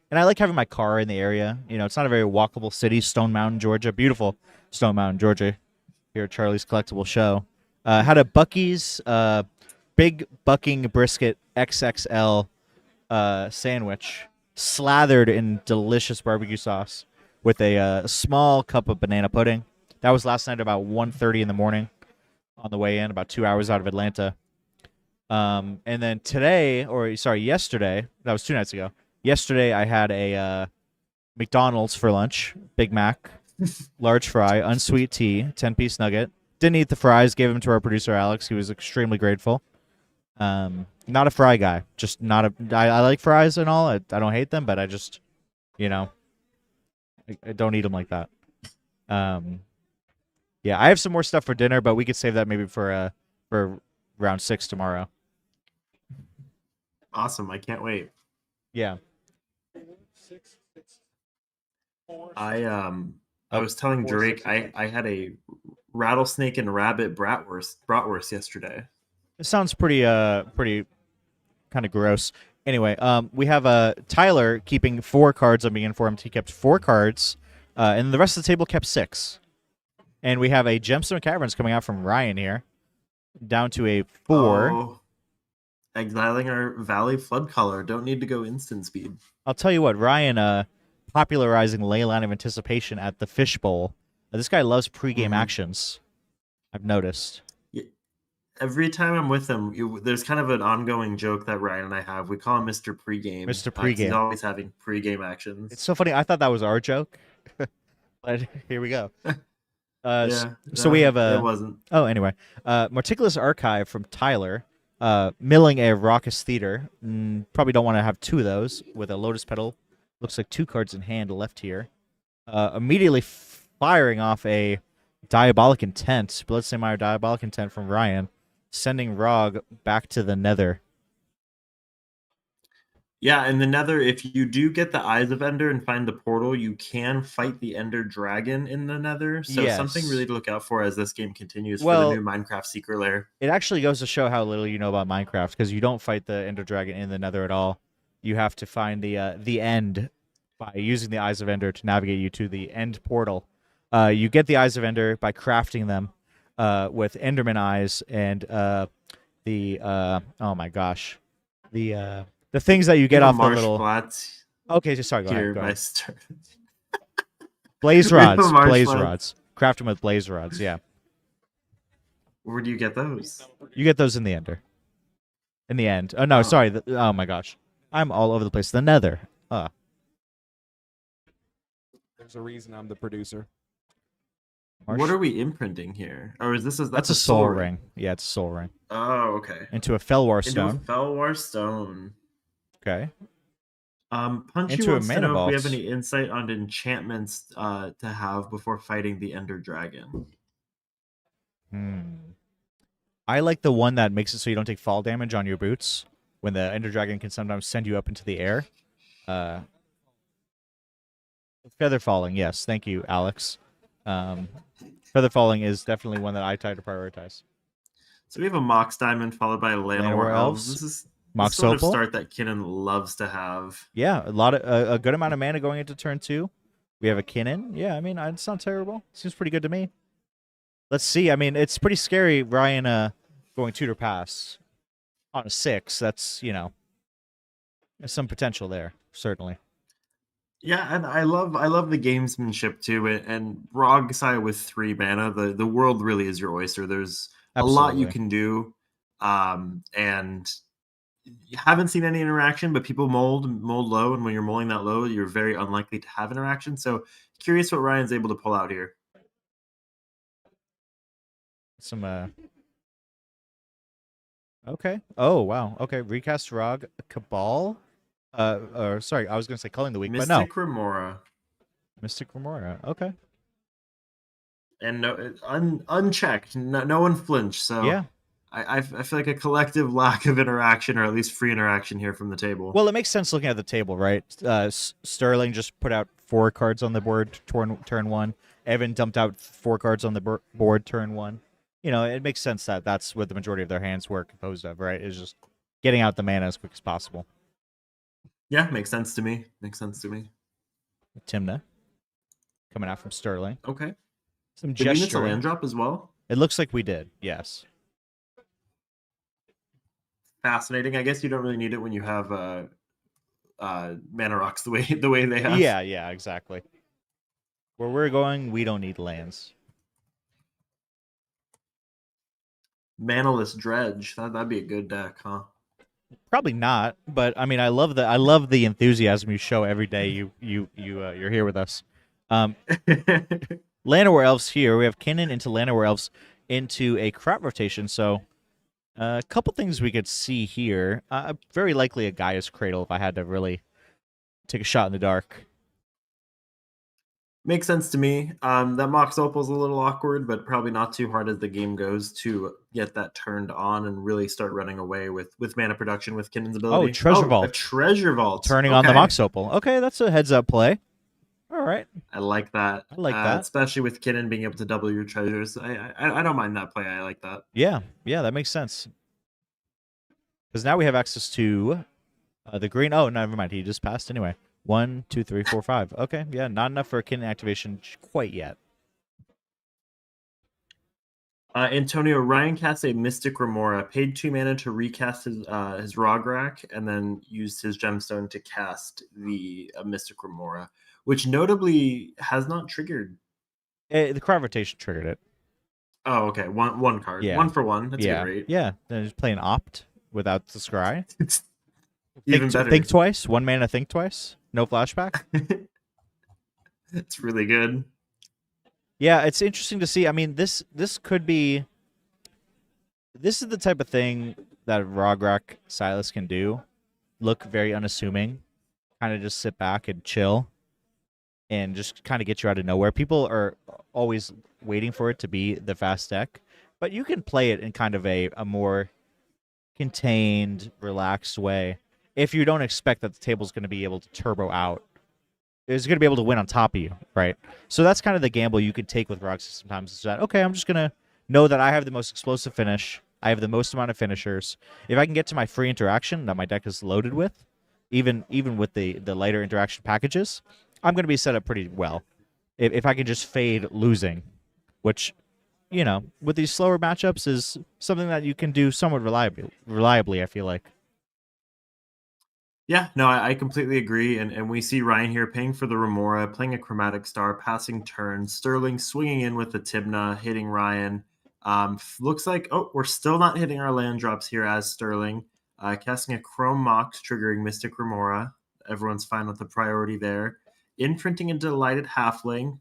And I like having my car in the area. It's not a very walkable city. Stone Mountain, Georgia, beautiful Stone Mountain, Georgia. Here at Charlie's Collectible Show. Had a Buc-ee's big bucking brisket XXL sandwich slathered in delicious barbecue sauce with a small cup of banana pudding. That was last night about 1:30 in the morning on the way in, about 2 hours out of Atlanta. And then yesterday, that was 2 nights ago. Yesterday, I had a McDonald's for lunch, Big Mac, large fry, unsweet tea, 10-piece nugget. Didn't eat the fries, gave them to our producer, Alex. He was extremely grateful. Not a fry guy. Just not a... I like fries and all. I don't hate them, but I just, I don't eat them like that. Yeah, I have some more stuff for dinner, but we could save that maybe for round 6 tomorrow.
awesome. I can't wait.
Yeah.
I was telling Drake I had a rattlesnake and rabbit bratwurst yesterday.
It sounds pretty kind of gross. Anyway, we have Tyler keeping 4 cards. I'm being informed he kept 4 cards, and the rest of the table kept 6. And we have a Gemstone Caverns coming out from Ryan here, down to a 4.
Oh, exiling our Valley Flood Color. Don't need to go instant speed.
I'll tell you what, Ryan popularizing Leyline of Anticipation at the Fishbowl. This guy loves pregame actions. I've noticed.
Every time I'm with him, there's kind of an ongoing joke that Ryan and I have. We call him Mr. Pregame.
Mr.
'Cause
Pregame.
He's always having pregame actions.
It's so funny. I thought that was our joke, but here we go. So we have
it wasn't.
Oh, anyway, Meticulous Archive from Tyler, milling a Raucous Theater. Probably don't want to have 2 of those with a Lotus Petal. Looks like 2 cards in hand left here. Immediately firing off a Diabolic Intent, Bloodstained Mire Diabolic Intent from Ryan, sending Rog back to the Nether.
Yeah, and the Nether, if you do get the Eyes of Ender and find the portal, you can fight the Ender Dragon in the Nether. So
Yes.
something really to look out for as this game continues
Well,
for the new Minecraft Secret Lair.
It actually goes to show how little you know about Minecraft, because you don't fight the Ender Dragon in the Nether at all. You have to find the end by using the Eyes of Ender to navigate you to the end portal. You get the Eyes of Ender by crafting them with Enderman eyes and oh my gosh, the things that you get off the little.
Flats
Okay, just sorry. Go
here,
ahead.
my star-
Blaze
We have
rods.
marsh
Blaze
flats.
rods. Craft them with blaze rods. Yeah,
Where do you get those?
you get those in the Ender. In the end. Oh no,
Oh.
sorry. Oh my gosh, I'm all over the place. The Nether.
There's a reason I'm the producer.
What are we imprinting here? Or is this
That's a soul ring. Yeah, it's a soul ring.
Oh, okay.
Into a Felwar
Into a
stone.
Felwar stone.
Okay.
Punchy
Into a
wants to
mana
know if we
box.
have any insight on enchantments to have before fighting the Ender Dragon.
I like the one that makes it so you don't take fall damage on your boots when the Ender Dragon can sometimes send you up into the air. Feather Falling, yes. Thank you, Alex. Feather Falling is definitely one that I try to prioritize.
So we have a Mox Diamond followed by Llanowar Elves. This is the
Mox
sort of
Opal.
start that Kinnan loves to have.
Yeah, a good amount of mana going into turn 2. We have a Kinnan. Yeah, I mean, it's not terrible. Seems pretty good to me. Let's see. I mean, it's pretty scary, Ryan, going tutor pass on a 6. That's, there's some potential there, certainly.
Yeah, and I love the gamesmanship too. And Rogsai with 3 mana, the world really is your oyster. There's a lot you
Absolutely.
can do, and you haven't seen any interaction. But people mold low, and when you're molding that low, you're very unlikely to have interaction. So curious what Ryan's able to pull out here.
Some Okay. Oh wow. Okay. Recast Rog Cabal. Or sorry, I was gonna say Culling the Weak, but no.
Mystic Remora.
Mystic Remora. Okay.
And no, unchecked. No one flinched. So
Yeah.
I feel like a collective lack of interaction, or at least free interaction here from the table.
Well, it makes sense looking at the table, right? Sterling just put out 4 cards on the board turn 1. Evan dumped out 4 cards on the board turn 1. It makes sense that that's what the majority of their hands were composed of, right? Is just getting out the mana as quick as possible.
Yeah, makes sense to me.
Timna coming out from Sterling.
Okay.
Some
Did we miss a
gesturing.
land drop as well?
It looks like we did. Yes.
Fascinating. I guess you don't really need it when you have mana rocks the way they have.
Yeah, exactly. Where we're going, we don't need lands.
Manaless Dredge. That'd be a good deck, huh?
Probably not, but I mean, I love the enthusiasm you show every day. You're here with us. Llanowar Elves here. We have Kinnan into Llanowar Elves into a crop rotation. So a couple things we could see here. Very likely a Gaia's Cradle if I had to really take a shot in the dark.
Makes sense to me. That Mox Opal's a little awkward, but probably not too hard as the game goes to get that turned on and really start running away with mana production with Kinnan's ability.
Treasure Vault.
A Treasure Vault.
Turning on the Mox Opal. Okay, that's a heads up play. All right.
I like that.
I like that.
Especially with Kinnan being able to double your treasures. I don't mind that play. I like that.
Yeah, that makes sense. Because now we have access to the green. Oh, never mind. He just passed anyway. 1, 2, 3, 4, 5. Okay, yeah, not enough for a Kinnan activation quite yet.
Antonio, Ryan cast a Mystic Remora, paid 2 mana to recast his Rograk, and then used his gemstone to cast the Mystic Remora, which notably has not triggered.
The crowd rotation triggered it.
Oh, okay. One card.
Yeah.
1 for 1. That's great.
Yeah, then just play an Opt without the Scry.
It's even better.
Think twice. 1 mana, think twice. No flashback.
It's really good.
Yeah, it's interesting to see. I mean, this could be. This is the type of thing that Rograk Silas can do. Look very unassuming. Kind of just sit back and chill. And just kind of get you out of nowhere. People are always waiting for it to be the fast deck. But you can play it in kind of a more contained, relaxed way. If you don't expect that the table's going to be able to turbo out, it's going to be able to win on top of you, right? So that's kind of the gamble you could take with Roxy sometimes. Is that, okay, I'm just going to know that I have the most explosive finish. I have the most amount of finishers. If I can get to my free interaction that my deck is loaded with, even with the lighter interaction packages, I'm going to be set up pretty well. If I can just fade losing, which, with these slower matchups is something that you can do somewhat reliably, I feel like.
Yeah, no, I completely agree. And we see Ryan here paying for the Remora, playing a Chromatic Star, passing turn. Sterling swinging in with the Tibna, hitting Ryan. Looks like, we're still not hitting our land drops here as Sterling. Casting a Chrome Mox, triggering Mystic Remora. Everyone's fine with the priority there. Imprinting a Delighted Halfling.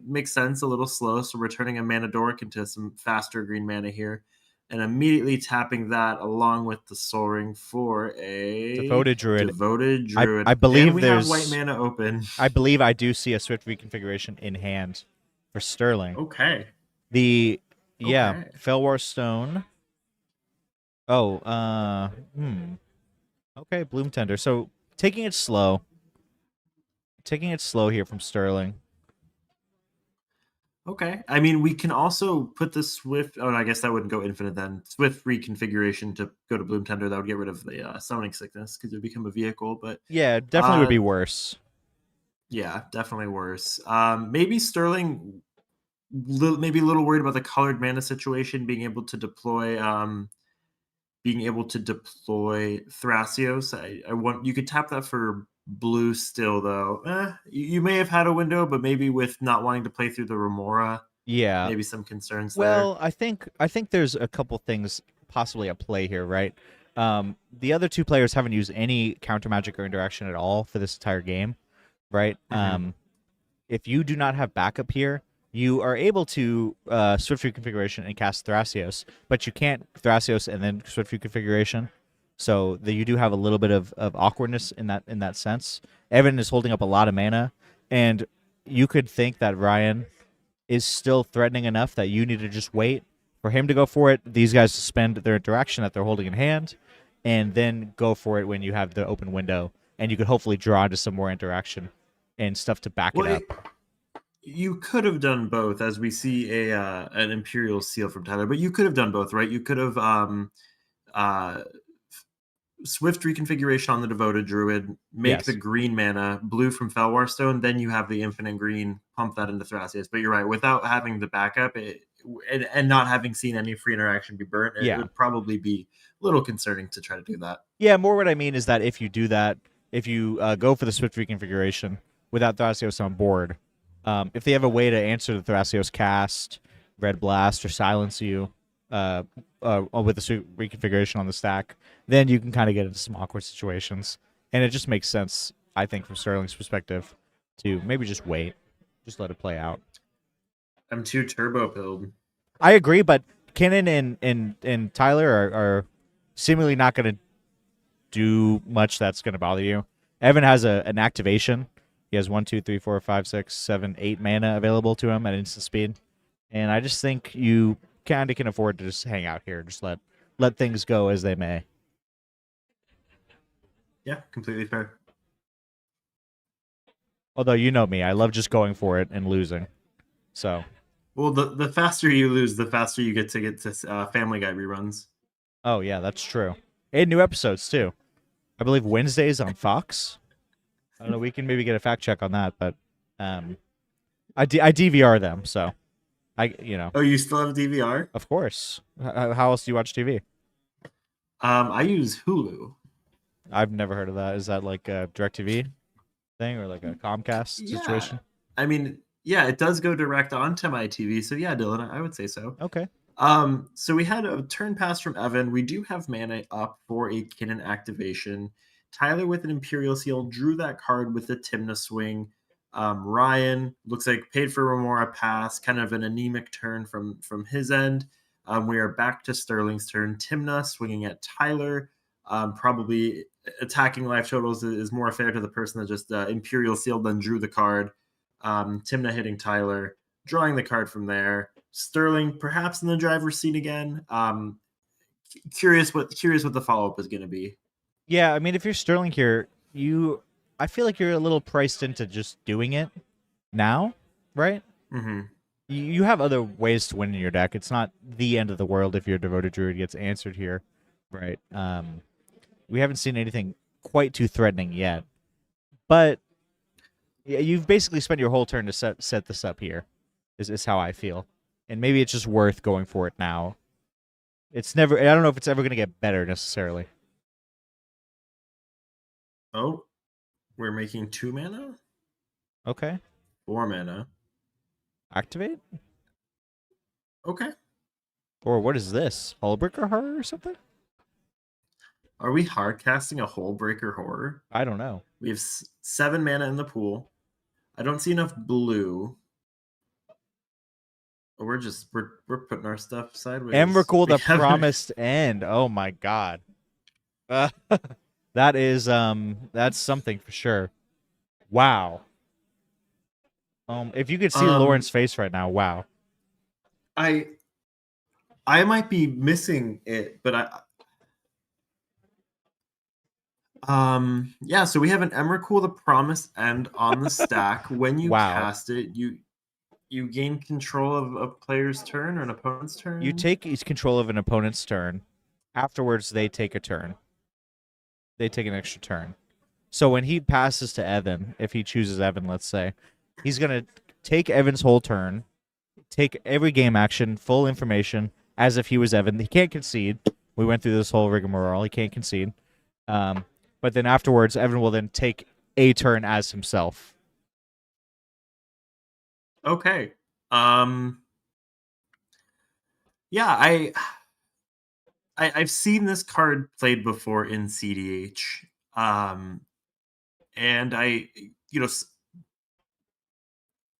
Makes sense, a little slow. So returning a Mana Dork into some faster green mana here. And immediately tapping that along with the Soul Ring for a
Devoted Druid.
I
believe
and we
there's
have white mana open.
I believe I do see a Swift reconfiguration in hand for Sterling.
Okay.
Felwar Stone. Okay, Bloom Tender. So taking it slow here from Sterling.
Okay. I mean, we can also put the Swift. Oh, no, I guess that wouldn't go infinite then. Swift reconfiguration to go to Bloom Tender. That would get rid of the summoning sickness because it would become a vehicle. But
Yeah, definitely would
uh,
be worse.
yeah, definitely worse. Maybe Sterling. Maybe a little worried about the colored mana situation, being able to deploy Thrasios. I want you could tap that for blue still though. You may have had a window, but maybe with not wanting to play through the Remora,
Yeah.
maybe some concerns there.
Well, I think there's a couple things possibly at play here, right? The other two players haven't used any counter magic or interaction at all for this entire game, right?
Mhm.
If you do not have backup here, you are able to Swift reconfiguration and cast Thrasios, but you can't Thrasios and then Swift reconfiguration. So you do have a little bit of awkwardness in that sense. Evan is holding up a lot of mana, and you could think that Ryan is still threatening enough that you need to just wait for him to go for it. These guys suspend their interaction that they're holding in hand, and then go for it when you have the open window, and you could hopefully draw into some more interaction and stuff to back
Well,
it up.
you could have done both, as we see a an Imperial Seal from Tyler. But you could have done both, right? You could have uh, Swift reconfiguration on the Devoted Druid, make
Yes.
the green mana blue from Felwar Stone, then you have the infinite green, pump that into Thrasios. But you're right, without having the backup and not having seen any free interaction be burnt, it
Yeah.
would probably be a little concerning to try to do that.
Yeah, more what I mean is that if you do that, if you go for the Swift reconfiguration without Thrasios on board, if they have a way to answer the Thrasios cast, Red Blast, or silence you with the Swift reconfiguration on the stack, then you can kind of get into some awkward situations. And it just makes sense, I think, from Sterling's perspective, to maybe just wait, just let it play out.
I'm too turbo pilled.
I agree, but Kinnan and Tyler are seemingly not going to do much that's going to bother you. Evan has an activation. He has 1, 2, 3, 4, 5, 6, 7, 8 mana available to him at instant speed, and I just think you kind of can afford to just hang out here, just let things go as they may.
Yeah, completely fair.
Although you know me, I love just going for it and losing. So
Well, the faster you lose, the faster you get to Family Guy reruns.
oh yeah, that's true. And new episodes too. I believe Wednesdays on Fox. I don't know. We can maybe get a fact check on that, but I DVR them, so
Oh, you still have DVR?
of course. How else do you watch TV?
I use Hulu.
I've never heard of that. Is that like a DirecTV thing or like a Comcast
Yeah.
situation?
I mean, yeah, it does go direct onto my TV. So yeah, Dylan, I would say so.
Okay.
So we had a turn pass from Evan. We do have mana up for a Kinnan activation. Tyler with an Imperial Seal drew that card with the Timna swing. Ryan looks like paid for Remora pass, kind of an anemic turn from his end. We are back to Sterling's turn. Timna swinging at Tyler. Probably attacking life totals is more fair to the person that just Imperial Seal then drew the card. Timna hitting Tyler, drawing the card from there. Sterling perhaps in the driver's seat again. Curious what the follow up is going to be.
Yeah, I mean, if you're Sterling here, I feel like you're a little priced into just doing it now, right?
Mm-hmm.
You have other ways to win in your deck. It's not the end of the world if your Devoted Druid gets answered here, right? We haven't seen anything quite too threatening yet, but yeah, you've basically spent your whole turn to set this up here. Is how I feel, and maybe it's just worth going for it now. It's never. I don't know if it's ever going to get better necessarily.
Oh, we're making 2 mana?
Okay.
4 mana.
Activate?
Okay.
Or what is this? Hullbreaker Horror or something?
Are we hard casting a Hullbreaker Horror?
I don't know.
We have 7 mana in the pool. I don't see enough blue. We're putting our stuff sideways.
Emrakul, the
We have-
Promised End. Oh my god. That is that's something for sure. Wow. If you could see Lauren's face right now, wow.
I might be missing it, but Yeah, so we have an Emrakul the Promised End on the stack. When you
Wow.
cast it, you gain control of a player's turn or an opponent's turn.
You take each control of an opponent's turn. Afterwards, they take a turn. They take an extra turn. So when he passes to Evan, if he chooses Evan, let's say, he's going to take Evan's whole turn, take every game action, full information, as if he was Evan. He can't concede. We went through this whole rigmarole. He can't concede. But then afterwards, Evan will then take a turn as himself.
Okay. Yeah, I've seen this card played before in CDH. And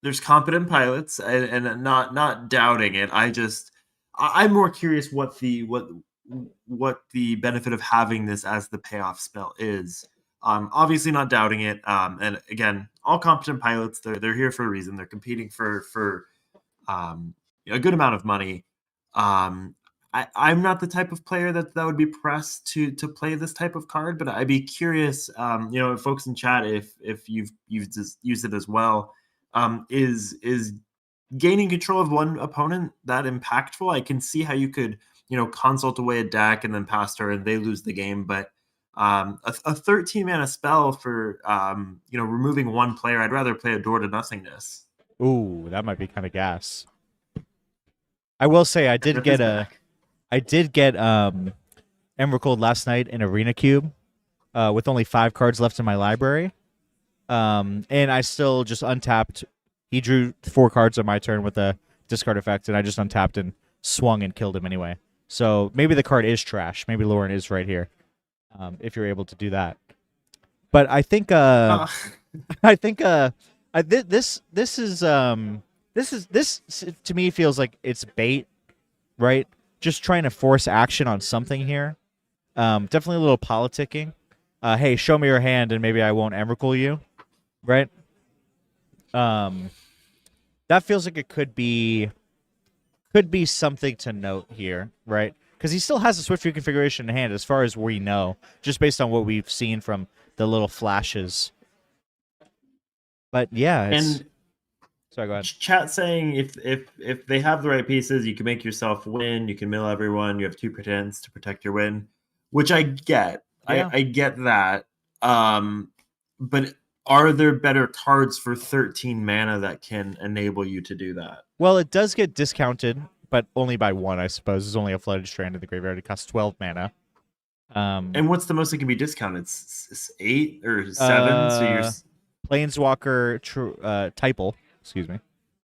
there's competent pilots, and not doubting it. I'm more curious what the benefit of having this as the payoff spell is. Obviously not doubting it. And again, all competent pilots, they're here for a reason. They're competing for a good amount of money. I'm not the type of player that would be pressed to play this type of card, but I'd be curious, folks in chat, if you've used it as well. Is gaining control of one opponent that impactful? I can see how you could, consult away a deck and then pass turn and they lose the game, but a 13 mana spell for removing one player, I'd rather play a Door to Nothingness.
Ooh, that might be kind of gas. I will say I did get Emrakul last night in Arena Cube with only 5 cards left in my library. And I still just untapped. He drew 4 cards on my turn with a discard effect, and I just untapped and swung and killed him anyway. So maybe the card is trash. Maybe Lauren is right here, if you're able to do that. But I think I think this to me feels like it's bait, right? Just trying to force action on something here. Definitely a little politicking. Hey, show me your hand and maybe I won't Emrakul you, right? That feels like it could be something to note here, right? Because he still has a Swift reconfiguration in hand, as far as we know, just based on what we've seen from the little flashes. But yeah, it's...
And
sorry, go ahead.
Chat saying if they have the right pieces, you can make yourself win. You can mill everyone. You have 2 pretends to protect your win, which I get.
Yeah.
I get that. But are there better cards for 13 mana that can enable you to do that?
Well, it does get discounted, but only by 1, I suppose. There's only a Flooded Strand in the graveyard. It costs 12 mana.
And what's the most it can be discounted? It's 8 or 7? So you're
Planeswalker Typal, excuse me.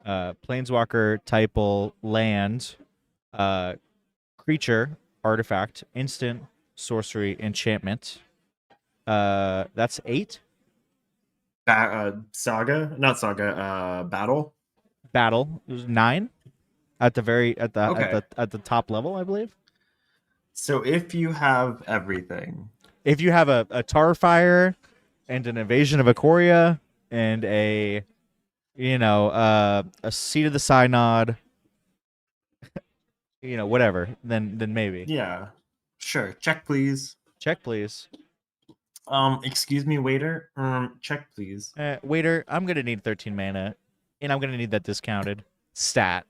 Planeswalker Typal land, creature, artifact, instant, sorcery, enchantment. That's 8.
Saga, not Saga. Battle.
Battle is 9 at the at the top level, I believe.
So if you have everything,
if you have a Tarfire and an Invasion of Ikoria and a Seat of the Synod, whatever, then maybe.
Yeah, sure. Check, please.
Check, please.
Excuse me, waiter. Check, please.
Waiter, I'm gonna need 13 mana, and I'm gonna need that discounted stat.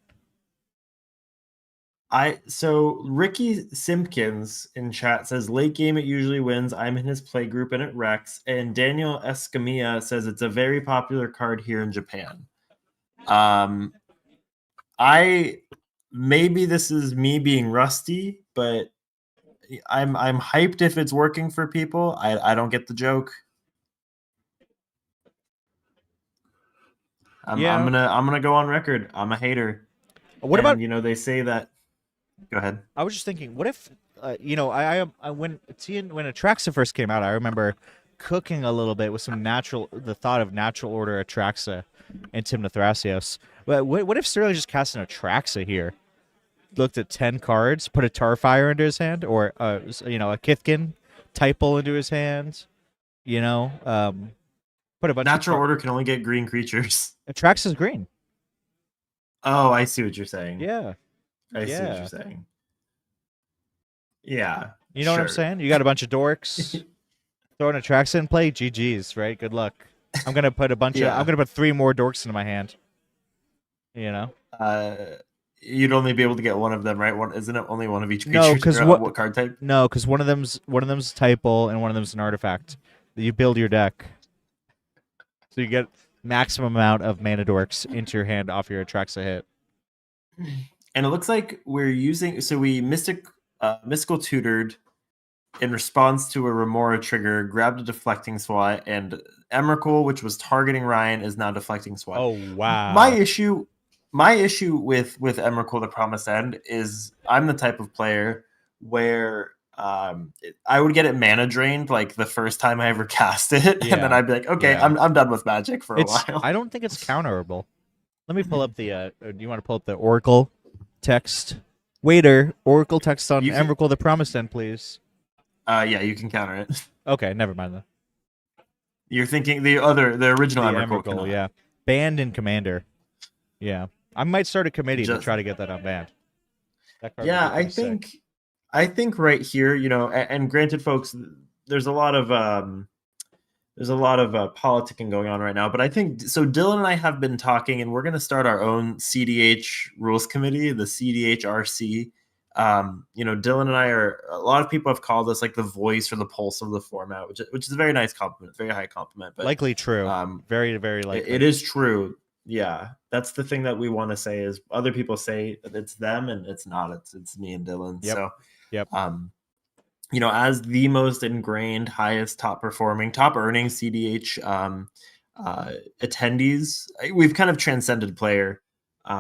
So Ricky Simpkins in chat says late game it usually wins. I'm in his play group and it wrecks. And Daniel Escamilla says it's a very popular card here in Japan. Maybe this is me being rusty, but I'm hyped if it's working for people. I don't get the joke. I'm gonna go on record. I'm a hater.
What about
they say that. Go ahead.
I was just thinking, what if when Atraxa first came out, I remember cooking a little bit with the thought of natural order Atraxa and Tymna Thrasios. But what if Sterling just cast an Atraxa here? Looked at 10 cards, put a Tarfire into his hand, or a Kithkin Typal into his hand. Put a bunch.
Natural order can only get green creatures.
Atraxa's green.
Oh, I see what you're saying.
Yeah.
I see what you're saying. Yeah.
You know what I'm saying? You got a bunch of dorks. Throwing a tracks in play, GG's, right? Good luck. I'm gonna put
Yeah.
I'm gonna put 3 more dorks into my hand. You know?
You'd only be able to get one of them, right? Isn't it only one of each
No,
creature?
'cause
What card type?
No, because one of them's typal and one of them's an artifact. You build your deck, so you get maximum amount of mana dorks into your hand off your Atraxa hit.
And it looks like we're using. So we mystical tutored in response to a Remora trigger, grabbed a deflecting SWAT, and Emrakul, which was targeting Ryan, is now deflecting SWAT.
Oh wow!
My issue with Emrakul, the Promised End, is I'm the type of player where I would get it mana drained like the first time I ever cast it, and then
Yeah.
I'd be like, okay,
Yeah.
I'm done with Magic for a
It's
while.
I don't think it's counterable. Let me pull up the. Do you want to pull up the Oracle text? Waiter, Oracle text on
You can-
Emrakul the Promised End, please.
Yeah, you can counter it.
Okay, never mind then.
You're thinking the original
The
Emrakul,
Emrakul,
cannot.
yeah. Banned in Commander. Yeah. I might start a committee to
Just-
try to get that unbanned. That card would
Yeah,
be
I
pretty sick.
think right here, and granted, folks, there's a lot of politicking going on right now, but I think so. Dylan and I have been talking, and we're going to start our own CDH rules committee, the CDHRC. Dylan and I a lot of people have called us like the voice or the pulse of the format, which is a very nice compliment, very high compliment. But
Likely true. Very, very likely.
it is true. Yeah, that's the thing that we want to say is other people say that it's them and it's not. It's me and Dylan.
Yep.
So,
Yep.
As the most ingrained, highest, top performing, top earning CDH attendees, we've kind of transcended player. We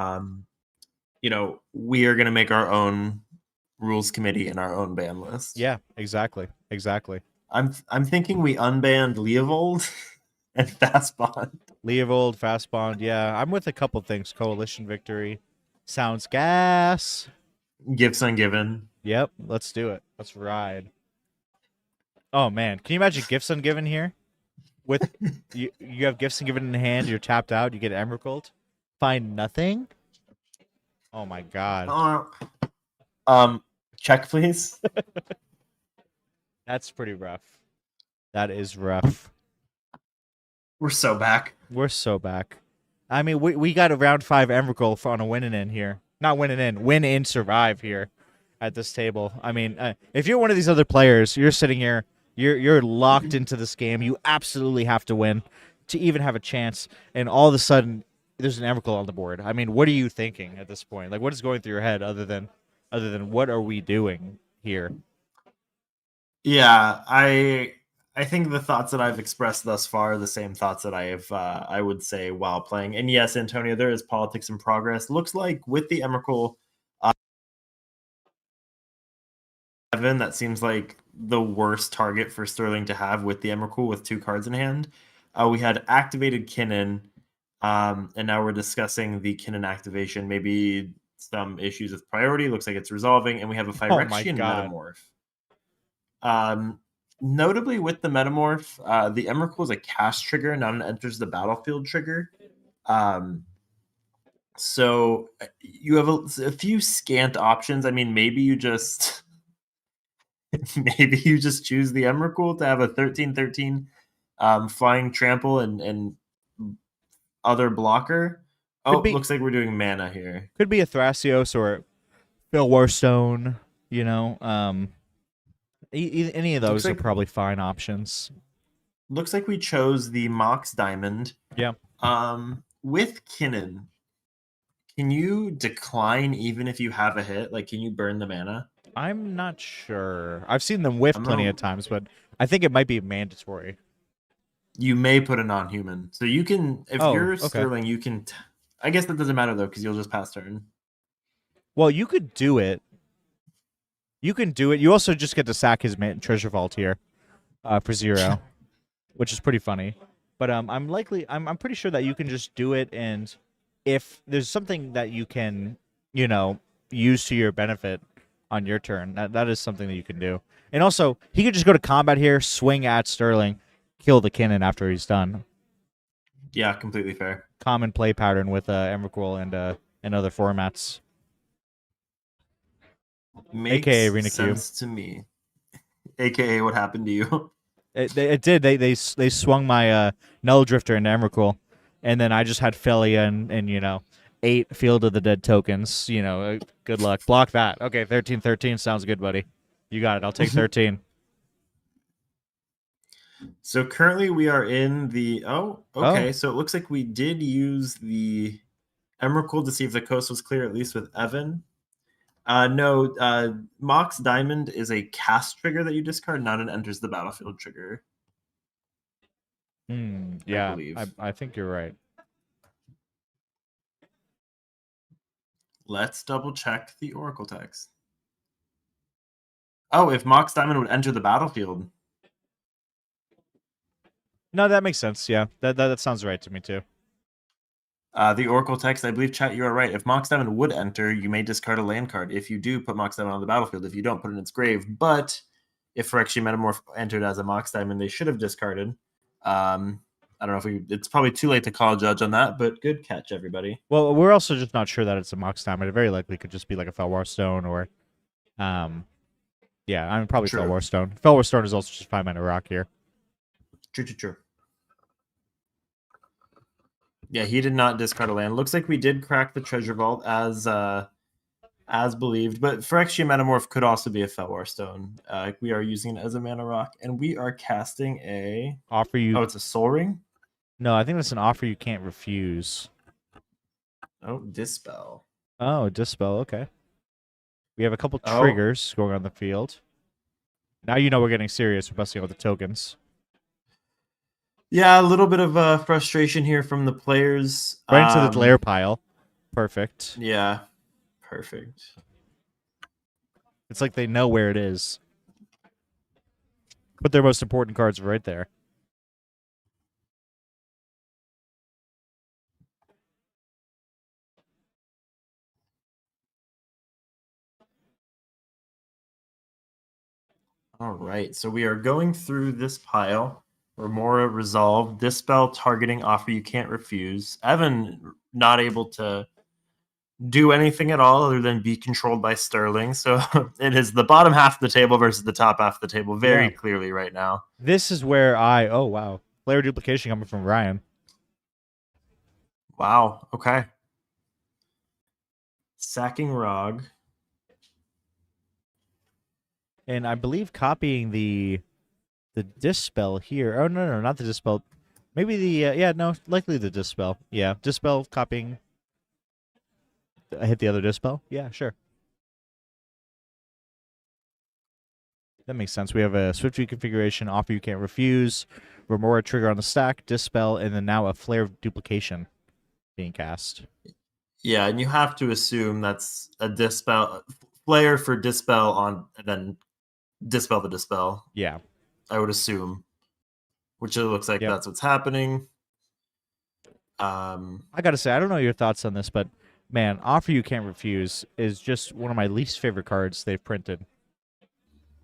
are going to make our own rules committee and our own ban list.
Yeah, exactly.
I'm thinking we unbanned Leovold and Fastbond.
Leovold, Fastbond. Yeah, I'm with a couple things. Coalition victory. Sounds gas.
Gifts Ungiven.
Yep, let's do it. Let's ride. Oh man, can you imagine gifts ungiven here? With you have gifts ungiven in hand, you're tapped out, you get Emrakul. Find nothing? Oh my god.
Check please.
That's pretty rough. That is rough.
We're so back.
We're so back. I mean, we got a round 5 Emrakul on a winning in here. Not winning in, win in survive here at this table. I mean, if you're one of these other players, you're sitting here, you're locked into this game. You absolutely have to win to even have a chance. And all of a sudden, there's an Emrakul on the board. I mean, what are you thinking at this point? Like, what is going through your head other than what are we doing here?
Yeah, I think the thoughts that I've expressed thus far are the same thoughts that I would say while playing. And yes, Antonio, there is politics in progress. Looks like with the Emrakul, that seems like the worst target for Sterling to have with the Emrakul with 2 cards in hand. We had activated Kinnan, and now we're discussing the Kinnan activation. Maybe some issues with priority. Looks like it's resolving, and we have a Phyrexian Metamorph. Notably with the Metamorph, the Emrakul is a cast trigger, not an enters the battlefield trigger. So you have a few scant options. I mean, maybe you just choose the Emrakul to have a 13/13 flying trample and other blocker. Looks like we're doing mana here.
Could be a Thrasios or Phil Warstone, any of those are probably fine options.
Looks like we chose the Mox Diamond.
Yeah.
With Kinnan, can you decline even if you have a hit? Like, can you burn the mana?
I'm not sure. I've seen them whiff plenty of times, but I think it might be mandatory.
You may put a non-human. So you can, if you're Sterling, you can... I guess that doesn't matter, though, because you'll just pass turn.
Well, you could do it. You also just get to sack his treasure vault here for 0, which is pretty funny. But I'm pretty sure that you can just do it, and if there's something that you can, use to your benefit on your turn, that is something that you can do. And also, he could just go to combat here, swing at Sterling, kill the Kinnan after he's done.
Yeah, completely fair.
Common play pattern with Emrakul and other formats.
Makes
AKA Arena
sense to me. AKA what happened to you.
It did. They swung my Null Drifter into Emrakul, and then I just had Felia and 8 Field of the Dead tokens. Good luck. Block that. Okay, 13/13 sounds good, buddy. You got it. I'll take 13.
So currently we are in the
Oh.
So it looks like we did use the Emrakul to see if the coast was clear, at least with Evan. No, Mox Diamond is a cast trigger that you discard, not an enters the battlefield trigger.
Yeah,
believe.
I think you're right.
Let's double check the Oracle text. Oh, if Mox Diamond would enter the battlefield.
No, that makes sense. Yeah, that sounds right to me too.
The Oracle text, I believe, chat, you are right. If Mox Diamond would enter, you may discard a land card. If you do, put Mox Diamond on the battlefield. If you don't, put it in its grave. But if Phyrexian Metamorph entered as a Mox Diamond, they should have discarded. I don't know if it's probably too late to call a judge on that, but good catch, everybody.
Well, we're also just not sure that it's a Mox Diamond. It very likely could just be like a Felwar Stone or, probably
True.
Felwar Stone. Felwar Stone is also just 5-mana rock here.
True. Yeah, he did not discard a land. Looks like we did crack the treasure vault as believed, but Phyrexian Metamorph could also be a Felwar Stone. We are using it as a mana rock, and we are casting a
Offer you.
Oh, it's a Soul Ring.
No, I think that's an offer you can't refuse.
Oh, Dispel.
Oh, Dispel. Okay. We have a couple triggers going on the field. Now we're getting serious. We're busting out the tokens.
Yeah, a little bit of frustration here from the players.
Right into the lair pile. Perfect.
Yeah, perfect.
It's like they know where it is. But their most important cards are right there.
All right, so we are going through this pile. Remora resolve, Dispel targeting offer you can't refuse. Evan not able to do anything at all other than be controlled by Sterling. So it is the bottom half of the table versus the top half of the table very clearly right now.
This is where player duplication coming from Ryan.
Wow, okay. Sacking Rog.
And I believe copying the Dispel here. Oh, no, not the Dispel. Maybe likely the Dispel. Yeah, Dispel copying. I hit the other Dispel. Yeah, sure. That makes sense. We have a Swift View configuration, offer you can't refuse, Remora trigger on the stack, Dispel, and then now a Flare of Duplication being cast.
Yeah, and you have to assume that's a Dispel, Flare for Dispel on, and then Dispel the Dispel.
Yeah.
I would assume, which it looks like that's what's happening.
I gotta say, I don't know your thoughts on this, but man, Offer You Can't Refuse is just one of my least favorite cards they've printed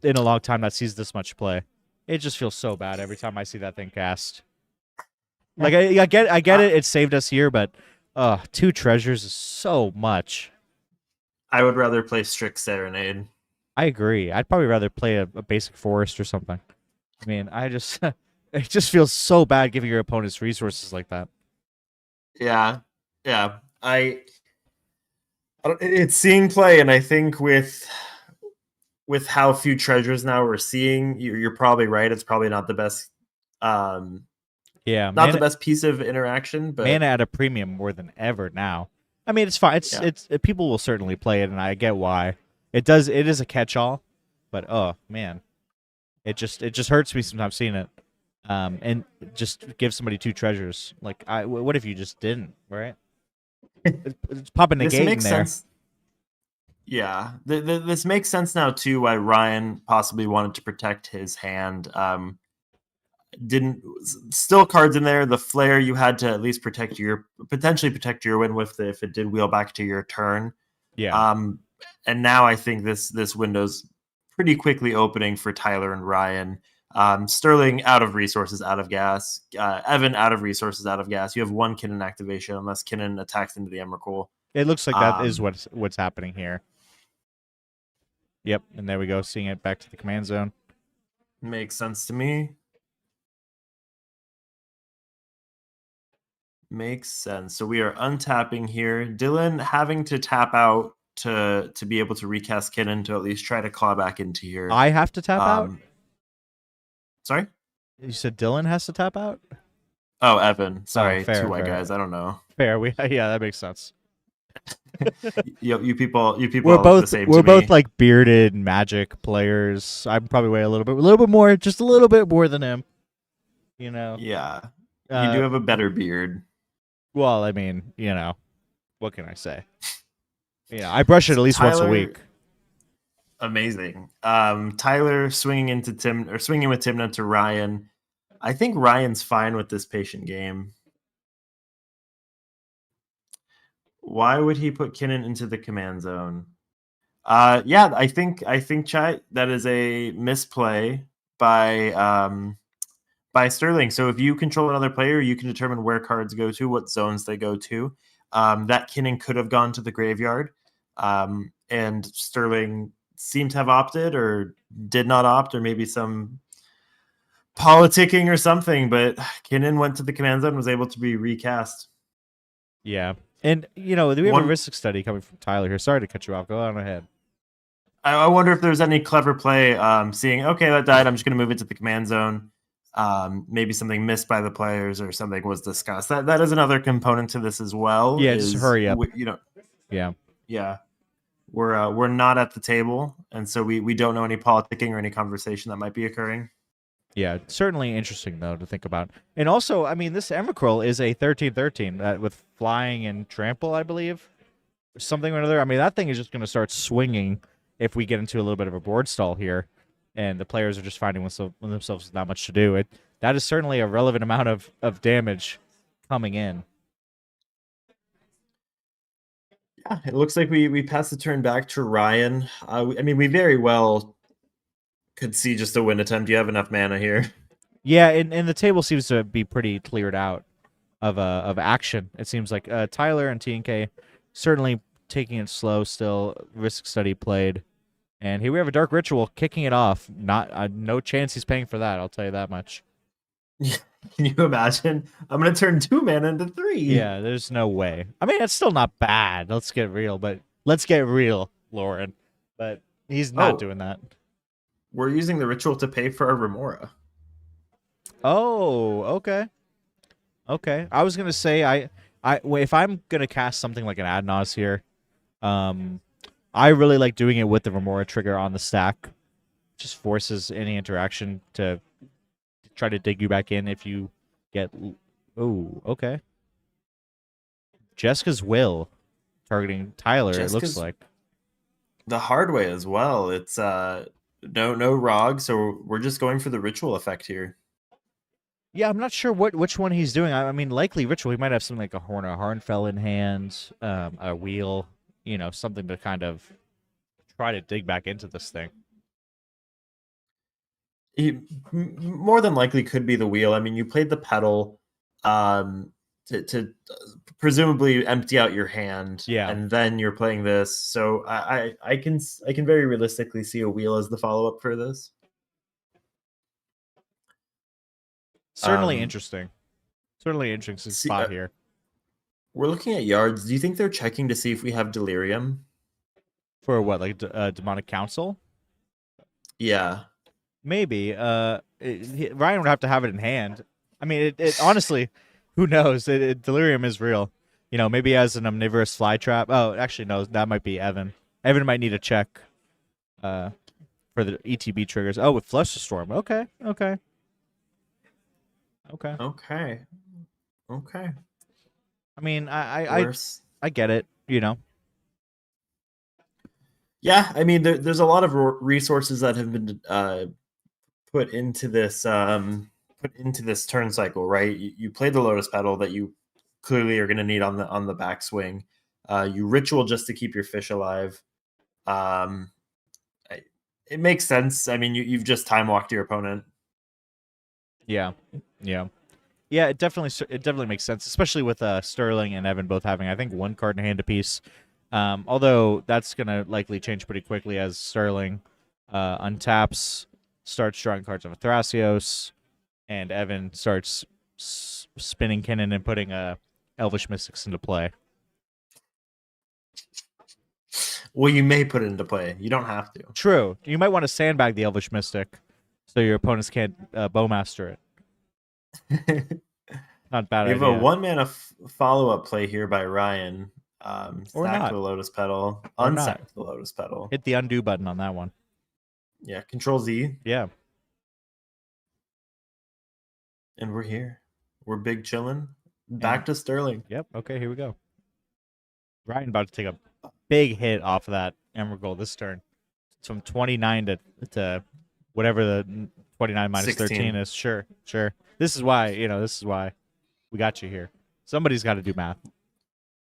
in a long time that sees this much play. It just feels so bad every time I see that thing cast. Like I get it. It saved us here, but 2 treasures is so much.
I would rather play Strict Serenade.
I agree. I'd probably rather play a basic forest or something. I mean, it just feels so bad giving your opponents resources like that.
Yeah. It's seeing play, and I think with how few treasures now we're seeing, you're probably right. It's probably not the best. The best piece of interaction, but
mana at a premium more than ever now. I mean, it's fine. It's people will certainly play it, and I get why. It is a catch-all, but oh man, it just hurts me sometimes seeing it. And just give somebody 2 treasures. Like, what if you just didn't, right? It's popping a gate in there.
Sense. Yeah, this makes sense now too. Why Ryan possibly wanted to protect his hand. Didn't still cards in there. The flare you had to at least potentially protect your win with if it did wheel back to your turn.
Yeah.
And now I think this window's pretty quickly opening for Tyler and Ryan. Sterling out of resources, out of gas. Evan out of resources, out of gas. You have 1 Kinnan activation unless Kinnan attacks into the Emrakul.
It looks like that is what's happening here. Yep, and there we go, seeing it back to the command zone.
Makes sense to me. Makes sense. So we are untapping here. Dylan having to tap out to be able to recast Kinnan to at least try to claw back into here.
I have to tap out?
Sorry?
You said Dylan has to tap out?
Oh, Evan. Sorry,
fair,
two white
fair.
guys. I don't know.
Fair. Yeah, that makes sense.
You people
We're
are
both
the same
we're
to
both
me.
like bearded Magic players. I'm probably way a little bit more, just a little bit more than him. You know.
Yeah. You do have a better beard.
Well, I mean, what can I say? I brush it at least once a
Tyler-
week.
Amazing. Tyler swinging with Timna to Ryan. I think Ryan's fine with this patient game. Why would he put Kinnan into the command zone? Yeah, I think Chai, that is a misplay by Sterling. So if you control another player, you can determine where cards go to, what zones they go to. That Kinnan could have gone to the graveyard, and Sterling seemed to have opted or did not opt, or maybe some politicking or something. But Kinnan went to the command zone, was able to be recast.
Yeah. And, we have a risk study coming from Tyler here. Sorry to cut you off. Go on ahead.
I wonder if there's any clever play, seeing, okay, that died, I'm just going to move it to the command zone. Maybe something missed by the players or something was discussed. That is another component to this as well.
Yeah, just hurry up.
Yeah. We're not at the table, and so we don't know any politicking or any conversation that might be occurring.
Yeah, certainly interesting, though, to think about. And also, I mean, this Emrakul is a 13/13 with flying and trample, I believe. Something or another. I mean, that thing is just going to start swinging if we get into a little bit of a board stall here, and the players are just finding themselves not much to do. That is certainly a relevant amount of damage coming in.
Yeah, it looks like we pass the turn back to Ryan. I mean, we very well could see just a win attempt. You have enough mana here.
Yeah, and the table seems to be pretty cleared out of action. It seems like Tyler and TNK certainly taking it slow still. Risk study played, and here we have a Dark Ritual kicking it off. Not no chance he's paying for that. I'll tell you that much.
Can you imagine? I'm gonna turn 2 mana into 3.
Yeah, there's no way. I mean, it's still not bad. Let's get real, Lauren. But he's not doing that.
We're using the ritual to pay for our Remora.
Oh, okay. Okay. I was gonna say if I'm gonna cast something like an Ad Naus here, I really like doing it with the Remora trigger on the stack. Just forces any interaction to try to dig you back in if you get. Oh, okay. Jessica's Will targeting Tyler. It looks like
the hard way as well. It's no ROG, so we're just going for the ritual effect here.
Yeah, I'm not sure which one he's doing. I mean, likely ritual. He might have something like a Horn or Harnfell in hand, a wheel, something to kind of try to dig back into this thing.
He more than likely could be the wheel. I mean, you played the pedal to presumably empty out your hand, and then you're playing this. So I can very realistically see a wheel as the follow up for this.
Certainly interesting. Certainly interesting spot here.
We're looking at yards. Do you think they're checking to see if we have Delirium?
For what, like Demonic Council?
Yeah.
Maybe. Ryan would have to have it in hand. I mean, it honestly, who knows? Delirium is real. Maybe as an Omnivorous Fly Trap. Oh, actually, no, that might be Evan. Evan might need a check for the ETB triggers. Oh, with Flusterstorm. Okay. I mean, I get it,
Yeah, I mean, there's a lot of resources that have been put into this turn cycle, right? You play the Lotus Petal that you clearly are going to need on the backswing. You ritual just to keep your fish alive. It makes sense. I mean, you've just time walked your opponent.
Yeah. It definitely makes sense, especially with Sterling and Evan both having, I think, one card in hand apiece. Although that's gonna likely change pretty quickly as Sterling untaps, starts drawing cards of Thrasios, and Evan starts spinning Kinnan and putting a Elvish Mystics into play.
Well, you may put it into play. You don't have to.
True. You might want to sandbag the Elvish Mystic so your opponents can't Bowmaster it. Not a bad
We have
idea.
a 1-mana follow-up play here by Ryan.
Or
Sack
not.
the Lotus Petal.
Or not.
Unsack the Lotus Petal.
Hit the undo button on that one.
Yeah, Control Z.
Yeah.
And we're here. We're big chilling. Back to Sterling.
Yep. Okay, here we go. Ryan about to take a big hit off of that Emerald Gold this turn. It's from 29 to whatever the 29 minus
16.
13 is. Sure. This is why, we got you here. Somebody's got to do math.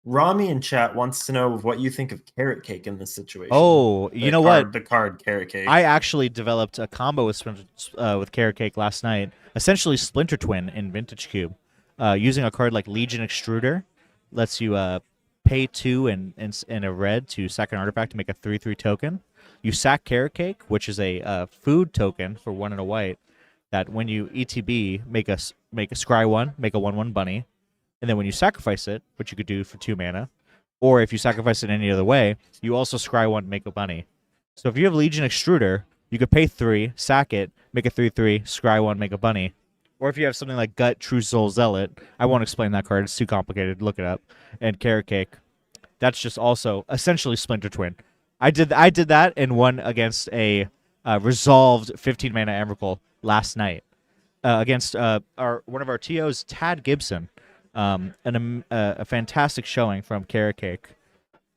Rami in chat wants to know what you think of Carrot Cake in this situation.
Oh, you know what?
The card Carrot Cake.
I actually developed a combo with Carrot Cake last night. Essentially Splinter Twin in Vintage Cube. Using a card like Legion Extruder lets you pay 2 and a red to sack an artifact to make a 3/3 token. You sack Carrot Cake, which is a food token for 1 and a white. That when you ETB, make a scry 1, make a 1/1 bunny, and then when you sacrifice it, which you could do for 2 mana, or if you sacrifice it any other way, you also scry 1, make a bunny. So if you have Legion Extruder, you could pay 3, sack it, make a 3/3, scry 1, make a bunny. Or if you have something like Gut, True Soul, Zealot, I won't explain that card, it's too complicated, look it up, and Carrot Cake, that's just also essentially Splinter Twin. I did that and won against a resolved 15 mana Emrakul last night against one of our TOs, Tad Gibson. A fantastic showing from Carrot Cake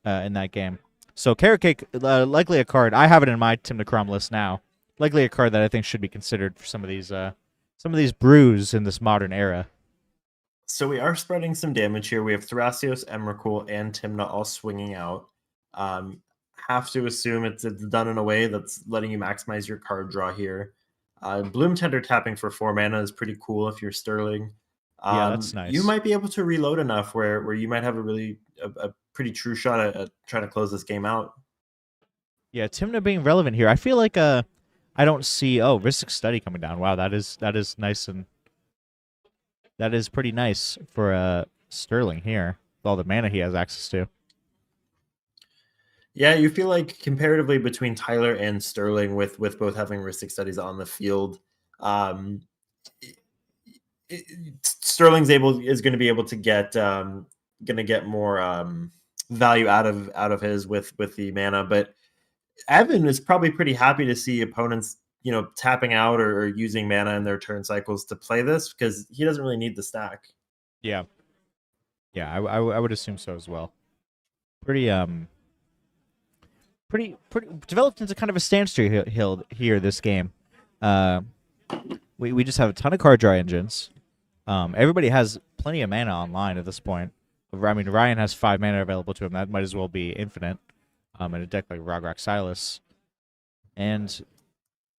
in that game. So Carrot Cake, likely a card. I have it in my Tim Necrom list now. Likely a card that I think should be considered for some of these brews in this modern era.
So we are spreading some damage here. We have Thrasios, Emrakul, and Timna all swinging out. Have to assume it's done in a way that's letting you maximize your card draw here. Bloom Tender tapping for 4 mana is pretty cool if you're Sterling.
Yeah, that's nice.
You might be able to reload enough where you might have a pretty true shot at trying to close this game out.
Yeah, Timna being relevant here. I feel like I don't see Rhystic Study coming down. Wow, that is nice, and that is pretty nice for Sterling here with all the mana he has access to.
Yeah, you feel like comparatively between Tyler and Sterling with both having Rhystic Studies on the field, Sterling's is going to be able to get more value out of his with the mana, but Evan is probably pretty happy to see opponents tapping out or using mana in their turn cycles to play this because he doesn't really need the stack.
Yeah, I would assume so as well. Pretty developed into kind of a standstill here this game. We just have a ton of card draw engines. Everybody has plenty of mana online at this point. I mean, Ryan has 5 mana available to him. That might as well be infinite in a deck like Rograk Silas. And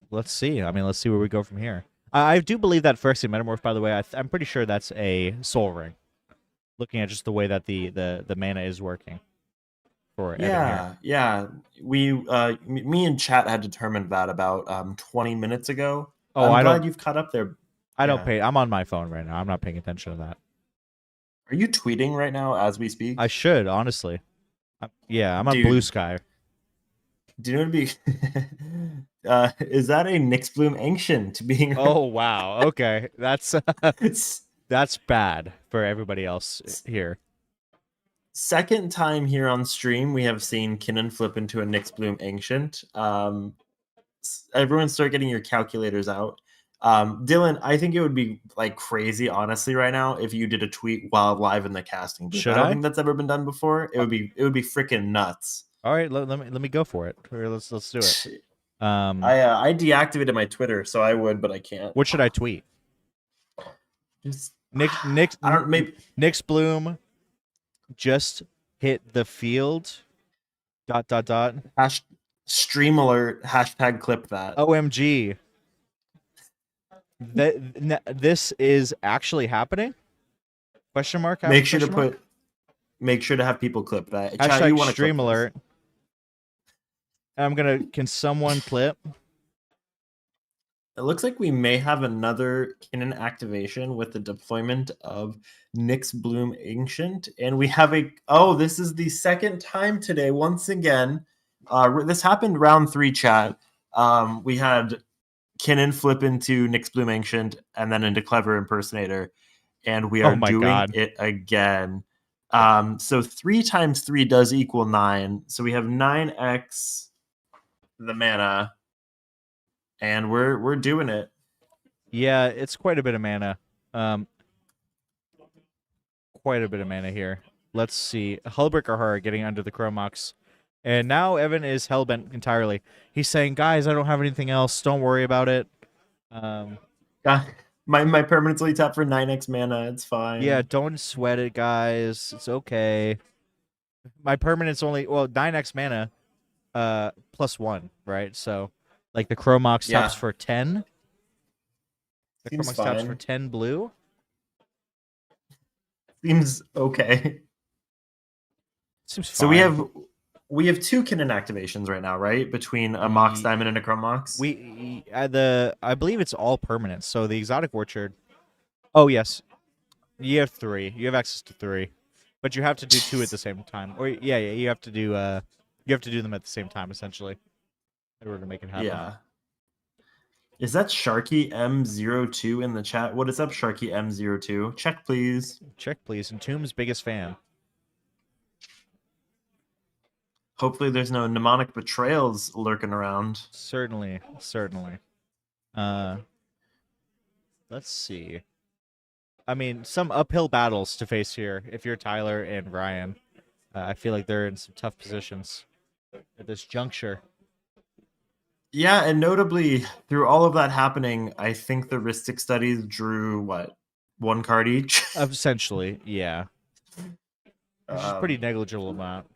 let's see. I mean, let's see where we go from here. I do believe that Phyrexian Metamorph, by the way, I'm pretty sure that's a Soul Ring. Looking at just the way that the mana is working. For
yeah. Me and chat had determined that about 20 minutes ago.
Oh,
I'm glad you've caught up there.
I don't pay. I'm on my phone right now. I'm not paying attention to that.
Are you tweeting right now as we speak?
I should, honestly. I'm on Blue Sky.
Do you know what it'd be? Is that a Nyxbloom Ancient being?
Oh wow. Okay, that's bad for everybody else here.
Second time here on stream, we have seen Kinnan flip into a Nyxbloom Ancient. Everyone start getting your calculators out. Dylan, I think it would be like crazy, honestly, right now, if you did a tweet while live in the casting booth. I don't think that's ever been done before. It would be freaking nuts.
All right, let me go for it. Let's do it.
I deactivated my Twitter, so I would, but I can't.
What should I tweet?
Just
Nyxbloom just hit the field. ...
Stream alert. # clip that.
OMG. This is actually happening? Question mark?
Make sure to have people clip that.
# stream alert. Can someone clip?
It looks like we may have another Kinnan activation with the deployment of Nyx Bloom Ancient. And we have this is the second time today, once again. This happened round 3, chat. We had Kinnan flip into Nyx Bloom Ancient and then into Clever Impersonator. And we are
Oh my
doing
God.
it again. So 3 times 3 does equal 9. So we have 9x the mana. And we're doing it.
Yeah, it's quite a bit of mana. Quite a bit of mana here. Let's see. Hullbreaker Horror getting under the Chromox. And now Evan is hellbent entirely. He's saying, guys, I don't have anything else. Don't worry about it.
My permanent's only tapped for 9x mana. It's fine.
Yeah, don't sweat it, guys. It's okay. My permanent's only 9x mana, +1, right? So, like the Chromox
Yeah.
taps for 10. The
Seems
Chromox taps
fine.
for 10 blue.
Seems okay.
Seems fine.
So we have 2 Kinnan activations right now, right? Between a Mox Diamond and a Chromox.
I believe it's all permanent. So the Exotic Orchard. Oh yes, you have 3. You have access to 3, but you have to do 2 at the same time. Or yeah, you have to do them at the same time essentially in order to make it happen.
Yeah. Is that Sharky M02 in the chat? What is up, Sharky M02? Check, please.
Check please. Entomb's biggest fan.
Hopefully there's no mnemonic betrayals lurking around.
Certainly. Let's see. I mean, some uphill battles to face here if you're Tyler and Ryan. I feel like they're in some tough positions at this juncture.
Yeah, and notably, through all of that happening, I think the Ristic studies drew, 1 card each?
Essentially, yeah. Which is a pretty negligible amount.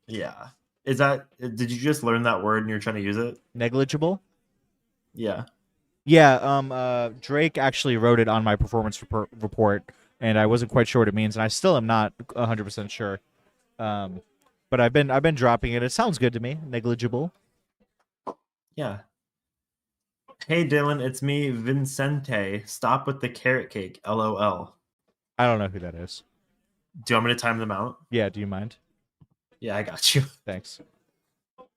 Yeah. Did you just learn that word and you're trying to use it?
Negligible?
Yeah.
Yeah, Drake actually wrote it on my performance report, and I wasn't quite sure what it means, and I still am not 100% sure. But I've been dropping it. It sounds good to me. Negligible.
Yeah. Hey Dylan, it's me, Vincente. Stop with the carrot cake. LOL.
I don't know who that is.
Do you want me to time them out?
Yeah, do you mind?
Yeah, I got you.
Thanks.
All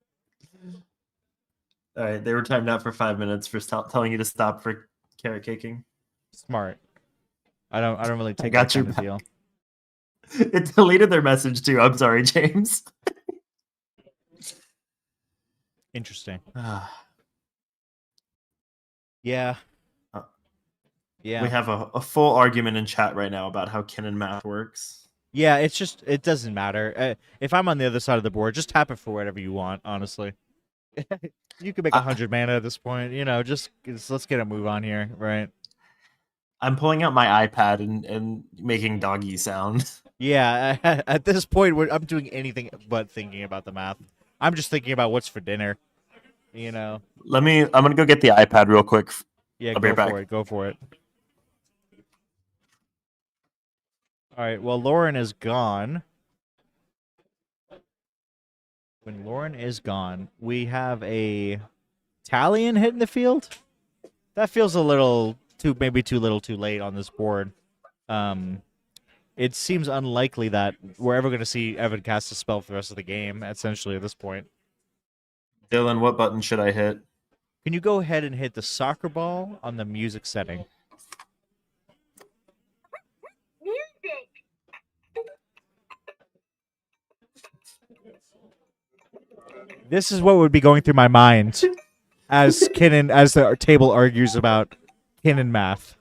right, they were timed out for 5 minutes for telling you to stop for carrot caking.
Smart. I don't really take
got
that
you
kind of deal.
It deleted their message too. I'm sorry, James.
Interesting. Yeah. Yeah.
We have a full argument in chat right now about how Kinnan math works.
Yeah, it doesn't matter. If I'm on the other side of the board, just tap it for whatever you want, honestly. You can make 100 mana at this point, just let's get a move on here, right?
I'm pulling out my iPad and making doggy sound.
Yeah, at this point, I'm doing anything but thinking about the math. I'm just thinking about what's for dinner,
I'm gonna go get the iPad real quick.
Yeah,
I'll be
go
right
for
back.
it. Go for it. All right. Well, Lauren is gone. When Lauren is gone, we have a Talion hitting the field. That feels a little maybe too little, too late on this board. It seems unlikely that we're ever going to see Evan cast a spell for the rest of the game. Essentially, at this point.
Dylan, what button should I hit?
Can you go ahead and hit the soccer ball on the music setting? This is what would be going through my mind as the table argues about Kinnan math.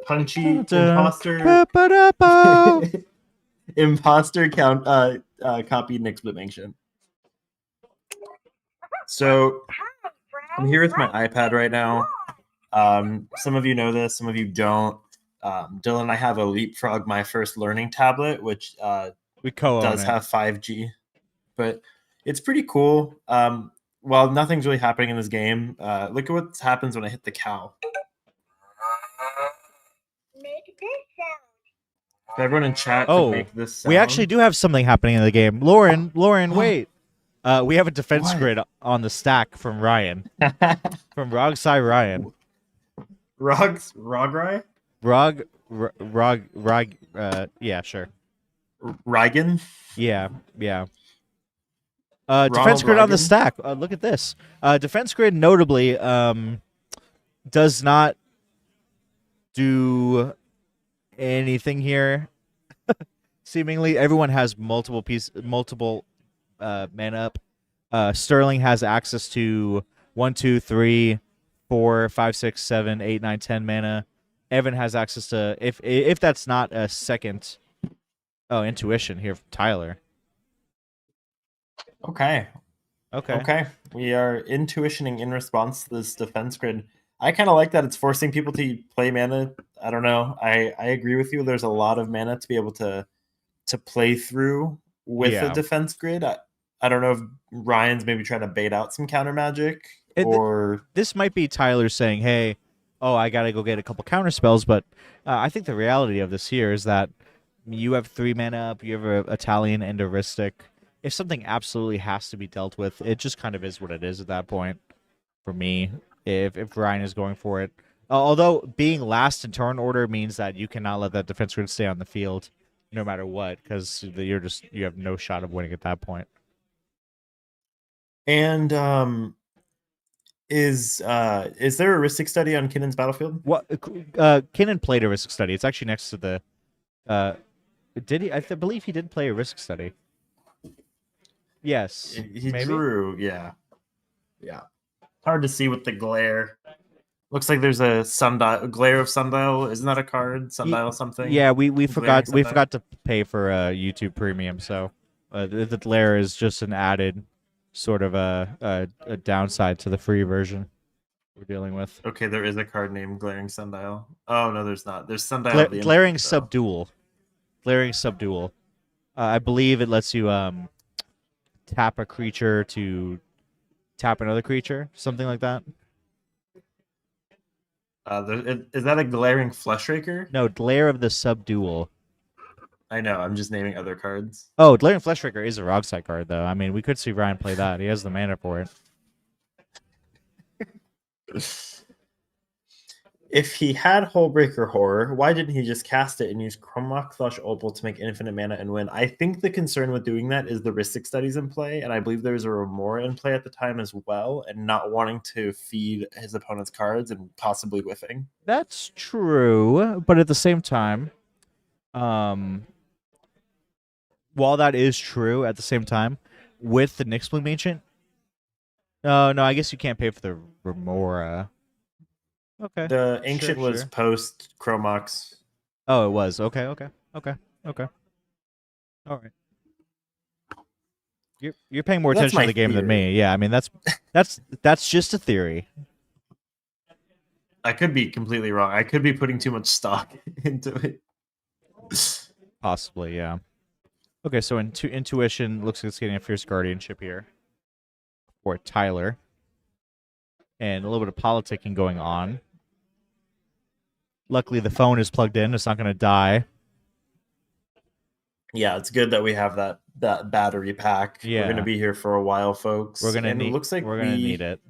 Punchy imposter imposter count copied Nyx Bloom Ancient. So I'm here with my iPad right now. Some of you know this, some of you don't. Dylan and I have a Leapfrog My First Learning tablet, which
we does
have 5G, but it's pretty cool. While nothing's really happening in this game, look at what happens when I hit the cow.
Make this sound.
If everyone in chat could make this sound.
We actually do have something happening in the game. Lauren, wait. We have a defense
What?
grid on the stack from Ryan, from Rogsai Ryan.
Rograi?
Yeah, sure.
Reigen?
Yeah. Defense
Ronald
grid on the
Reagan?
stack. Look at this. Defense grid notably does not do anything here. Seemingly, everyone has multiple mana up. Sterling has access to 1, 2, 3, 4, 5, 6, 7, 8, 9, 10 mana. Evan has access to if that's not a second. Oh, intuition here from Tyler.
Okay.
Okay.
We are intuitioning in response to this defense grid. I kind of like that it's forcing people to play mana. I don't know. I agree with you. There's a lot of mana to be able to play through with a
Yeah.
defense grid. I don't know if Ryan's maybe trying to bait out some counter magic or
This might be Tyler saying, "Hey, I gotta go get a couple counter spells." But I think the reality of this here is that you have 3 mana up. You have a Italian and a Ristic. If something absolutely has to be dealt with, it just kind of is what it is at that point. For me, if Ryan is going for it, although being last in turn order means that you cannot let that defense grid stay on the field, no matter what, because you have no shot of winning at that point.
and is there a Ristic study on Kinnan's battlefield?
What Kinnan played a risk study. It's actually next to the. Did he? I believe he did play a risk study. Yes,
He
maybe?
drew, yeah. Hard to see with the glare. Looks like there's a sundial, glare of sundial. Isn't that a card? Sundial something.
Yeah, we
Glaring
forgot
sundial?
to pay for YouTube Premium, so the glare is just an added sort of a downside to the free version we're dealing with.
Okay, there is a card named Glaring Sundial. Oh no, there's not. There's Sundial. of the
Glaring
Infinite, though.
Subdual. Glaring Subdual. I believe it lets you tap a creature to tap another creature, something like that.
Is that a Glaring Fleshraker?
No, Glare of the Subdual.
I know. I'm just naming other cards.
Oh, Glaring Fleshraker is a Rogside card, though. I mean, we could see Ryan play that. He has the mana for it.
If he had Hullbreaker Horror, why didn't he just cast it and use Chromok Flush Opal to make infinite mana and win? I think the concern with doing that is the Ristic studies in play, and I believe there was a Remora in play at the time as well, and not wanting to feed his opponent's cards and possibly whiffing.
That's true, but at the same time, while that is true, at the same time, with the Nyxbloom Ancient, no, I guess you can't pay for the Remora. Okay.
The Ancient was
sure.
post Chromox.
Oh, it was. Okay. All right. You're paying more
That's
attention to
my
the game than
theory.
me. Yeah, I mean that's just a theory.
I could be completely wrong. I could be putting too much stock into it.
Possibly, yeah. Okay, so intuition looks like it's getting a fierce guardianship here for Tyler, and a little bit of politicking going on. Luckily, the phone is plugged in; it's not going to die.
Yeah, it's good that we have that battery pack.
Yeah.
We're gonna be here for a while, folks.
We're gonna
And
need.
It looks like
we're gonna need it.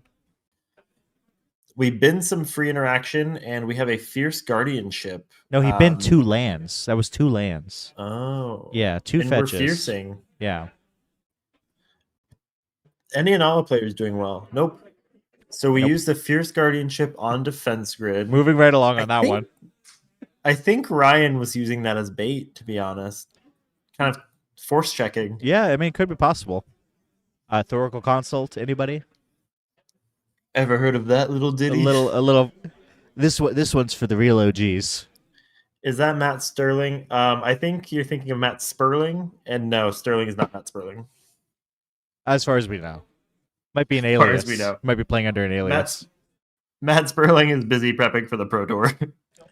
We bin some free interaction, and we have a fierce guardianship.
No, he binned 2 lands. That was 2 lands.
Oh,
Yeah, 2
and
fetches.
we're fiercing.
Yeah.
Any Anala player is doing well. Nope. So we
Nope.
use the fierce guardianship on defense grid.
Moving right along on that
think-
one.
I think Ryan was using that as bait, to be honest. Kind of force checking.
Yeah, I mean, it could be possible. Thoracle Consult, anybody?
Ever heard of that little
A
ditty?
little. This one's for the real OGs.
Is that Matt Sterling? I think you're thinking of Matt Sperling, and no, Sterling is not Matt Sperling.
As far as we know, might be an
As far
alias.
as we know.
Might be playing under an alias.
Matt Sperling is busy prepping for the Pro Tour.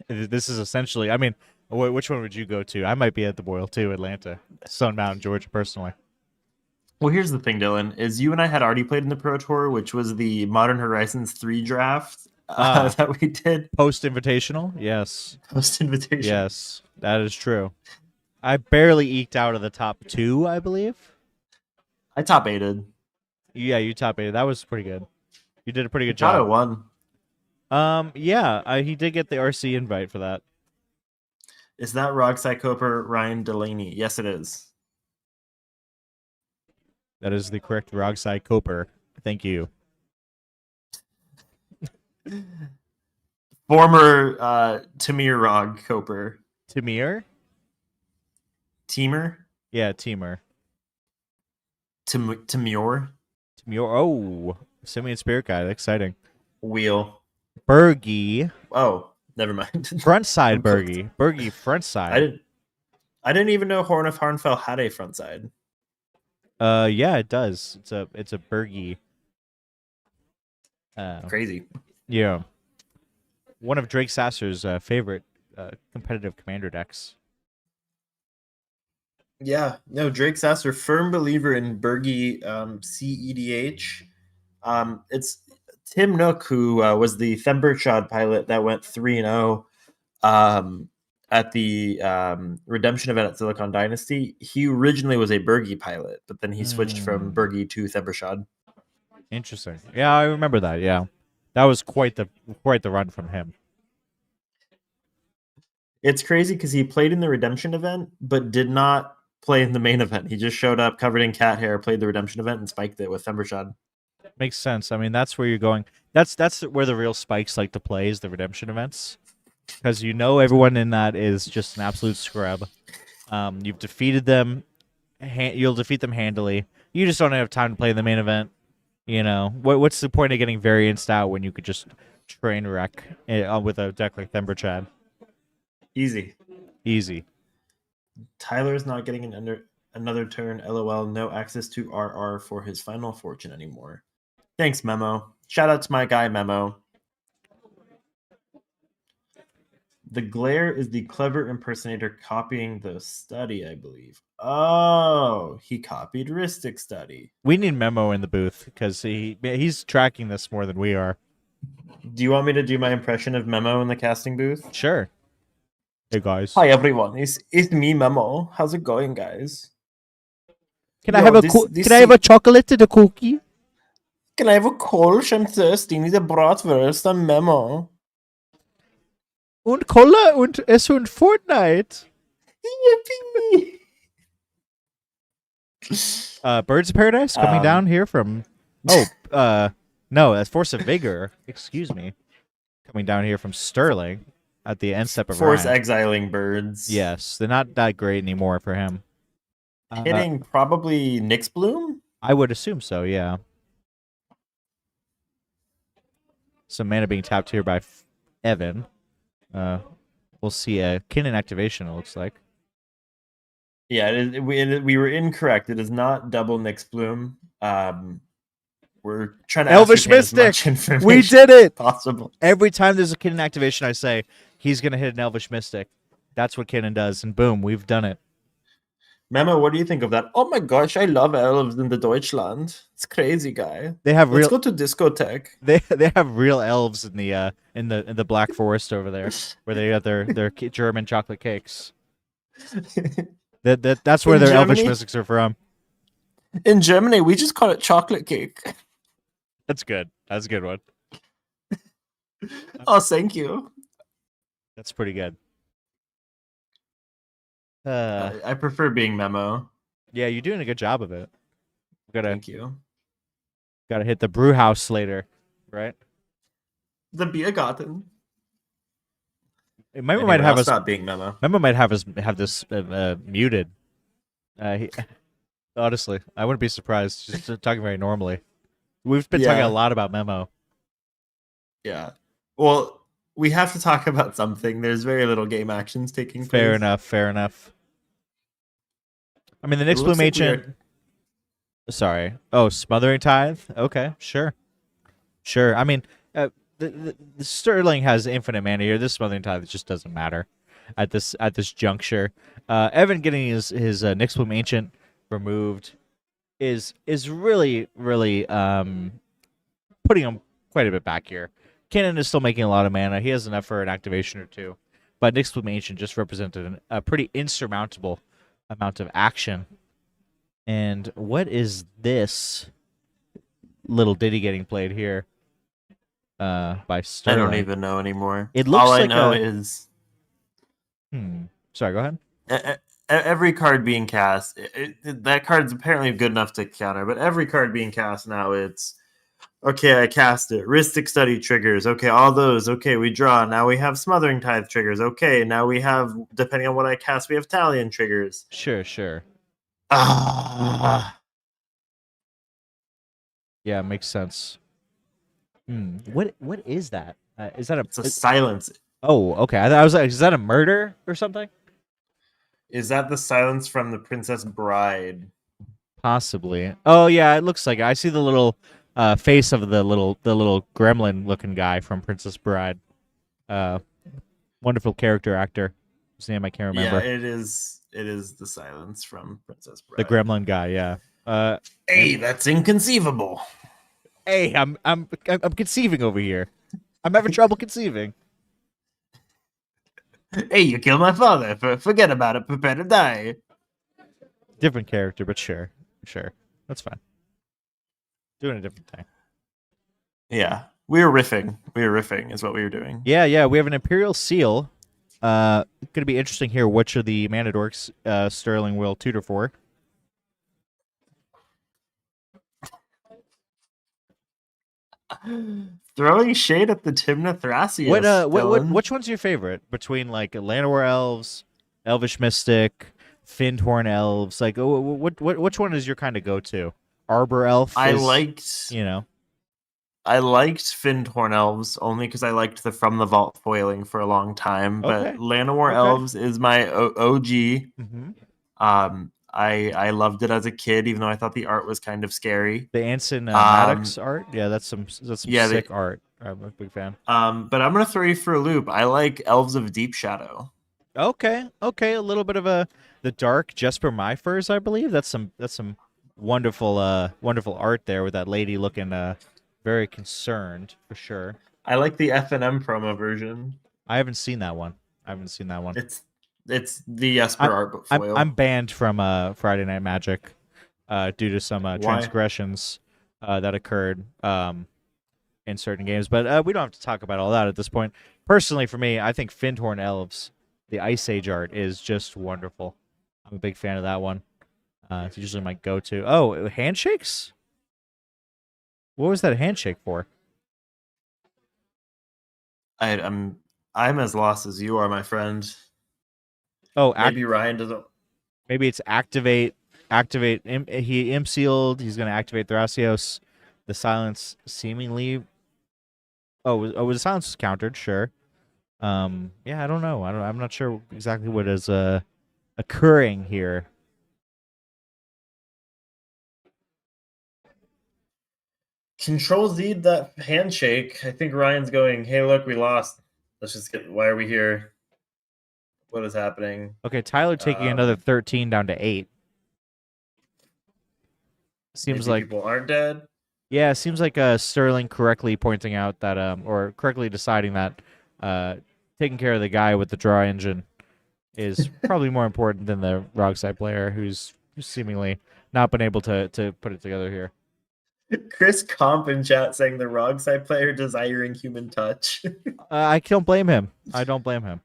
This is essentially. I mean, which one would you go to? I might be at the Boyle too, Atlanta, Stone Mountain, Georgia, personally.
Well, here's the thing, Dylan, is you and I had already played in the Pro Tour, which was the Modern Horizons 3 draft that we did
Post Invitational, yes,
post-invitation.
yes, that is true. I barely eked out of the top 2, I believe.
I top 8'd.
Yeah, you top 8. That was pretty good. You did a pretty good
Machado
job.
won.
Yeah, he did get the RC invite for that.
Is that Rogsai Coper Ryan Delaney? Yes, it is.
That is the correct Rogsai Coper. Thank you.
Former Tamir Rog Coper.
Tamir?
Teamer?
Yeah, Teamer.
Tamur?
Tamir. Oh, Simeon Spirit Guide. Exciting.
Wheel.
Bergie.
Oh, never mind.
Front side
I'm cooked.
Bergie. Bergie front side.
I didn't even know Horn of Harnfell had a front side.
Yeah, it does. It's a Bergie.
Crazy.
Yeah. One of Drake Sasser's favorite competitive commander decks.
Yeah, no, Drake Sasser, firm believer in Bergie CEDH. It's Tim Nook, who was the Themberchad pilot that went 3-0 at the redemption event at Silicon Dynasty. He originally was a Bergie pilot, but then he switched from Bergie to Themberchad.
Interesting. Yeah, I remember that. Yeah, that was quite the run from him.
It's crazy because he played in the redemption event, but did not play in the main event. He just showed up covered in cat hair, played the redemption event, and spiked it with Themberchad.
Makes sense. I mean, that's where you're going. That's where the real spikes like to play is the redemption events, because you know everyone in that is just an absolute scrub. You've defeated them. You'll defeat them handily. You just don't have time to play in the main event. You know what's the point of getting varianced out when you could just train wreck with a deck like Themberchad? Easy.
Tyler's not getting another turn. LOL. No access to RR for his final fortune anymore. Thanks, Memo. Shout out to my guy, Memo. The glare is the clever impersonator copying the study, I believe. Oh, he copied Ristic Study.
We need Memo in the booth because he's tracking this more than we are.
Do you want me to do my impression of Memo in the casting booth?
Sure. Hey guys.
Hi everyone, it's me, Memo. How's it going, guys?
Can I have a chocolate and a cookie?
Can I have a Kolsch? I'm thirsty. Need a Bratwurst. I'm Memo.
Und Cola und es und Fortnite.
Yippee!
Birds of Paradise coming down here from. No, that's Force of Vigor. Excuse me. Coming down here from Sterling at the end step of
Force
Ryan.
exiling birds.
Yes, they're not that great anymore for him.
Hitting probably Nyx Bloom?
I would assume so, yeah. Some mana being tapped here by Evan. We'll see a Kinnan activation, it looks like.
Yeah, we were incorrect. It is not double Nyx Bloom. We're trying to
Elvish Mystic! We did it!
Possible.
Every time there's a Kinnan activation, I say, he's going to hit an Elvish Mystic. That's what Kinnan does, and boom, we've done it.
Memo, what do you think of that? Oh my gosh, I love elves in the Deutschland. It's crazy, guy.
They have
Let's go to discotheque.
They have real elves in the Black Forest over there, where they have their German chocolate cakes. That's where their Elvish Mystics are from.
In Germany, we just call it chocolate cake.
That's good. That's a good one.
Oh, thank you.
That's pretty good.
I prefer being Memo.
Yeah, you're doing a good job of it.
Thank you.
Gotta hit the brew house later, right?
The Biergarten.
Memo might have us
stop being Memo.
Memo might have this muted. Honestly, I wouldn't be surprised. Just talking very normally. We've been talking a lot about Memo.
Yeah. Well, we have to talk about something. There's very little game actions taking place.
Fair enough. I mean, the Nyx Bloom Ancient. Sorry. Oh, Smothering Tithe. Okay, sure. I mean, the Sterling has infinite mana here. This Smothering Tithe just doesn't matter at this juncture. Evan getting his Nyx Bloom Ancient removed is really putting him quite a bit back here. Kinnan is still making a lot of mana. He has enough for an activation or two, but Nyx Bloom Ancient just represented a pretty insurmountable amount of action. And what is this? little ditty getting played here by
I
Sterling.
don't even know anymore.
It looks
All I
like
know
a-
is
Sorry, go ahead.
every card being cast. That card's apparently good enough to counter, but every card being cast now, it's okay. I cast it. Rhystic Study triggers. Okay, all those. Okay, we draw. Now we have Smothering Tithe triggers. Okay, now we have, depending on what I cast, we have Talion triggers.
Sure.
Ah.
Yeah, makes sense. What is that? Is that
It's a silence.
Oh, okay. I was like, is that a murder or something?
Is that the silence from the Princess Bride?
Possibly. Oh yeah, it looks like it. I see the little face of the little gremlin looking guy from Princess Bride. Wonderful character actor. His name I can't remember.
Yeah, it is. It is the silence from Princess Bride.
The gremlin guy. Yeah.
Hey, that's inconceivable.
Hey, I'm conceiving over here. I'm having trouble conceiving.
Hey, you killed my father. Forget about it. Prepare to die.
Different character, but sure, that's fine. Doing a different thing.
Yeah, we were riffing. Is what we were doing.
Yeah. We have an Imperial Seal. Going to be interesting here. Which of the Mana Dorks Sterling will tutor for?
Throwing shade at the Timna Thrasios.
Which one's your favorite between like Llanowar Elves, Elvish Mystic, Findhorn Elves? Like, which one is your kind of go-to? Arbor Elf.
I
is,
liked Findhorn Elves only because I liked the From the Vault foiling for a long time.
Okay.
But Llanowar
Okay.
Elves is my OG.
Mm-hmm.
I loved it as a kid, even though I thought the art was kind of scary.
The Anson Maddox art. Yeah, that's some sick art. I'm a big fan.
But I'm gonna throw you for a loop. I like Elves of Deep Shadow.
Okay. A little bit of the dark Jesper Myfurs, I believe. That's some wonderful art there with that lady looking very concerned for sure.
I like the F&M promo version.
I haven't seen that one.
It's the Jesper art but foil.
I'm banned from Friday Night Magic due to some transgressions that occurred in certain games. But we don't have to talk about all that at this point. Personally, for me, I think Findhorn Elves, the Ice Age art, is just wonderful. I'm a big fan of that one. It's usually my go-to. Oh, handshakes? What was that handshake for?
I'm as lost as you are, my friend.
Oh,
maybe Ryan doesn't.
Maybe it's activate. He imp sealed. He's going to activate Thrasios. The silence seemingly. Oh, the silence was countered. Sure. Yeah, I don't know. I'm not sure exactly what is occurring here.
Control Z that handshake. I think Ryan's going, hey, look, we lost. Let's just get. Why are we here? What is happening?
Okay, Tyler taking another 13 down to 8. Seems
maybe
like
people aren't dead.
Yeah, it seems like Sterling correctly pointing out that, or correctly deciding that taking care of the guy with the draw engine is probably more important than the Rogside player who's seemingly not been able to put it together here.
Chris Comp in chat saying the Rogside player desiring human touch.
I don't blame him. I don't blame him.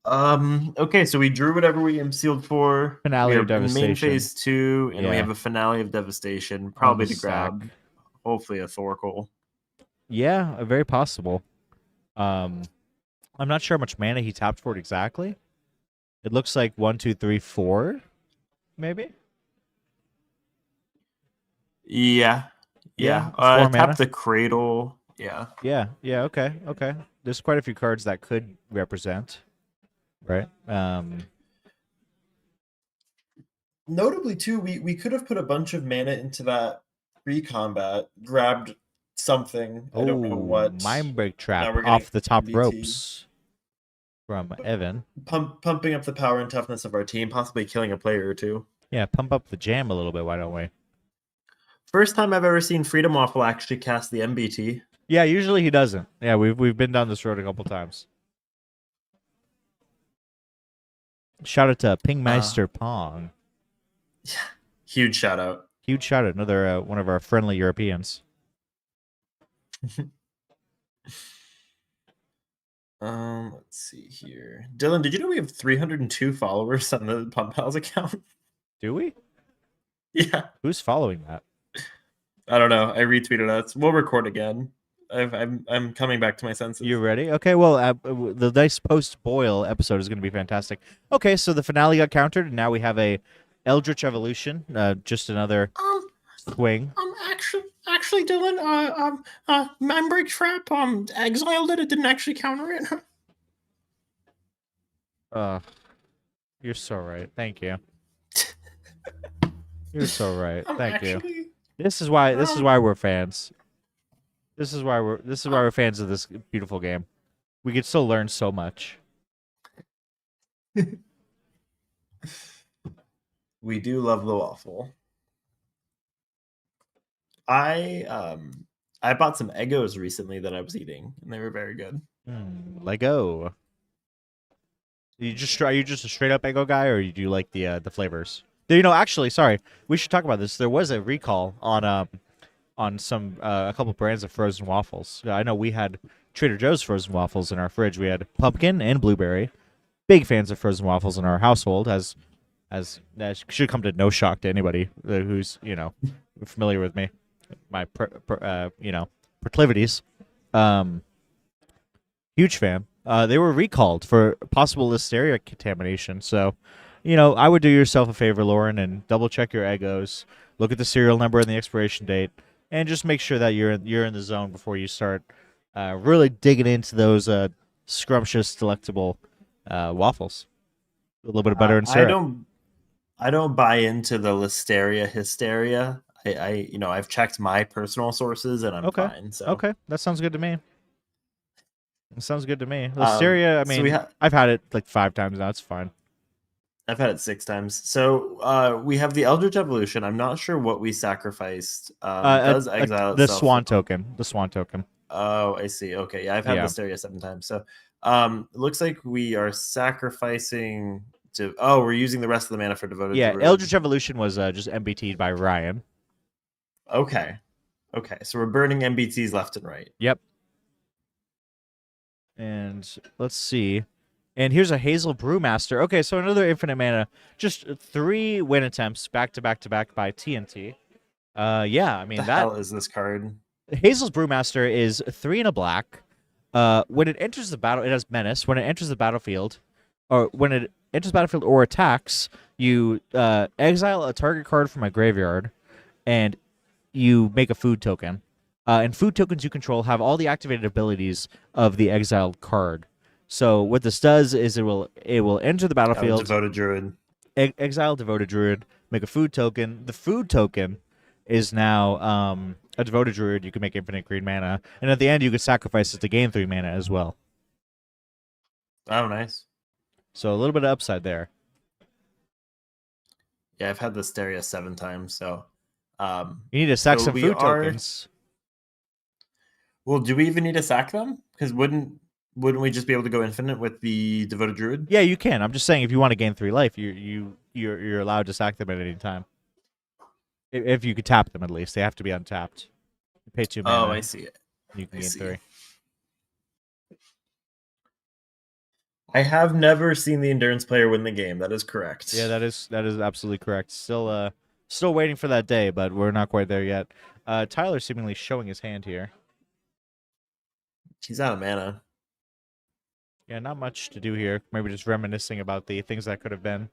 Okay, so we drew whatever we sealed for.
Finale of Devastation.
Main phase 2, and we
Yeah.
have a finale of Devastation. Probably to
stack.
grab, hopefully, a Thorkel.
Yeah, very possible. I'm not sure how much mana he tapped for it exactly. It looks like 1, 2, 3, 4, maybe.
Yeah.
Four mana.
Tap the Cradle. Yeah.
Yeah. Okay. There's quite a few cards that could represent, right?
Notably, too, we could have put a bunch of mana into that pre-combat, grabbed something. I don't know what.
Mind Break Trap
Now we're
off
getting
the top
MBT.
ropes from Evan.
Pumping up the power and toughness of our team, possibly killing a player or two.
Yeah, pump up the jam a little bit. Why don't we?
First time I've ever seen Freedom Waffle actually cast the MBT.
Yeah, usually he doesn't. Yeah, we've been down this road a couple times. Shout out to Pingmeister Pong.
Huge shout out.
Huge shout out, another one of our friendly Europeans.
Let's see here. Dylan, did you know we have 302 followers on the Pump Pals account?
Do we?
Yeah.
Who's following that?
I don't know. I retweeted us. We'll record again. I'm coming back to my senses.
You ready? Okay, well, the nice post-boil episode is going to be fantastic. Okay, so the finale got countered, and now we have a Eldritch Evolution, just another swing.
Actually, Dylan, Membrane Trap, exiled it. It didn't actually counter it.
You're so right. Thank you. You're so right. Thank you. This is why we're fans. This is why we're fans of this beautiful game. We could still learn so much.
We do love the waffle. I bought some Eggos recently that I was eating, and they were very good.
Lego. Are you just a straight up Eggo guy, or do you like the flavors? Actually, sorry, we should talk about this. There was a recall on some a couple brands of frozen waffles. I know we had Trader Joe's frozen waffles in our fridge. We had pumpkin and blueberry. Big fans of frozen waffles in our household, as that should come to no shock to anybody who's familiar with me, my proclivities. Huge fan. They were recalled for possible listeria contamination. So, I would do yourself a favor, Lauren, and double check your Eggos. Look at the serial number and the expiration date, and just make sure that you're in the zone before you start really digging into those scrumptious, delectable waffles. A little bit of butter and syrup.
I don't buy into the listeria hysteria. I've checked my personal sources and I'm fine. So
okay, that sounds good to me. Listeria, I mean, I've had it like 5 times now. It's fine.
I've had it 6 times. So we have the Eldritch Evolution. I'm not sure what we sacrificed. Does exile
the
itself
swan token? The swan token.
Oh, I see. Okay, yeah, I've had Listeria 7 times. So it looks like we are sacrificing to. Oh, we're using the rest of the mana for Devoted Druid.
Eldritch Evolution was just MBT'd by Ryan.
Okay, so we're burning MBTs left and right.
Yep. And let's see. And here's a Hazel Brewmaster. Okay, so another infinite mana. Just 3 win attempts back to back to back by TNT. I mean,
the hell is this card?
Hazel's Brewmaster is 3 and a black. When it enters the battle, it has menace. When it enters the battlefield, or attacks, you exile a target card from my graveyard, and you make a food token. And food tokens you control have all the activated abilities of the exiled card. So what this does is it will enter the battlefield.
Devoted Druid.
Exile Devoted Druid. Make a food token. The food token is now a Devoted Druid. You can make infinite green mana, and at the end you could sacrifice it to gain 3 mana as well.
Oh, nice.
So a little bit of upside there.
Yeah, I've had the Listeria 7 times. So
you need to sack some food tokens.
Well, do we even need to sack them? Because wouldn't we just be able to go infinite with the Devoted Druid?
Yeah, you can. I'm just saying, if you want to gain 3 life, you're allowed to sack them at any time. If you could tap them, at least they have to be untapped. You pay 2 mana.
Oh, I see it.
You can gain 3.
I have never seen the endurance player win the game. That is correct.
Yeah, that is absolutely correct. Still waiting for that day, but we're not quite there yet. Tyler seemingly showing his hand here.
He's out of mana.
Yeah, not much to do here. Maybe just reminiscing about the things that could have been.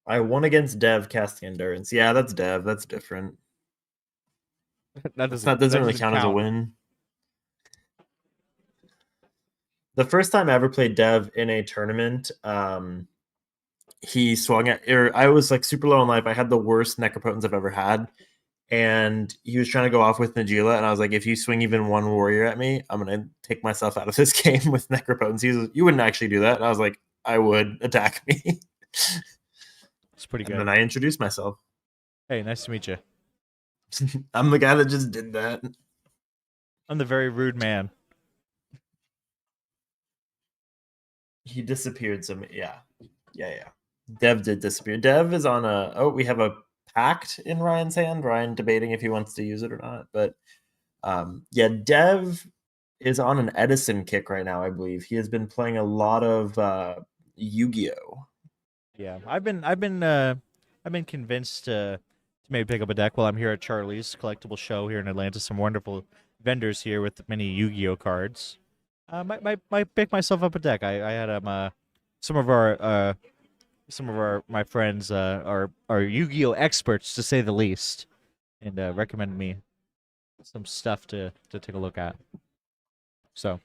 I won against Dev casting Endurance. Yeah, that's Dev. That's different.
that
doesn't really count as a win. The first time I ever played Dev in a tournament, he swung at. I was like super low in life. I had the worst Necropotence I've ever had. And he was trying to go off with Najila, and I was like, if you swing even 1 warrior at me, I'm going to take myself out of this game with Necropotence. He was like, you wouldn't actually do that. And I was like, I would. Attack me.
It's pretty good.
And then I introduced myself.
Hey, nice to meet you.
I'm the guy that just did that.
I'm the very rude man.
He disappeared. Yeah. Dev did disappear. Dev is on a. Oh, we have a pact in Ryan's hand. Ryan debating if he wants to use it or not. But yeah, Dev is on an Edison kick right now. I believe he has been playing a lot of Yu-Gi-Oh.
Yeah, I've been convinced to maybe pick up a deck while I'm here at Charlie's collectible show here in Atlanta. Some wonderful vendors here with many Yu-Gi-Oh cards. Might pick myself up a deck. I had some of our my friends are Yu-Gi-Oh experts to say the least, and recommended me some stuff to take a look at. So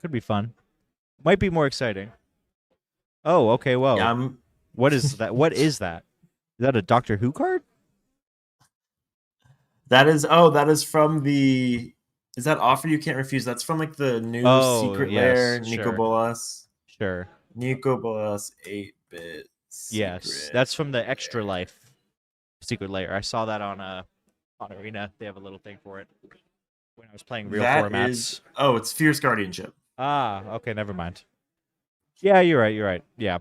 could be fun. Might be more exciting. Oh, okay. Whoa.
Yeah,
What is that? What is that? Is that a Doctor Who card?
that is from the. Is that offer you can't refuse? That's from like the new
Oh,
Secret
yes,
Lair,
sure.
Nico Bolas.
Sure.
Nico Bolas 8-bit.
Yes, that's from the Extra Life Secret Lair. I saw that on Arena. They have a little thing for it when I was playing real
That
formats.
is- oh, it's Fierce Guardianship.
Ah, okay, never mind. Yeah, you're right. You're right. Yeah.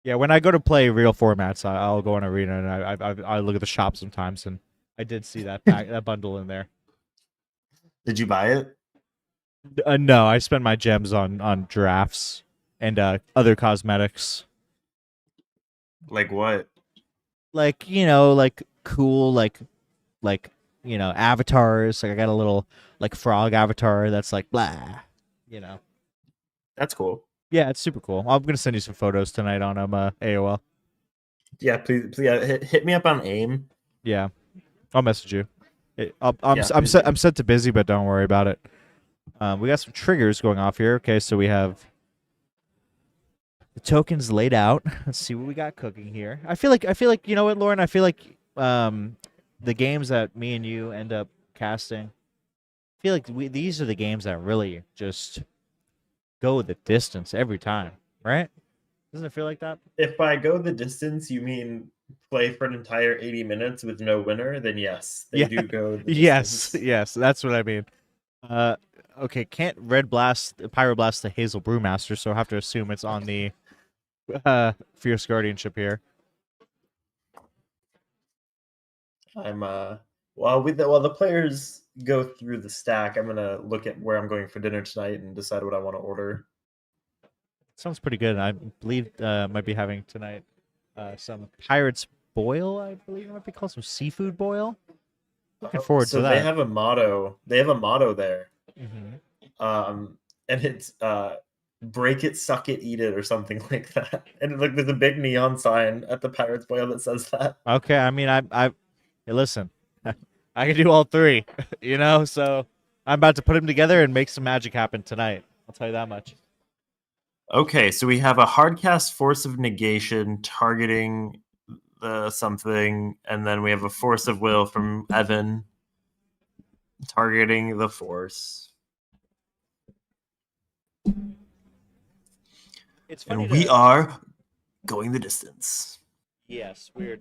Yeah, when I go to play real formats, I'll go on Arena and I look at the shop sometimes, and I did see that that bundle in there.
Did you buy it?
No, I spend my gems on drafts and other cosmetics,
Like what?
like like cool, like avatars. Like I got a little like frog avatar that's like blah,
That's cool.
Yeah, it's super cool. I'm gonna send you some photos tonight on AOL.
Yeah, please yeah, hit me up on AIM.
Yeah, I'll message you. I'm
please
set.
do.
I'm set to busy, but don't worry about it. We got some triggers going off here. Okay, so we have the tokens laid out. Let's see what we got cooking here. I feel like you know what, Lauren. I feel like the games that me and you end up casting. I feel like these are the games that really just go the distance every time, right? Doesn't it feel like that?
If by go the distance you mean play for an entire 80 minutes with no winner, then yes, they
Yeah.
do go the
Yes,
distance.
yes, that's what I mean. Okay, can't Red Blast, Pyroblast the Hazel Brewmaster, so I have to assume it's on the Fierce Guardianship here.
I'm while the players go through the stack, I'm gonna look at where I'm going for dinner tonight and decide what I want to order.
Sounds pretty good. I believe might be having tonight some Pirates Boil, I believe it might be called, some seafood boil. Looking forward
so
to that.
they have a motto. They have a motto there.
Mhm.
And it's break it, suck it, eat it, or something like that. And like there's a big neon sign at the Pirates Boil that says that.
Okay, I mean, hey, listen, I can do all three, so I'm about to put them together and make some magic happen tonight. I'll tell you that much.
Okay, so we have a hardcast Force of Negation targeting the something, and then we have a Force of Will from Evan targeting the Force.
It's funny
And we are going the distance.
Yes, we're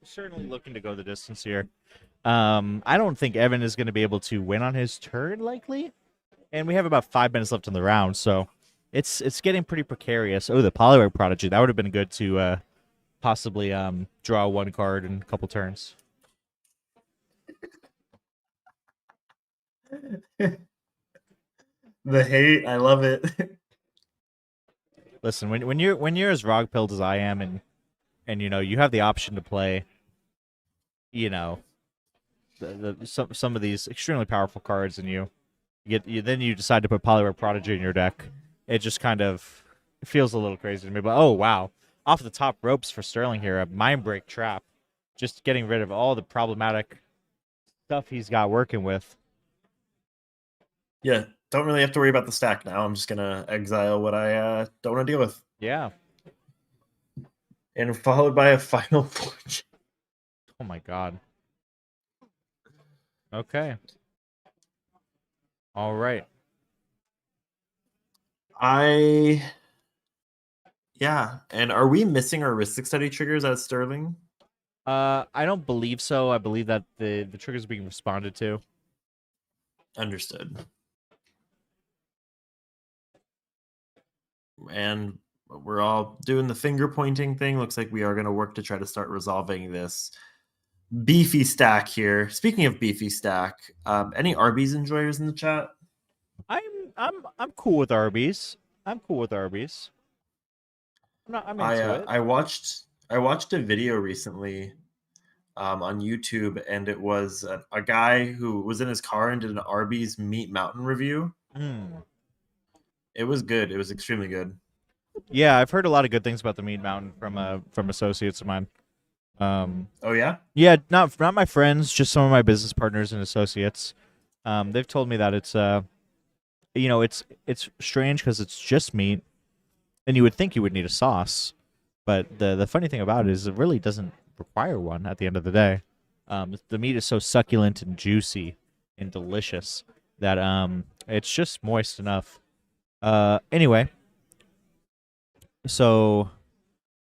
certainly looking to go the distance here. I don't think Evan is going to be able to win on his turn, likely. And we have about 5 minutes left in the round, so it's getting pretty precarious. Oh, the Poliwag Prodigy. That would have been good to possibly draw one card in a couple turns.
The hate, I love it.
Listen, when you're as rog-pilled as I am, and you have the option to play, some of these extremely powerful cards, and then you decide to put Poliwag Prodigy in your deck. It just kind of feels a little crazy to me. But oh wow, off the top ropes for Sterling here, a Mind Break Trap, just getting rid of all the problematic stuff he's got working with.
Yeah, don't really have to worry about the stack now. I'm just gonna exile what I don't want to deal with.
Yeah.
And followed by a Final Fortune.
Oh my god. Okay. All right.
Yeah, and are we missing our Ristic Study triggers at Sterling?
I don't believe so. I believe that the trigger's being responded to.
Understood. and we're all doing the finger pointing thing. Looks like we are going to work to try to start resolving this beefy stack here. Speaking of beefy stack, any Arby's enjoyers in the chat?
I'm cool with Arby's. I'm cool with Arby's. I'm into it.
I watched a video recently on YouTube, and it was a guy who was in his car and did an Arby's Meat Mountain review.
Mm.
It was good. It was extremely good.
Yeah, I've heard a lot of good things about the Meat Mountain from associates of mine.
Oh yeah,
Yeah, not my friends, just some of my business partners and associates. They've told me that it's it's strange because it's just meat, and you would think you would need a sauce, but the funny thing about it is it really doesn't require one at the end of the day. The meat is so succulent and juicy and delicious that it's just moist enough. Anyway, so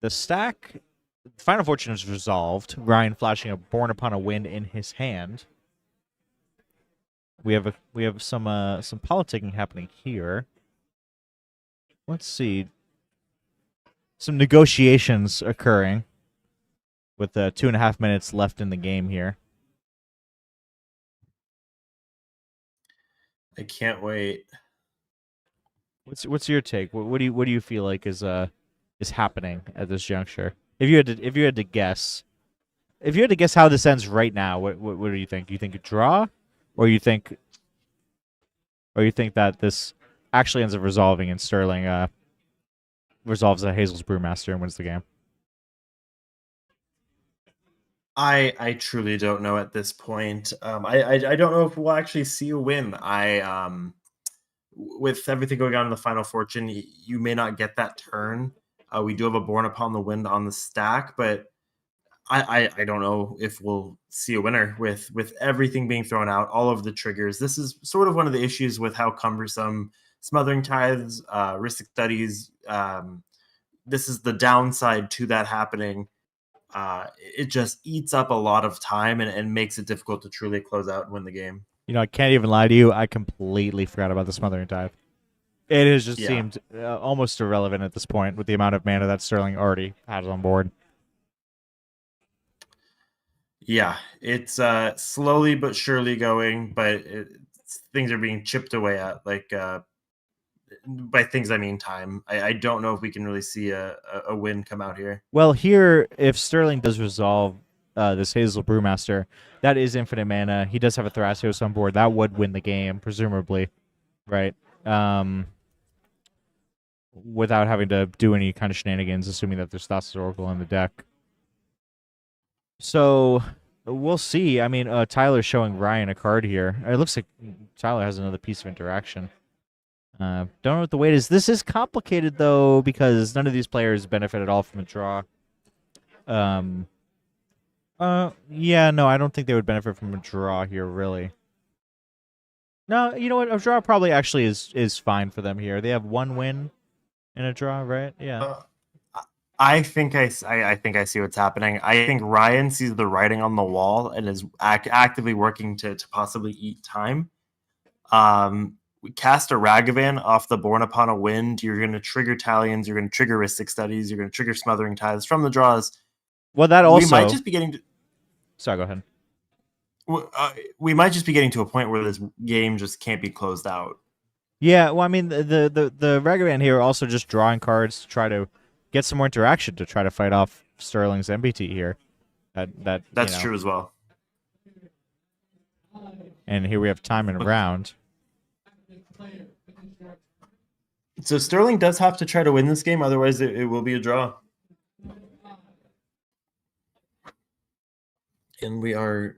the stack, Final Fortune is resolved. Ryan flashing a Born Upon a Wind in his hand. We have some politicking happening here. Let's see. Some negotiations occurring with 2.5 minutes left in the game here.
I can't wait.
What's your take? What do you feel like is happening at this juncture? If you had to guess, how this ends right now, what do you think? Do you think a draw, or you think that this actually ends up resolving and Sterling resolves a Hazel's Brewmaster and wins the game?
I truly don't know at this point. I don't know if we'll actually see a win. With everything going on in the Final Fortune, you may not get that turn. We do have a Born Upon the Wind on the stack, but I don't know if we'll see a winner with everything being thrown out, all of the triggers. This is sort of one of the issues with how cumbersome Smothering Tithes, Ristic Studies. This is the downside to that happening. It just eats up a lot of time and makes it difficult to truly close out and win the game.
I can't even lie to you. I completely forgot about the Smothering Tithe. It has just seemed almost irrelevant at this point with the amount of mana that Sterling already has on board.
Yeah, it's slowly but surely going, but things are being chipped away at. By things, I mean time. I don't know if we can really see a win come out here.
Well, here, if Sterling does resolve this Hazel Brewmaster, that is infinite mana. He does have a Thrasios on board. That would win the game, presumably, right? Without having to do any kind of shenanigans, assuming that there's Thassa's Oracle on the deck. So we'll see. I mean, Tyler's showing Ryan a card here. It looks like Tyler has another piece of interaction. Don't know what the weight is. This is complicated, though, because none of these players benefit at all from a draw. Yeah, no, I don't think they would benefit from a draw here, really. No, you know what? A draw probably actually is fine for them here. They have one win in a draw, right? Yeah.
I think I see what's happening. I think Ryan sees the writing on the wall and is actively working to possibly eat time. We cast a Ragavan off the Born Upon a Wind. You're going to trigger Talions. You're going to trigger Ristic Studies. You're going to trigger Smothering Tithes from the draws.
Well, that also...
We might just be getting to...
Sorry, go ahead.
We might just be getting to a point where this game just can't be closed out.
Yeah, well, I mean, the Ragavan here also just drawing cards to try to get some more interaction to try to fight off Sterling's MBT here. That's
true as well.
And here we have time in a round.
So Sterling does have to try to win this game, otherwise it will be a draw. And we are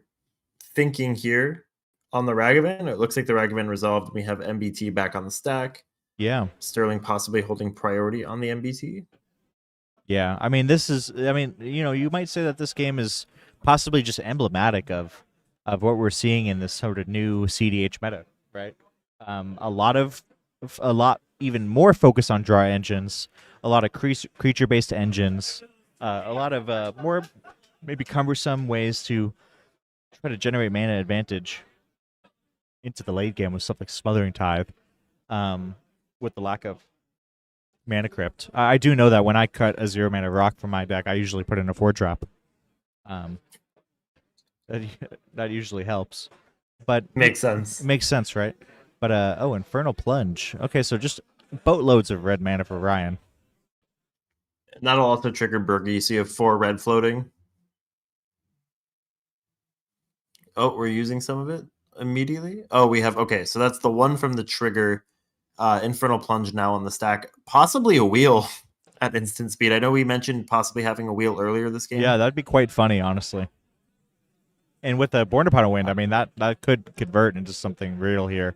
thinking here on the Ragavan. It looks like the Ragavan resolved. We have MBT back on the stack.
Yeah.
Sterling possibly holding priority on the MBT.
Yeah, I mean, you might say that this game is possibly just emblematic of what we're seeing in this sort of new CDH meta, right? A lot even more focus on draw engines, a lot of creature-based engines, a lot of more maybe cumbersome ways to try to generate mana advantage into the late game with stuff like Smothering Tithe, with the lack of Mana Crypt. I do know that when I cut a 0-mana rock from my deck, I usually put in a 4-drop. That that usually helps. But
Makes sense.
it makes sense, right? But Infernal Plunge. Okay, so just boatloads of red mana for Ryan.
That'll also trigger Burgie, so you have 4 red floating. Oh, we're using some of it immediately? Oh, we have... Okay, so that's the one from the trigger. Infernal Plunge now on the stack. Possibly a wheel at instant speed. I know we mentioned possibly having a wheel earlier this game.
Yeah, that'd be quite funny, honestly. And with the Born Upon a Wind, I mean, that could convert into something real here.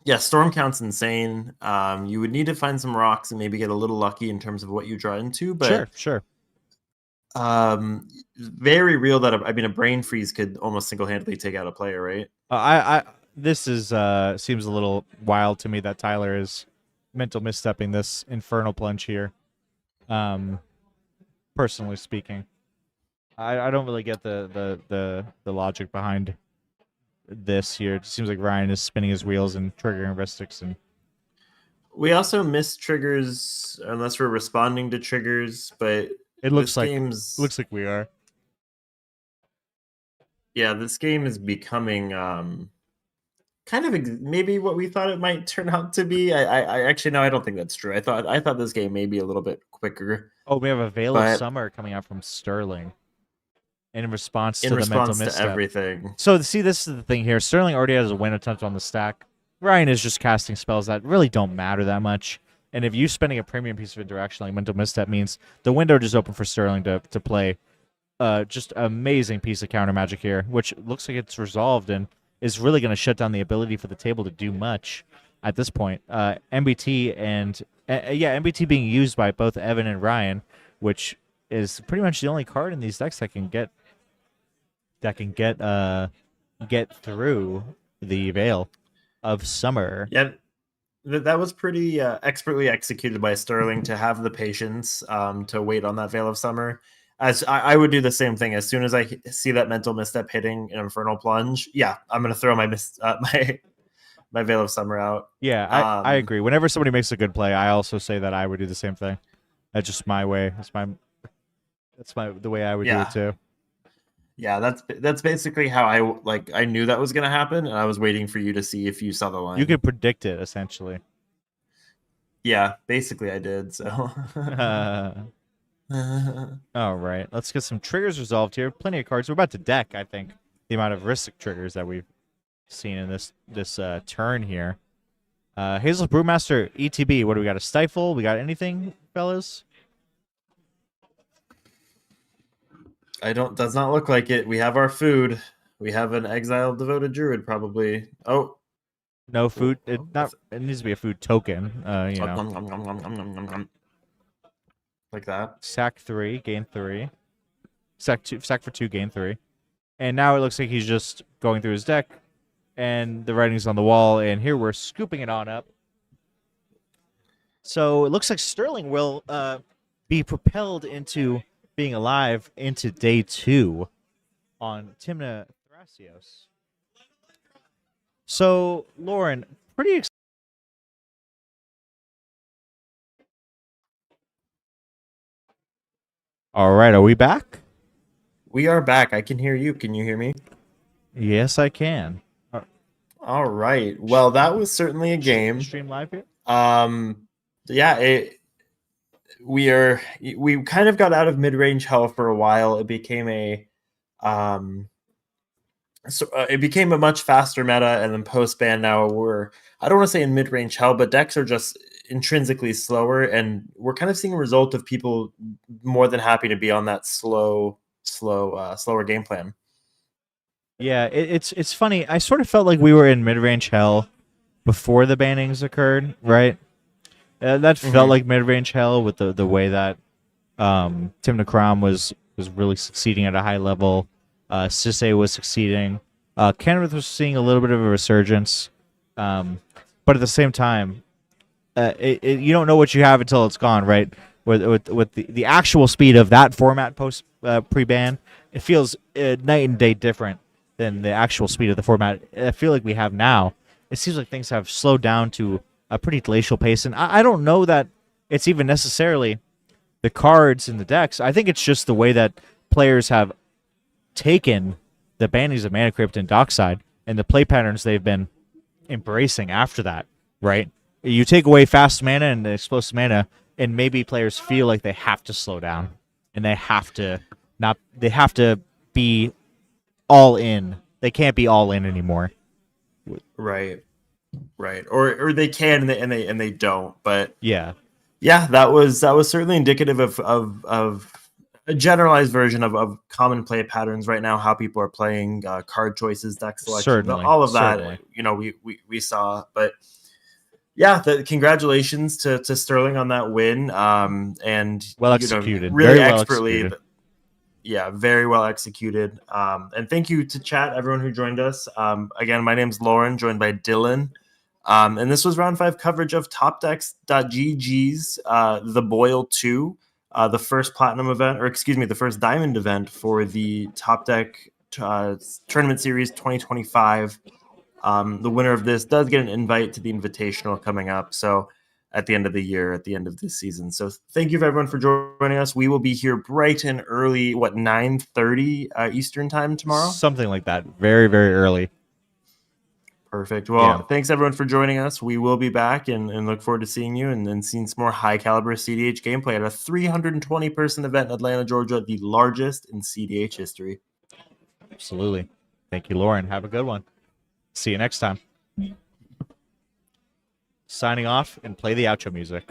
Yeah, Storm Count's insane. You would need to find some rocks and maybe get a little lucky in terms of what you draw into. But
Sure.
Very real that a Brain Freeze could almost single-handedly take out a player, right?
This is seems a little wild to me that Tyler is mental misstepping this Infernal Plunge here. Personally speaking, I don't really get the logic behind this here. It seems like Ryan is spinning his wheels and triggering Ristics, and
we also miss triggers unless we're responding to triggers, but
it looks like we are.
Yeah, this game is becoming kind of maybe what we thought it might turn out to be. I actually no, I don't think that's true. I thought this game may be a little bit quicker.
Oh, we have a Veil of Summer coming out from Sterling in response to the mental misstep.
Everything.
So see, this is the thing here. Sterling already has a win attempt on the stack. Ryan is just casting spells that really don't matter that much. And if you spending a premium piece of interaction like mental misstep means the window just open for Sterling to play just amazing piece of counter magic here, which looks like it's resolved and is really going to shut down the ability for the table to do much at this point. MBT and MBT being used by both Evan and Ryan, which is pretty much the only card in these decks that can get through the Veil of Summer.
Yeah, that was pretty expertly executed by Sterling to have the patience to wait on that Veil of Summer. As I would do the same thing. As soon as I see that mental misstep hitting an Infernal Plunge, yeah, I'm going to throw my my Veil of Summer out.
Yeah, I agree. Whenever somebody makes a good play, I also say that I would do the same thing. That's just my way. That's the way I would do it too.
Yeah, that's basically how I knew that was going to happen, and I was waiting for you to see if you saw the line.
You could predict it, essentially.
Yeah, basically I did, so...
All right, let's get some triggers resolved here. Plenty of cards. We're about to deck, I think, the amount of Ristic triggers that we've seen in this turn here. Hazel Brewmaster, ETB. What do we got? A Stifle? We got anything, fellas?
Does not look like it. We have our food. We have an exiled devoted druid, probably. Oh.
No food. It needs to be a food token.
Like that.
Sack 3, gain 3. Sack for 2, gain 3. And now it looks like he's just going through his deck, and the writing's on the wall, and here we're scooping it on up. So it looks like Sterling will be propelled into being alive into day 2 on Timna Thrasios. So, Lauren, pretty excited. All right, are we back?
We are back. I can hear you. Can you hear me?
Yes, I can.
All right. Well, that was certainly a game.
Stream live here?
Yeah, we kind of got out of mid-range hell for a while. It became it became a much faster meta, and then post-ban now I don't want to say in mid-range hell, but decks are just intrinsically slower, and we're kind of seeing a result of people more than happy to be on that slower game plan.
Yeah, it's funny. I sort of felt like we were in mid-range hell before the bannings occurred, right? That felt like mid-range hell with the way that Timna Krom was really succeeding at a high level. Sisse was succeeding. Kenneth was seeing a little bit of a resurgence, but at the same time, you don't know what you have until it's gone, right? With the actual speed of that format post pre-ban, it feels night and day different than the actual speed of the format I feel like we have now. It seems like things have slowed down to a pretty glacial pace. And I don't know that it's even necessarily the cards in the decks. I think it's just the way that players have taken the bannings of Mana Crypt and Dockside and the play patterns they've been embracing after that, right? You take away fast mana and explosive mana, and maybe players feel like they have to slow down and they have to be all in. They can't be all in anymore.
Right. Or they can and they don't. But
Yeah.
that was certainly indicative of a generalized version of common play patterns right now, how people are playing, card choices, deck selection,
Certainly,
all of that.
certainly.
You know, we saw. But congratulations to Sterling on that win. And
Well executed.
really
Very well
expertly.
executed.
Yeah, very well executed. And thank you to chat, everyone who joined us. Again, my name's Lauren, joined by Dylan. And this was round 5 coverage of Topdeck.gg's The Boil 2, the first platinum event, or excuse me, the first diamond event for the Topdeck Tournament Series 2025. The winner of this does get an invite to the Invitational coming up. So at the end of the year, at the end of this season. So thank you for everyone for joining us. We will be here bright and early, 9:30 Eastern time tomorrow?
Something like that. Very, very early.
Perfect. Well, thanks everyone for joining us. We will be back and look forward to seeing you and seeing some more high caliber CDH gameplay at a 320 person event in Atlanta, Georgia, the largest in CDH history.
Absolutely. Thank you, Lauren. Have a good one. See you next time. Signing off and play the outro music.